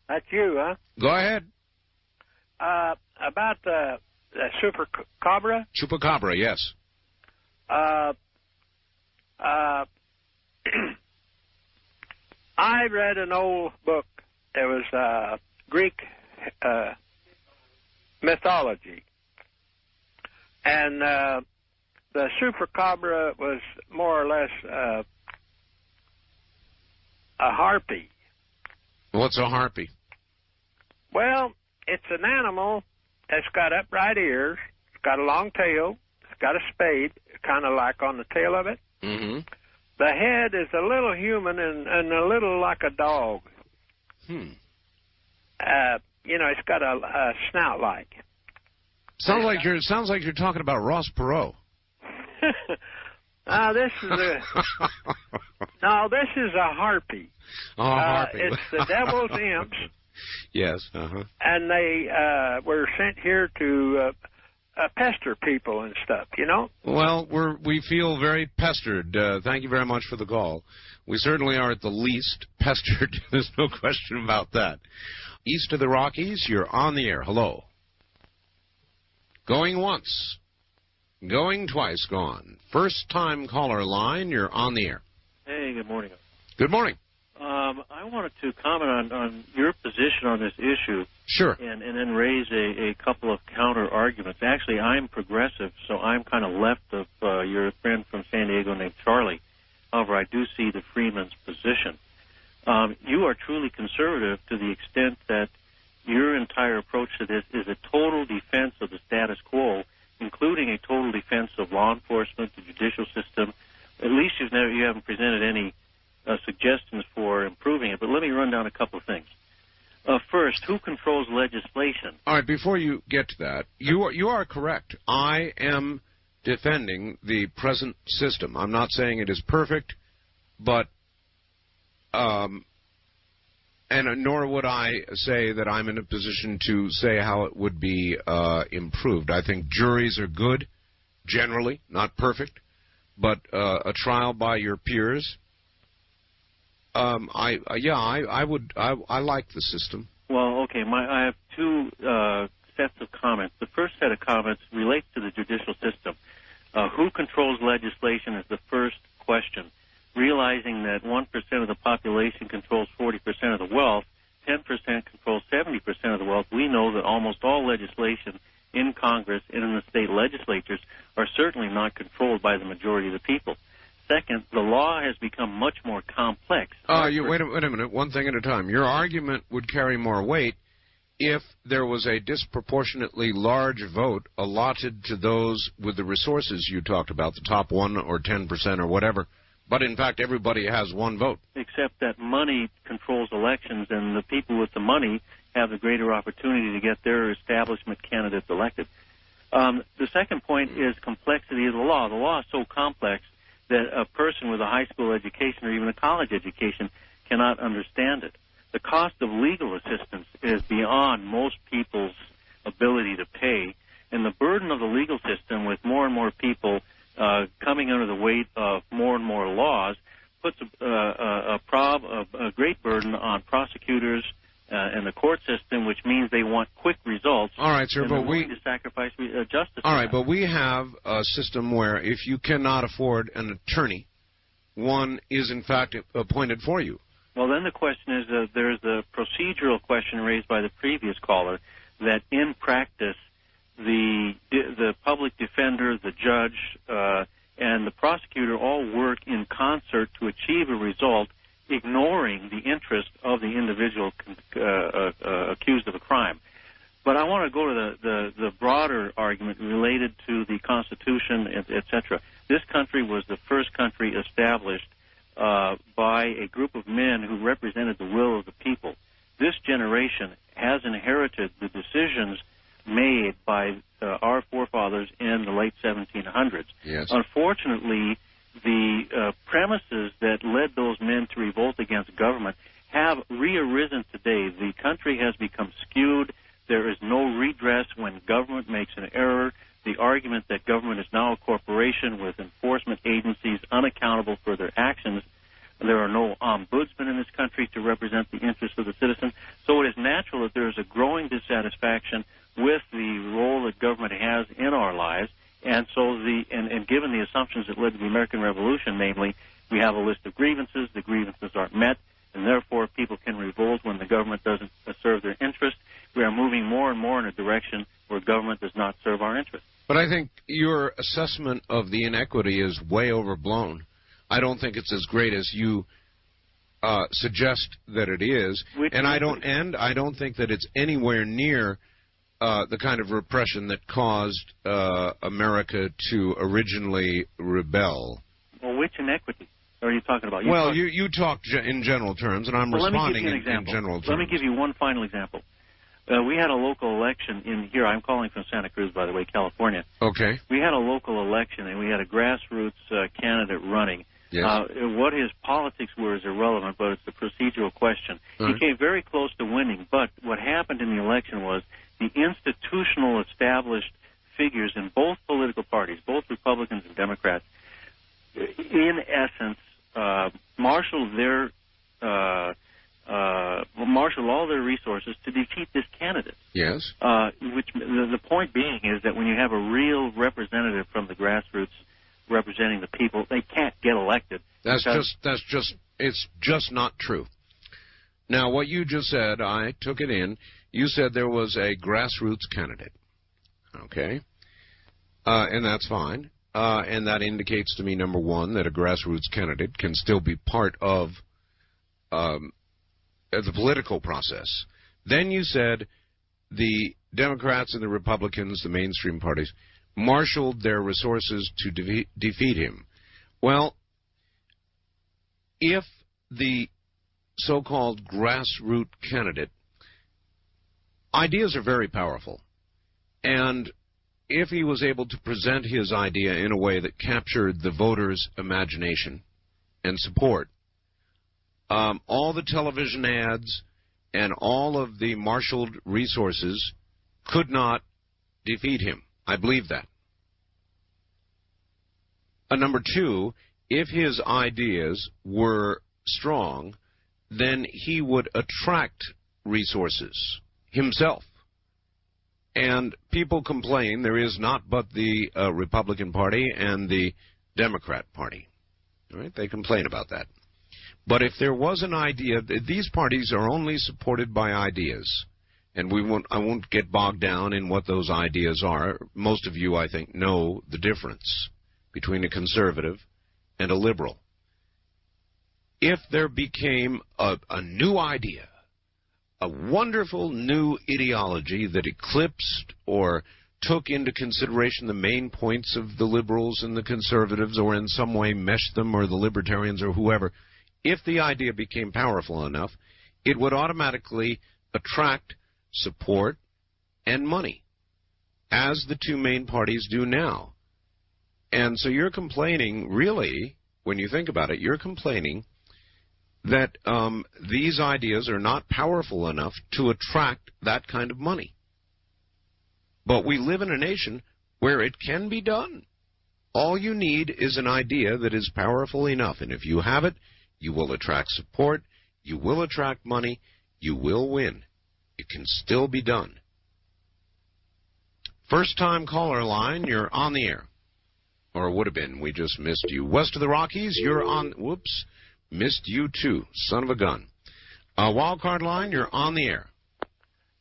That's you, huh? Go ahead. About the Chupacabra. Chupacabra, yes. I read an old book. It was Greek mythology. And the Chupacabra was more or less a harpy. What's a harpy? Well, it's an animal that's got upright ears, it's got a long tail, it's got a spade, kind of like on the tail of it. Mm-hmm. The head is a little human and a little like a dog. Hmm. It's got a snout like. Sounds like you're talking about Ross Perot. This is a this is a harpy. Oh, harpy. It's the devil's imps. Yes. Uh-huh. And they were sent here to pester people and stuff. You know. Well, we feel very pestered. Thank you very much for the call. We certainly are at the least pestered. There's no question about that. East of the Rockies, you're on the air. Hello. Going once. Going twice, gone. First-time caller line, you're on the air. Hey, good morning. Good morning. I wanted to comment on your position on this issue. Sure. And then raise a couple of counter-arguments. Actually, I'm progressive, so I'm kind of left of your friend from San Diego named Charlie. However, I do see the Freeman's position. You are truly conservative to the extent that your entire approach to this is a total defense of the status quo, including a total defense of law enforcement, the judicial system. At least you haven't presented any suggestions for improving it. But let me run down a couple of things. First, who controls legislation? All right, before you get to that, you are correct. I am defending the present system. I'm not saying it is perfect, but and nor would I say that I'm in a position to say how it would be improved. I think juries are good, generally, not perfect, but a trial by your peers. I like the system. Well, okay. I have two sets of comments. The first set of comments relates to the judicial system. Who controls legislation is the first question. Realizing that 1% of the population controls 40% of the wealth, 10% controls 70% of the wealth, we know that almost all legislation in Congress and in the state legislatures are certainly not controlled by the majority of the people. Second, the law has become much more complex. Wait a minute, one thing at a time. Your argument would carry more weight if there was a disproportionately large vote allotted to those with the resources you talked about, the top 1 or 10% or whatever. But, in fact, everybody has one vote. Except that money controls elections, and the people with the money have the greater opportunity to get their establishment candidates elected. The second point is complexity of the law. The law is so complex that a person with a high school education or even a college education cannot understand it. The cost of legal assistance is beyond most people's ability to pay, and the burden of the legal system with more and more people coming under the weight of more and more laws puts a great burden on prosecutors and the court system, which means they want quick results. All right, sir, but to sacrifice justice. All right, but we have a system where if you cannot afford an attorney, one is in fact appointed for you. Well, then the question is, there's the procedural question raised by the previous caller, that in practice, the public defender, the judge, and the prosecutor all work in concert to achieve a result, ignoring the interest of the individual accused of a crime. But I want to go to the broader argument related to the Constitution, et cetera. This country was the first country established by a group of men who represented the will of the people. This generation has inherited the decisions made by our forefathers in the late 1700s. Yes. Unfortunately, the premises that led those men to revolt against government have re-arisen today. The country has become skewed. There is no redress when government makes an error. The argument that government is now a corporation with enforcement agencies unaccountable for their actions. There are no ombudsmen in this country to represent the interests of the citizen. So it is natural that there is a growing dissatisfaction with the role that government has in our lives. And so and given the assumptions that led to the American Revolution, namely, we have a list of grievances, the grievances aren't met, and therefore people can revolt when the government doesn't serve their interest. We are moving more and more in a direction where government does not serve our interest. But I think your assessment of the inequity is way overblown. I don't think it's as great as you suggest that it is, and I don't think that it's anywhere near the kind of repression that caused America to originally rebel. Well, which inequity are you talking about? You talked in general terms, and I'm responding in general terms. Let me give you one final example. We had a local election in here. I'm calling from Santa Cruz, by the way, California. Okay. We had a local election, and we had a grassroots candidate running. Yes. What his politics were is irrelevant, but it's a procedural question. Right. He came very close to winning, but what happened in the election was the institutional established figures in both political parties, both Republicans and Democrats, in essence, marshaled all their resources to defeat this candidate. Yes. Which the point being is that when you have a real representative from the grassroots representing the people, they can't get elected. It's just not true. Now, what you just said, I took it in. You said there was a grassroots candidate. Okay. And that's fine. And that indicates to me, number one, that a grassroots candidate can still be part of the political process. Then you said the Democrats and the Republicans, the mainstream parties, marshaled their resources to defeat him. Well, if the so-called grassroots candidate, ideas are very powerful, and if he was able to present his idea in a way that captured the voters' imagination and support, all the television ads and all of the marshaled resources could not defeat him. I believe that. Number two, if his ideas were strong, then he would attract resources himself. And people complain there is not but the Republican Party and the Democrat Party. All right? They complain about that. But if there was an idea, these parties are only supported by ideas. And I won't get bogged down in what those ideas are. Most of you, I think, know the difference between a conservative and a liberal. If there became a new idea, a wonderful new ideology that eclipsed or took into consideration the main points of the liberals and the conservatives, or in some way meshed them, or the libertarians or whoever, if the idea became powerful enough, it would automatically attract support and money, as the two main parties do now. And so you're complaining, really, when you think about it, you're complaining that these ideas are not powerful enough to attract that kind of money. But we live in a nation where it can be done. All you need is an idea that is powerful enough, and if you have it, you will attract support, you will attract money, you will win. It can still be done. First-time caller line, you're on the air. Or would have been. We just missed you. West of the Rockies, you're on... Whoops. Missed you, too. Son of a gun. Wildcard line, you're on the air.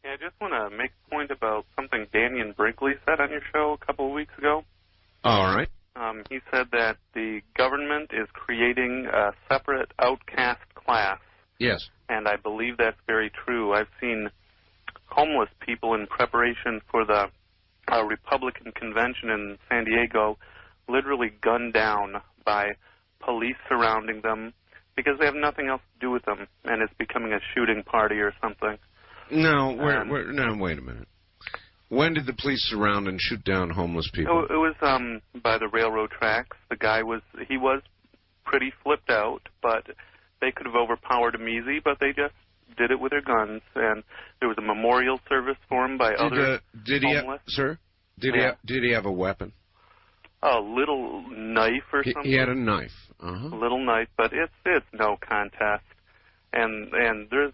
Yeah, I just want to make a point about something Daniel Brinkley said on your show a couple of weeks ago. All right. He said that the government is creating a separate outcast class. Yes. And I believe that's very true. I've seen homeless people in preparation for the Republican convention in San Diego literally gunned down by police surrounding them because they have nothing else to do with them, and it's becoming a shooting party or something. No, wait a minute. When did the police surround and shoot down homeless people? It was by the railroad tracks. The guy was pretty flipped out, but they could have overpowered him easy, but they just did it with their guns. And there was a memorial service for him by other homeless. Did he have a weapon? A little knife or something. He had a knife. A little knife, but it's no contest. And there's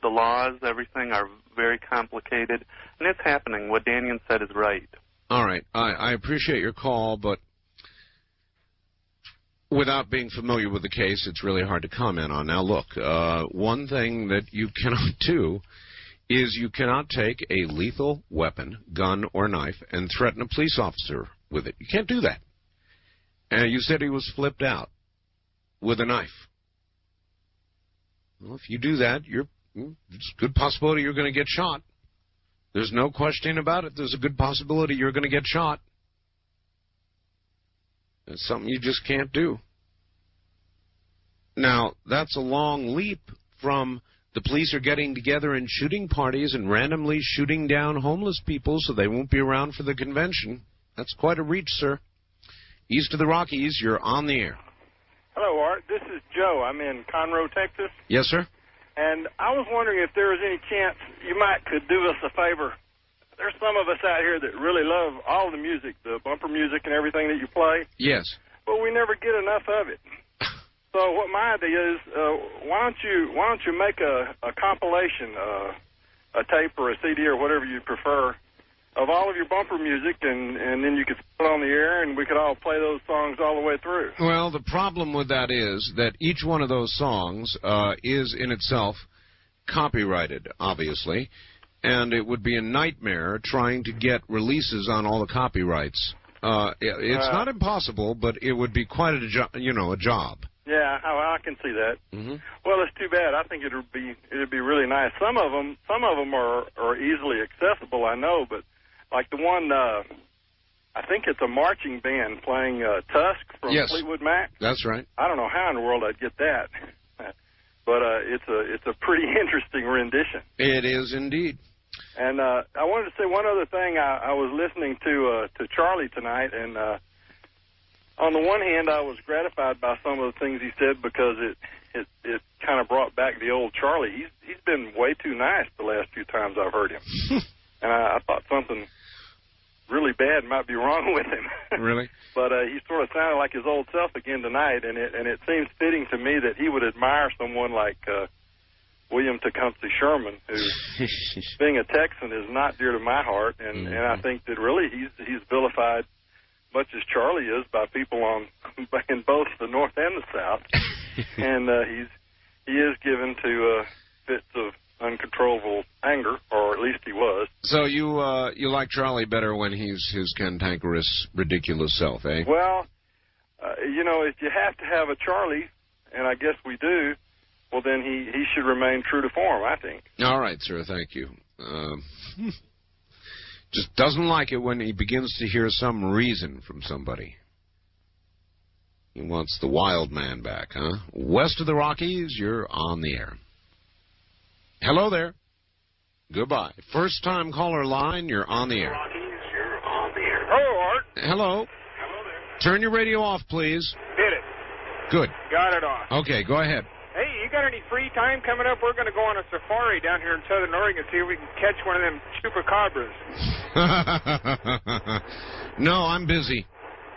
the laws, everything are very complicated, and it's happening. What Daniel said is right. All right. I appreciate your call, but without being familiar with the case, it's really hard to comment on. Now, look, one thing that you cannot do is you cannot take a lethal weapon, gun or knife, and threaten a police officer with it. You can't do that. And you said he was flipped out with a knife. Well, if you do that, it's a good possibility you're going to get shot. There's no question about it. There's a good possibility you're going to get shot. It's something you just can't do. Now, that's a long leap from The police are getting together in shooting parties and randomly shooting down homeless people so they won't be around for the convention. That's quite a reach, sir. East of the Rockies, you're on the air. Hello, Art. This is Joe. I'm in Conroe, Texas. Yes, sir? And I was wondering if there was any chance you could do us a favor. There's some of us out here that really love all the music, the bumper music and everything that you play. Yes. But we never get enough of it. So what my idea is, why don't you make a compilation, a tape or a CD or whatever you prefer, of all of your bumper music, and then you could put it on the air, and we could all play those songs all the way through. Well, the problem with that is that each one of those songs is in itself copyrighted, obviously, and it would be a nightmare trying to get releases on all the copyrights. It's not impossible, but it would be quite a job. Yeah, I can see that. Mm-hmm. Well, it's too bad. I think it'd be really nice. Some of them are easily accessible, I know, but like the one, I think it's a marching band playing Tusk from Fleetwood Mac. That's right. I don't know how in the world I'd get that, but it's a pretty interesting rendition. It is indeed. And I wanted to say one other thing. I was listening to Charlie tonight, and on the one hand, I was gratified by some of the things he said because it kind of brought back the old Charlie. He's been way too nice the last few times I've heard him, and I thought something really bad might be wrong with him. Really? But he sort of sounded like his old self again tonight, and it seems fitting to me that he would admire someone like William Tecumseh Sherman, who, being a Texan, is not dear to my heart, and I think that really he's vilified much as Charlie is by people in both the North and the South, and he is given to fits of uncontrollable anger, or at least he was. So you like Charlie better when he's his cantankerous, ridiculous self, eh? Well, if you have to have a Charlie, and I guess we do, well then he should remain true to form, I think. All right, sir. Thank you. Just doesn't like it when he begins to hear some reason from somebody. He wants the wild man back, huh? West of the Rockies, you're on the air. Hello there. Goodbye. First-time caller line, you're on the air. Hello, Art. Hello. Hello there. Turn your radio off, please. Hit it. Good. Got it off. Okay, go ahead. Hey, you got any free time coming up? We're going to go on a safari down here in Southern Oregon, see if we can catch one of them chupacabras. No, I'm busy.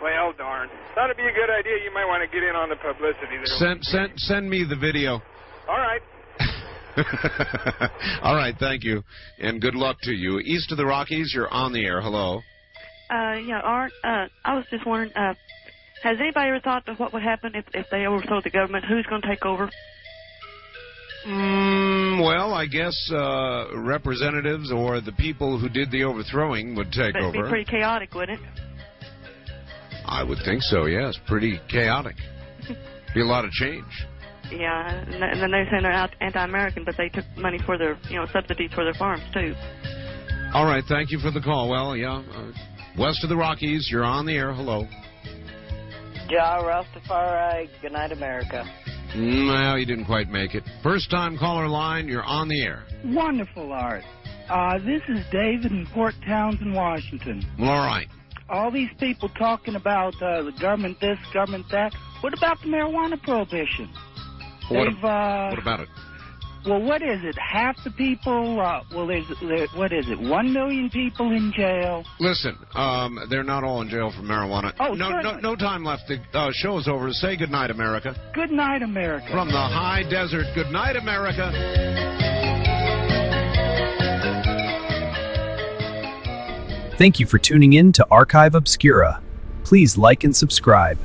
Well, darn. That'd be a good idea. You might want to get in on the publicity there. Send me the video. All right. All right, thank you, and good luck to you. East of the Rockies, you're on the air. Hello. Yeah, Art, I was just wondering, has anybody ever thought of what would happen if they overthrow the government? Who's going to take over? Well, I guess representatives or the people who did the overthrowing would take over. It'd be pretty chaotic, wouldn't it? I would think so, yes. Pretty chaotic. Be a lot of change. Yeah, and then they're saying they're anti-American, but they took money for their, subsidies for their farms, too. All right, thank you for the call. Well, yeah, west of the Rockies, you're on the air. Hello. Ja Rastafari, good night, America. Well, you didn't quite make it. First-time caller line, you're on the air. Wonderful, Art. This is David in Port Townsend, Washington. Well, all right. All these people talking about the government this, government that. What about the marijuana prohibition? What about it? Well, what is it? Half the people, what is it, 1 million people in jail? Listen, they're not all in jail for marijuana. Oh, no time left. The show's over. Say good night, America. Good night, America. From the high desert, good night, America. Thank you for tuning in to Archive Obscura. Please like and subscribe.